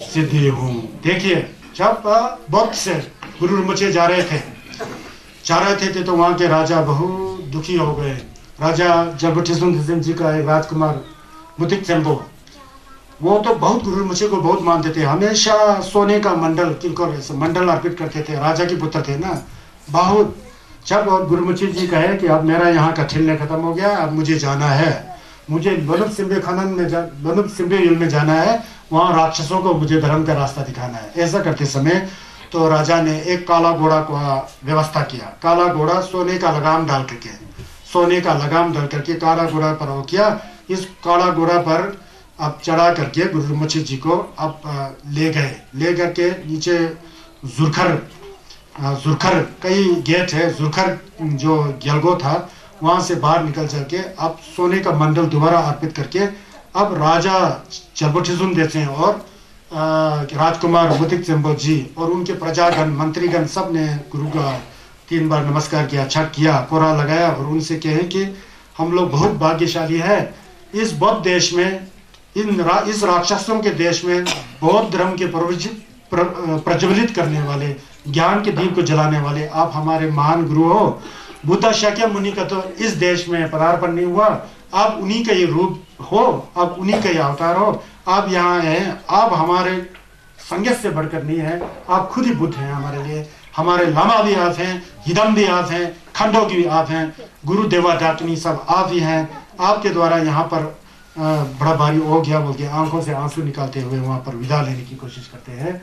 A: सिद्धि हूँ। देखिए जब बौद्ध से गुरु rinpoche जा रहे थे तो वहाँ के राजा बहुत दुखी हो गए। राजा जबुटिसुन जी का एक राजकुमार मुतिक चेम्बो, वो तो बहुत गुरु rinpoche को बहुत मानते थे, हमेशा सोने का मंडल अर्पित करते थे, राजा के पुत्र थे ना बहुत। जब गुरु rinpoche जी कहे कि अब मेरा यहाँ का ठिल्ले खत्म हो गया, अब मुझे जाना है, मुझे लोनुप सिम्बे खनन में लोनुप सिम्बे युल में जाना है, वहाँ राक्षसों को मुझे धर्म का रास्ता दिखाना है। ऐसा करते समय तो राजा ने एक काला घोड़ा का व्यवस्था किया। काला घोड़ा सोने का लगाम डाल करके काला घोड़ा पर वो किया। इस काला घोड़ा पर अब चढ़ा करके गुरु rinpoche जी को अब ले करके नीचे जुरखर कई गेट है, जुरखर जो ग्यलगो था वहां से बाहर निकल करके अब सोने का मंडल दोबारा अर्पित करके अब राजा जबुटिसुन देते हैं और राजकुमार मुतिक चेम्बो जी और उनके प्रजागण मंत्रीगण सब ने गुरु का 3 बार नमस्कार किया, छठ किया, कोरा लगाया और उनसे कहे कि हम लोग बहुत भाग्यशाली है, इस बौद्ध देश में इस राक्षसों के देश में बौद्ध धर्म के प्रज्वलित करने वाले, ज्ञान के दीप को जलाने वाले आप हमारे महान गुरु हो। बुद्ध शाक्य मुनि का तो इस देश में पदार्पण नहीं हुआ, आप उन्हीं का ये रूप हो, आप उन्हीं का ये अवतार हो, आप यहाँ हैं, आप हमारे संगत से बढ़कर नहीं है, आप खुद ही बुद्ध हैं हमारे लिए, हमारे लामा भी आप हैं, हिदम भी आप हैं, खंडो की भी आप हैं, गुरु देवा डाटनी सब आप ही हैं। आपके द्वारा यहाँ पर बड़ा भारी हो गया बोल के आंखों से आंसू निकालते हुए वहाँ पर विदा लेने की कोशिश करते हैं।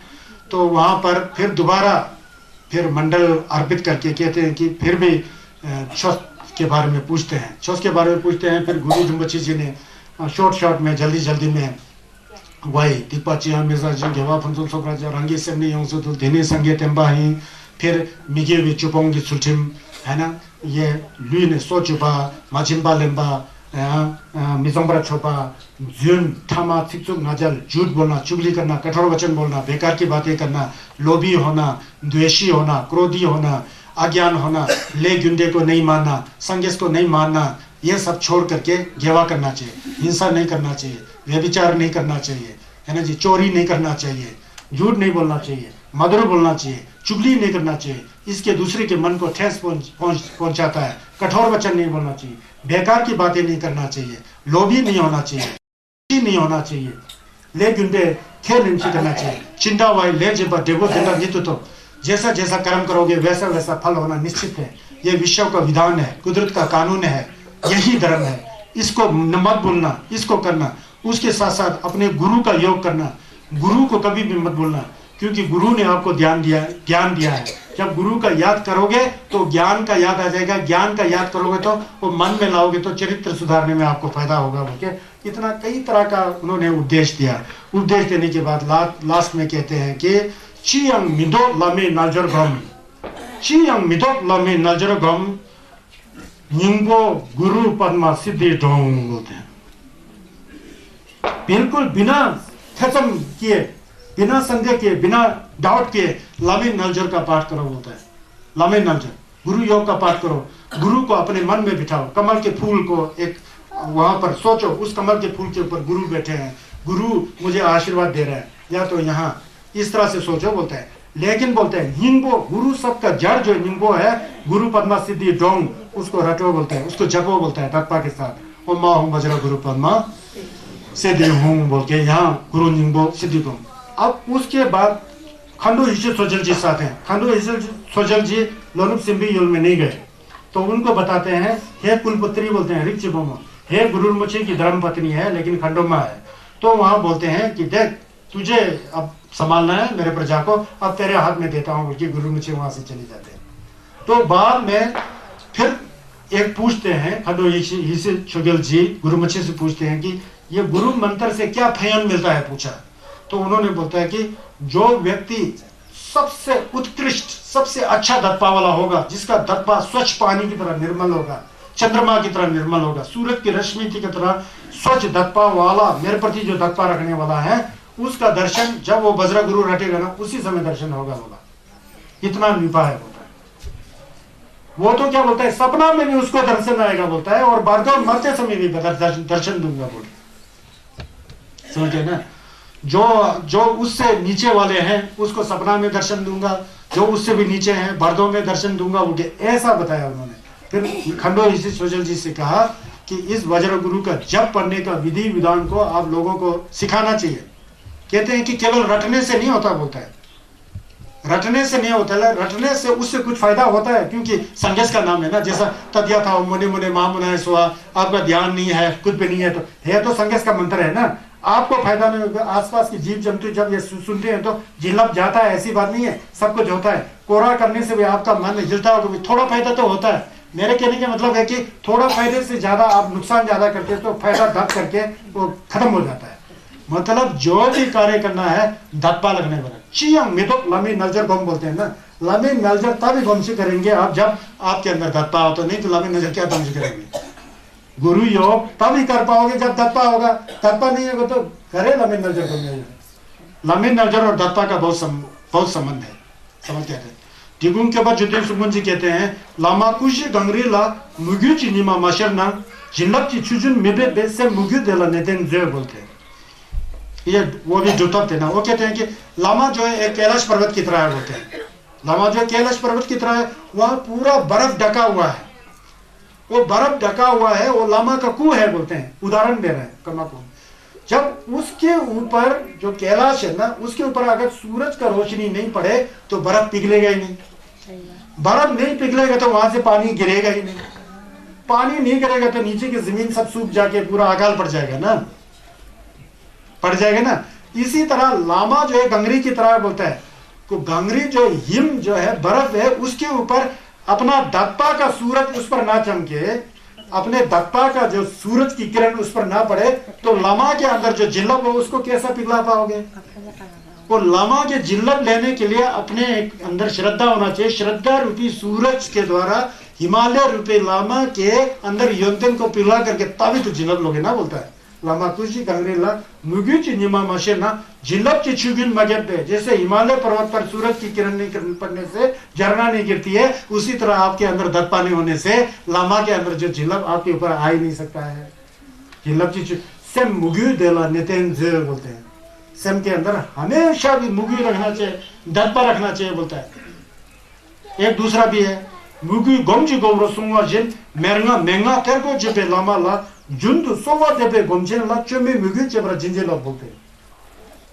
A: तो वहाँ पर फिर दोबारा फिर मंडल अर्पित करके कहते हैं कि फिर भी छठ के बारे में पूछते हैं। फिर गुरु rinpoche जी ने शॉर्ट में जल्दी में वही दीपाची मिर्जा जी गेवा फंसुल सोकरा जो रंगी से नहीं होंगे तो देने संगे टेम्बा ही फिर मिगे भी चुपोंगी सुचिम है ना, ये लुई ने सो चुपा माचिम्बा लेम्बा मिजोंबरा छोपा जुन ठामा चिकचुक नाजल, झूठ बोलना, चुगली करना, कठोर वचन बोलना, बेकार की बातें करना, लोभी होना, द्वेषी होना, क्रोधी होना, अज्ञान होना, ले गुंडे को नहीं मानना, संगेस को नहीं मानना, ये सब छोड़ करके गेवा करना चाहिए, हिंसा नहीं करना चाहिए, व्यभिचार नहीं करना चाहिए है ना जी, चोरी नहीं करना चाहिए, झूठ नहीं बोलना चाहिए, मधुर बोलना चाहिए, चुगली नहीं करना चाहिए, इसके दूसरे के मन को ठेस पहुंचाता है, कठोर वचन नहीं बोलना चाहिए, बेकार की बातें नहीं करना चाहिए, लोभी नहीं होना चाहिए, ले गुंडे खेल नहीं करना चाहिए, चिंता वाई ले जेबा देवो देना नीतु तो जैसा जैसा कर्म करोगे वैसा वैसा फल होना निश्चित है। ये विश्व का विधान है, कुदरत का कानून है, यही धर्म है, इसको मत भूलना, इसको करना। उसके साथ साथ अपने गुरु का योग करना, गुरु को कभी भी मत भूलना, क्योंकि गुरु ने आपको ज्ञान दिया है। जब गुरु का याद करोगे तो ज्ञान का याद आ जाएगा, ज्ञान का याद करोगे तो वो मन में लाओगे तो चरित्र सुधारने में आपको फायदा होगा बोल के इतना कई तरह का उन्होंने उपदेश दिया। उपदेश देने के बाद लास्ट में कहते हैं कि चियंग मिदोक लमे नजर गम निंगो गुरु पद्मा सिद्धि ढोंग बोलते हैं। बिल्कुल बिना खत्म किए, बिना संदेह के, बिना डाउट के लामे नलजर का पाठ करो बोलता है। लामे नलजर गुरु योग का पाठ करो, गुरु को अपने मन में बिठाओ, कमल के फूल को एक वहां पर सोचो, उस कमल के फूल के ऊपर गुरु बैठे हैं, गुरु मुझे आशीर्वाद दे रहा है, या तो यहाँ इस तरह से सोचो बोलता है। लेकिन बोलते हैं निंगो गुरु सबका जड़ जो निंगो है, गुरु पद्मा सिद्धि डोंग, उसको रटो बोलता है, उसको जपो बोलता है तत्पा के साथ, ओम मां वज्र गुरु पद्मा सिद्धि हूं बोल के यहाँ गुरु निंगो सिद्धि डोंग। अब उसके बाद खंडू हिशे सोजल जी साथ हैं। खंडू हिशे सोजल जी लोनुप सिम्बी युल में नहीं गए तो उनको बताते हैं, हे कुलपुत्री बोलते हैं रिक्च बोमो, हे गुरु rinpoche की धर्म पत्नी है लेकिन खंडोमा है। तो वहां बोलते हैं कि देख तुझे अब संभालना है मेरे प्रजा को, अब तेरे हाथ में देता हूँ, बल्कि गुरु rinpoche वहां से चले जाते हैं। तो बाद में फिर एक पूछते हैं खंडो हिसे छोगेल जी गुरु मच्छी से पूछते हैं कि ये गुरु मंत्र से क्या फयन मिलता है, पूछा। तो उन्होंने बोलता है कि जो व्यक्ति सबसे उत्कृष्ट सबसे अच्छा दत्पा वाला होगा, जिसका दत्पा स्वच्छ पानी की तरह निर्मल होगा, चंद्रमा की तरह निर्मल होगा, सूरज की रश्मि की तरह स्वच्छ दत्पा वाला, मेरे प्रति जो दत्पा रखने वाला है, उसका दर्शन जब वो वज्र गुरु रटेगा ना, उसी समय दर्शन होगा। इतना निपा है बोलता है। वो तो क्या बोलता है, सपना में भी उसको दर्शन आएगा बोलता है, और बारगाव मरते समय भी दर्शन दूंगा बोलता। समझे ना? जो उससे नीचे वाले हैं उसको सपना में दर्शन दूंगा, जो उससे भी नीचे हैं बारदों में दर्शन दूंगा, वो ऐसा बताया उन्होंने। फिर खंडो ऋषि सोजल जी से कहा कि इस वज्र गुरु का जप पढ़ने का विधि विधान को आप लोगों को सिखाना चाहिए। कहते हैं कि केवल रटने से नहीं होता, बोलता है रटने से नहीं होता है, रटने से उससे कुछ फायदा होता है, क्योंकि संगस का नाम है ना। जैसा तद्या था मुने मुने महामुना सुहा, आपका ध्यान नहीं है, कुछ भी नहीं है तो संगस का मंत्र है ना। आपको फायदा नहीं होगा, आसपास की जीव जंतु जब ये सुनते हैं तो झिलप जाता है, ऐसी बात नहीं है, सब कुछ होता है। कोरा करने से भी आपका मन हिलता होगा, थोड़ा फायदा तो होता है। मेरे कहने का मतलब है कि थोड़ा फायदे से ज्यादा आप नुकसान ज्यादा करते हैं तो फायदा दब करके वो खत्म हो जाता है। मतलब जो भी कार्य करना है दत्पा लगने वाला चियंग में तो लमी नजर गोम बोलते हैं ना। लमी नजर तभी गोम से करेंगे आप जब आपके अंदर दत्पा हो, तो नहीं तो लमी नजर क्या गोम से करेंगे। गुरु योग तभी कर पाओगे जब दत्पा होगा, दत्पा नहीं होगा तो करे लमी नजर गोम। लमी नजर और दत्पा का बहुत संबंध है, समझ कहते हैं। डिगुंग के बाद जुतेन सुमन जी कहते हैं लामा कुशी गंगरी ला मुग्यू चिनीमा माशरना जिल्लप ची छुजुन मेबे बेस से मुग्यू देला नेतेन जो बोलते हैं। ये वो भी जुतब थे ना। वो कहते हैं कि लामा जो है एक कैलाश पर्वत की तरह है, बोलते हैं। लामा जो कैलाश पर्वत की तरह है, वहां पूरा बर्फ ढका हुआ है, वो बर्फ ढका हुआ है, वो लामा का कुएं है, बोलते हैं। उदाहरण दे रहे हैं कमा कुएं। जब उसके ऊपर जो कैलाश है ना, उसके ऊपर अगर सूरज का रोशनी नहीं पड़े तो बर्फ पिघलेगा ही नहीं। बर्फ नहीं पिघलेगा तो वहां से पानी गिरेगा ही नहीं। पानी नहीं गिरेगा तो नीचे की जमीन सब सूख जाके पूरा अकाल पड़ जाएगा ना, पड़ जाएगा ना। इसी तरह लामा जो है गंगरी की तरह बोलता है। तो गंगरी जो हिम जो है बर्फ है, उसके ऊपर अपना दत्पा का सूरज उस पर ना चमके, अपने दत्पा का जो सूरज की किरण उस पर ना पड़े, तो लामा के अंदर जो जिल्लप हो उसको कैसा पिघला पाओगे। वो लामा के जिल्लप लेने के लिए अपने अंदर श्रद्धा होना चाहिए। श्रद्धा रूपी सूरज के द्वारा हिमालय रूपी लामा के अंदर योगदान को पिघला करके तभी तो जिल्लप लोगे ना, बोलता है। लामा कुशी गंगरेला मुग्युची निमा मशेना जिल्लप ची छुगिन मगेबे। जैसे हिमालय पर्वत पर सूरज की किरण नहीं पड़ने से झरना नहीं गिरती है, उसी तरह आपके अंदर दत्पा नहीं होने से लामा के अंदर जो जिल्लप आपके ऊपर आ ही नहीं सकता है। जिल्लप ची सेम मुग्यू देला नेतेन जे बोलते हैं। सेम के अंदर हमेशा भी मुग्यू रखना चाहिए, दत्पा रखना चाहिए, बोलता है। एक दूसरा भी है मुग्यू गोमजी गोब्रो सुंगा जिन मेरंगा मेंगा तेरको जिपे लामा ला जुंदु सोवा देबे गोमजेन ला चमे मुग्यू चबरा जिंजे ला बोलते हैं।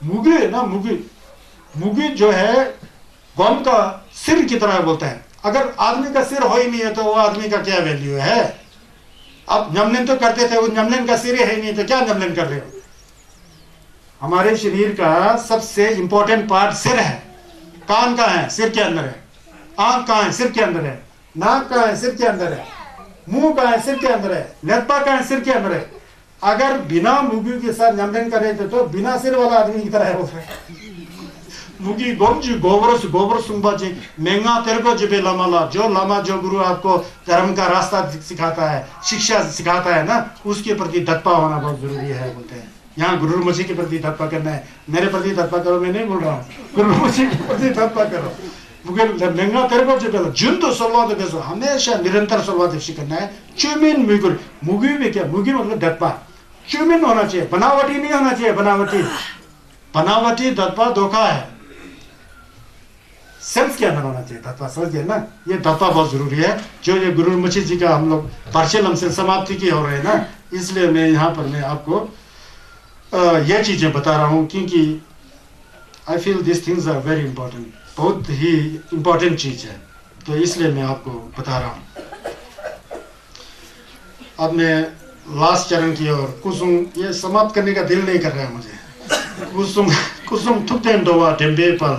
A: मुग्यू है ना, मुग्यू जो है गम का सिर की तरह बोलता है। अगर आदमी का सिर हो ही नहीं है तो वो आदमी का क्या वैल्यू है। अब जमलन तो करते थे, वो जमलन का सिर है नहीं तो क्या जमलन कर रहे हो। हमारे शरीर का सबसे इंपॉर्टेंट पार्ट सिर है। कान कहाँ है, सिर के अंदर है। आंख कहाँ है, सिर के अंदर है। नाक कहाँ है, सिर के अंदर है। मुंह कहाँ है, सिर के अंदर है। लत्पा कहाँ है, सिर के अंदर है। अगर बिना मुगी के साथ जमलन कर रहे थे तो बिना सिर वाला आदमी की तरह है वो। मुगी गोमजी गोबर सुंबाजी मेंगा तेरे को जिबे लामाला। जो लामा जो गुरु आपको धर्म का रास्ता सिखाता है, शिक्षा सिखाता है ना, उसके प्रति दत्पा होना बहुत जरूरी है, बोलते हैं। यहाँ गुरु मसी के प्रति दत्पा करना है। मेरे प्रति दत्पा करो, मैं नहीं बोल रहा हूँ, गुरु मसी के प्रति दत्पा करो। मेंगा तेरे को जिबे जुन तो सलवा दे, हमेशा निरंतर सलवा दे करना है। चुमिन मुगुर मुगी में क्या, मुगी मतलब दत्पा चुमिन होना चाहिए, बनावटी नहीं होना चाहिए। बनावटी दत्पा धोखा है। सेंस के अंदर होना चाहिए दत्पा, समझ गए ना। ये दत्पा बहुत जरूरी है। जो ये गुरु मुछी जी का हम लोग पार्शियल हमसे समाप्ति की हो रहे हैं ना, इसलिए मैं यहाँ पर मैं आपको ये चीजें बता रहा हूँ, क्योंकि I feel this things are very important. बहुत ही इंपॉर्टेंट चीज है, तो इसलिए मैं आपको बता रहा हूँ। अब मैं लास्ट चरण की ओर कुसुम, ये समाप्त करने का दिल नहीं कर रहा है मुझे। कुसुम थुकते डोवा टेम्बे पल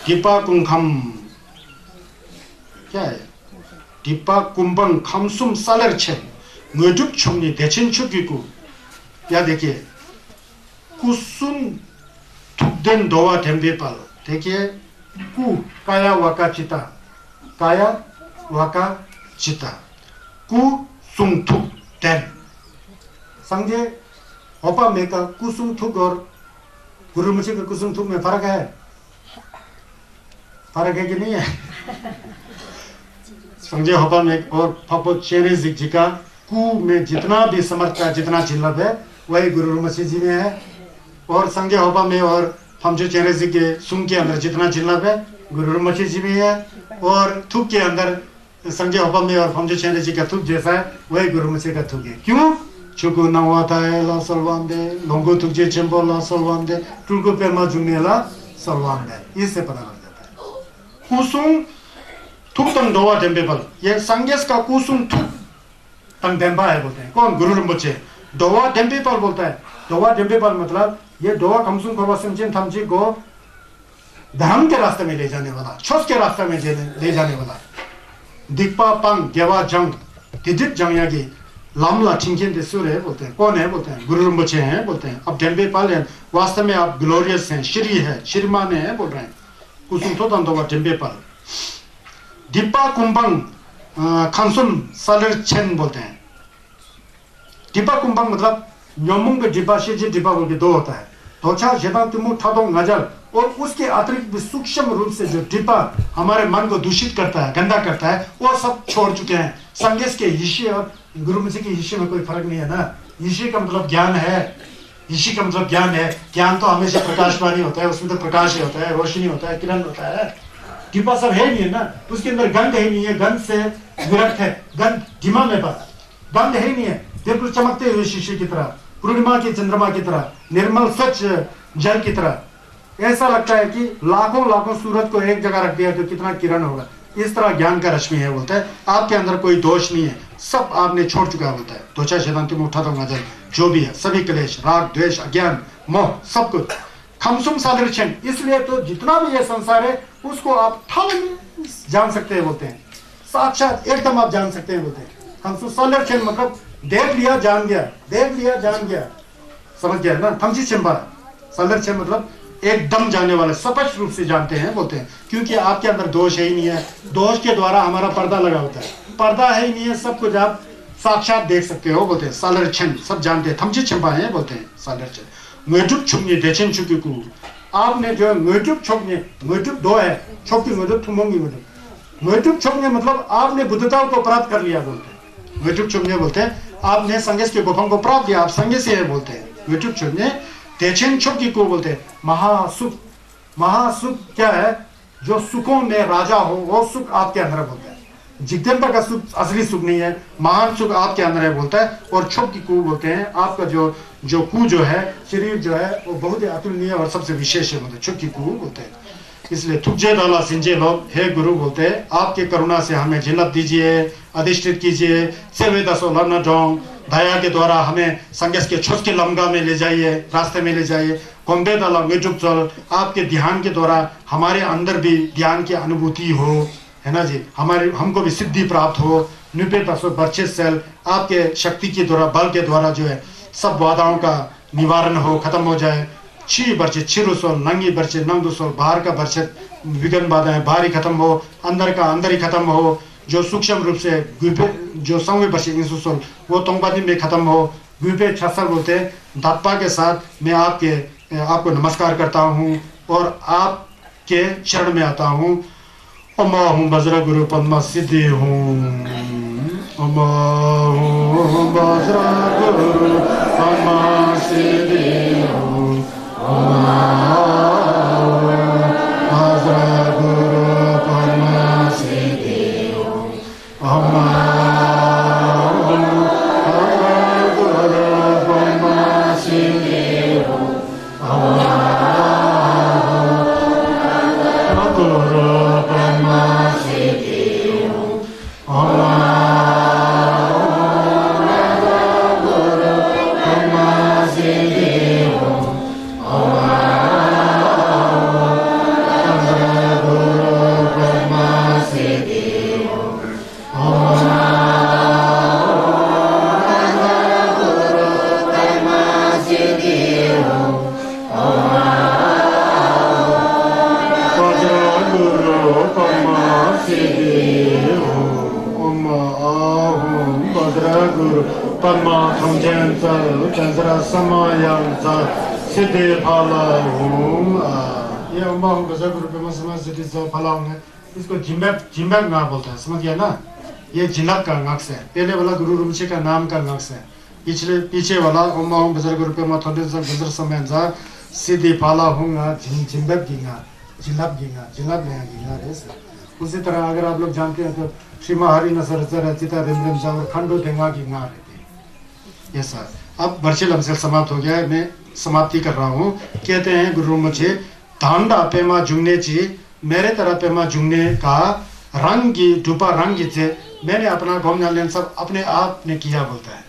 A: गिपा कुंखम, क्या है 디파 꿈방 감숨 살르체 ngöjuk chungni dechin chukiku ya dekhiye kusun tukden dowa tembe pal dekhiye ku kaya waka chita ku sung thuk den समझे ओपा में का कुसुम थुक और गुरुमुखी का कुसुम थुक में फर्क है कि नहीं है समझे ओपा में और पापो चेरे जी का कु में जितना भी समर्थ जितना चिल्लत है वही गुरुमुखी जी में है और समझे ओपा में और फमजो चेरे जी के सुन के अंदर जितना चिल्लत है गुरुमुखी जी में है और थुक के अंदर समझे ओपा में और फमजो चेरे जी का थुक जैसा है वही गुरुमुखी का थुक है क्यों Chuku nawatae la salvande, longo tukje chembo la salvande, tulko perma jungne la salvande. इससे पता लग जाता है कुसुम थुक तंग दोवा डेम्बे पल ये संगेस का कुसुम थुक तंग डेम्बा है बोलते हैं कौन गुरु रंबोचे दोवा डेम्बे पल बोलता है दोवा डेम्बे पल मतलब ये दोवा कमसुम को वसंचिन थमची को धर्म के रास्ते में ले जाने वाला छोस के रास्ते में ले जाने वाला दिक्पा पंग गेवा जंग तिजित जंग यागी लामला चिंकें देसुरे बोलते हैं कौन है बोलते हैं गुरु रंबोचे हैं बोलते हैं अब डेम्बे पाल हैं वास्तव में आप ग्लोरियस हैं श्री है श्रीमान है बोल रहे हैं कुसुम तो तंदोवा डेम्बे पाल दीपा कुंभंग खानसुन सालर चेन बोलते हैं दीपा कुंभंग मतलब न्योमुंग के दीपा से जी दीपा बोल के दो होता है तोचा जेबा तुमु थादों नजर और उसके अतिरिक्त भी सूक्ष्म रूप से जो दीपा हमारे मन को दूषित करता है गंदा करता है वो सब छोड़ चुके हैं संगेश के ईशी और गुरुमुखी के ईशी में कोई फर्क नहीं है ना ईशी का मतलब ज्ञान है ईशी का मतलब ज्ञान है ज्ञान तो हमेशा प्रकाशवानी होता है उसमें तो प्रकाश ही होता है रोशनी होता है किरण होता है दीपा सब है नहीं है ना उसके अंदर गंध है नहीं है गंध से विरक्त है गंध धीमा में बस गंध है नहीं है बिल्कुल चमकते हुए शीशे की तरह पूर्णिमा की चंद्रमा की तरह निर्मल स्वच्छ जल की तरह ऐसा लगता है कि लाखों लाखों सूरज को एक जगह रख दिया तो कितना किरण होगा इस तरह ज्ञान का रश्मि है बोलता है आपके अंदर कोई दोष नहीं है सब आपने छोड़ चुका बोलता है दोचा शैतान तुम उठा दूंगा जल जो भी है सभी क्लेश राग द्वेष अज्ञान मोह सब कुछ खमसुम सादृश्यन इसलिए तो जितना भी ये संसार है उसको आप ठल जान सकते हैं बोलते हैं साक्षात एकदम आप जान सकते हैं बोलते हैं खमसुम सादृश्यन मतलब देख लिया जान गया समझ गया ना थमसी चंबा सादृश्यन मतलब एकदम जानने वाले स्पष्ट रूप से जानते हैं बोलते हैं क्योंकि आपके अंदर दोष है ही नहीं है दोष के द्वारा हमारा पर्दा लगा होता है पर्दा है ही नहीं है सब कुछ आप साक्षात देख सकते हो बोलते हैं सालरछन सब जानते हैं थमची चंपा है बोलते हैं सालरछन म्युजुक छुपने देचन चुकी को आपने जो म्युजुक छोकने म्युजुक दो है छोकी म्युजुक थुमोंगी म्युजुक छोकने मतलब आपने बुद्धता को प्राप्त कर लिया बोलते हैं म्युजुक छुपने बोलते हैं आपने संगेश के गोपन को प्राप्त किया आप संगेश से है बोलते हैं म्युजुक छुपने तेचन छोकी को बोलते हैं महासुख क्या है जो सुखों में राजा हो वो सुख आपके अंदर बोलता है जिज्ञासा का सुख असली सुख नहीं है महान सुख आपके अंदर है बोलता है और छोकी को बोलते हैं आपका जो कु जो है शरीर जो है वो बहुत ही अतुलनीय और सबसे विशेष है बोलते छोकी को बोलते हैं इसलिए थुकजे डाला सिंजे लोग हे गुरु बोलते हैं आपके करुणा से हमें झिलक दीजिए अधिष्ठित कीजिए सेवे दसो लर्न डोंग दया के द्वारा हमें संगेश के छोट के लमगा में ले जाइए रास्ते में ले जाइए कोम्बे डाला मेजुक चल आपके ध्यान के द्वारा हमारे अंदर भी ध्यान की अनुभूति हो है ना जी हमको भी सिद्धि प्राप्त हो निपे दसो बर्चे सेल आपके शक्ति के द्वारा बल के द्वारा जो है सब बाधाओं का निवारण हो खत्म हो जाए छी बर्चे छिरुसोल नंगी बर्चे नंगदुसोल बाहर का बर्चे विघ्न बाधाएं बाहर ही खत्म हो अंदर का अंदर ही खत्म हो जो सूक्ष्म रूप से जो संवे बर्चे इंसुसोल वो तोंगबादी में खत्म हो गुपे छसल बोलते दात्पा के साथ मैं आपको नमस्कार करता हूँ और आपके शरण में आता हूँ अम्मा हूँ वज्र गुरु पद्मा सिद्धि हूँ अम्मा हूँ वज्र गुरु पद्मा सिद्धि हूँ
B: Amen.
A: सम्मा थोंजेन चंद्रा सम्मा यांग सिद्धि फला ओम। ये अम्बा हम गजा गुरु पेमा समाज सिद्धि फला ओम है। इसको जिम्बैक ना बोलता है, समझ गया ना? ये जिनक का नक्श है। पहले वाला गुरु रुमचे का नाम का नक्श है। पीछे वाला अम्बा हम गजा गुरु पेमा थोंजेन गजर समय जा सिद्धि फला होगा जिम्बैक गिंगा जिलब गिंगा ऐसे। उसी तरह अगर आप लोग जानते हैं तो श्रीमा हरि नसर चिता रिमरिम जा और खंडो देंगा गिंगा रहते। ये सर अब बर्चिल हमसे समाप्त हो गया है। मैं समाप्ति कर रहा हूँ। कहते हैं गुरु मुझे धांडा पेमा जुगने ची मेरे तरह पेमा जुगने का रंग की डूबा रंग से मैंने अपना गौम सब अपने आप ने किया बोलता है।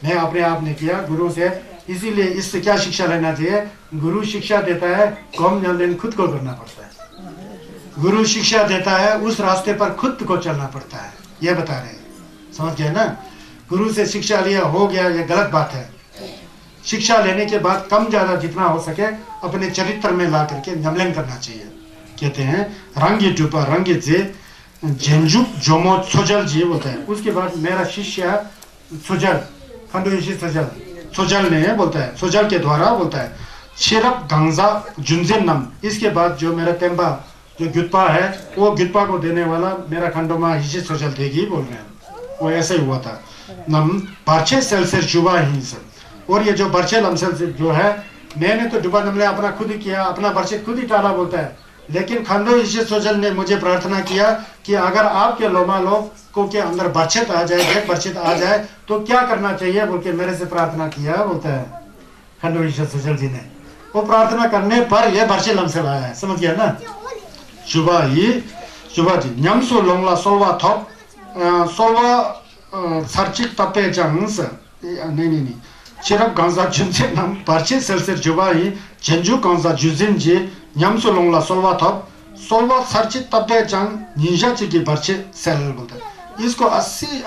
A: मैं अपने आप ने किया गुरु से। इसीलिए इससे क्या शिक्षा लेना चाहिए? गुरु शिक्षा देता है, गौम ज्ञान खुद को करना पड़ता है। गुरु शिक्षा देता है, उस रास्ते पर खुद को चलना पड़ता है। ये बता रहे हैं, समझ गए ना? गुरु से शिक्षा लिया हो गया, ये गलत बात है। शिक्षा लेने के बाद कम ज्यादा जितना हो सके अपने चरित्र में ला करके नमलन करना चाहिए। कहते हैं रंगी टूपा रंगी से झेंजुक जोमो सोजल जी बोलता है। उसके बाद मेरा शिष्य सोजल खंडोशी सोजल ने बोलता है, सोजल के द्वारा बोलता है शिरप गंजा जुंजिन नम। इसके बाद जो मेरा तेंबा जो गुत्पा है वो गुत्पा को देने वाला मेरा खंडोमा हिशी सोजल देगी बोल रहे हैं। वो ऐसे ही हुआ था। नम बारछे सेल से जुबा ही सब। और ये जो बर्चे लमसल से जो है मैंने तो डुबा नमले अपना खुद ही किया, अपना बर्चे खुद ही टाला बोलता है। लेकिन खंडो हिशी सोजल ने मुझे प्रार्थना किया कि अगर आपके लोमा लोग को के अंदर बर्छित आ जाए, बर्छित आ जाए तो क्या करना चाहिए बोल के मेरे से प्रार्थना किया बोलता है खंडो ईश्वर सुजल जी ने। वो प्रार्थना करने पर यह बर्छे लमसल आया है, समझ गया ना? शुभा जी न्यमसो लोंगला सोलवा थप सोलवा सरचिक तपे जंग्स नहीं चिरप गांजा जुंजे नाम बर्छे सेलसेर जुबा ही झेंजू गांजा जुजिन जी न्यमसो लोंगला सोलवा थप सोलवा सरचिक तपे जंग निजा ची की बर्छे सेल बोलता है। इसको 80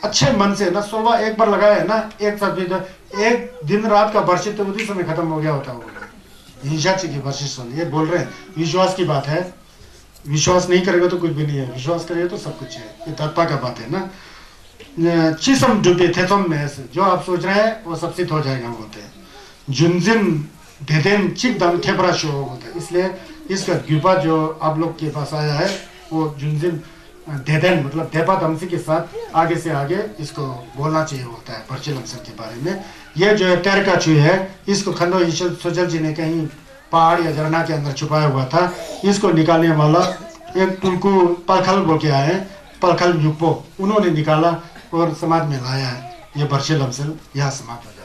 A: अच्छे मन से ना 16 एक बार लगाया है ना, एक साथ भी एक दिन रात का वर्षित तो उसी समय खत्म हो गया होता है। हिंसाची की वर्षित सुन ये बोल रहे हैं, विश्वास की बात है। विश्वास नहीं करेगा तो कुछ भी नहीं है, विश्वास करेगा तो सब कुछ है। ये तत्पा का बात है ना। चिसम डूबे थे तुम में से जो आप सोच रहे हैं वो सब सिद्ध हो जाएगा बोलते हैं। जुनजिन देदेन चिक दम ठेबरा शो होता है। इसलिए इसका द्वीपा जो आप लोग के पास आया है वो जुनजिन देदेन मतलब देपा दमसी के साथ आगे से आगे इसको बोलना चाहिए होता है बर्चिल अमसर के बारे में। ये जो है टेरका चू है इसको खंडो ईश्वर सुजल जी ने कहीं पहाड़ या झरना के अंदर छुपाया हुआ था। इसको निकालने वाला एक तुलकू पलखल बोल के आए, पलखल युपो उन्होंने निकाला और समाज में लाया है। ये बर्चिल अमसर यहाँ समाप्त।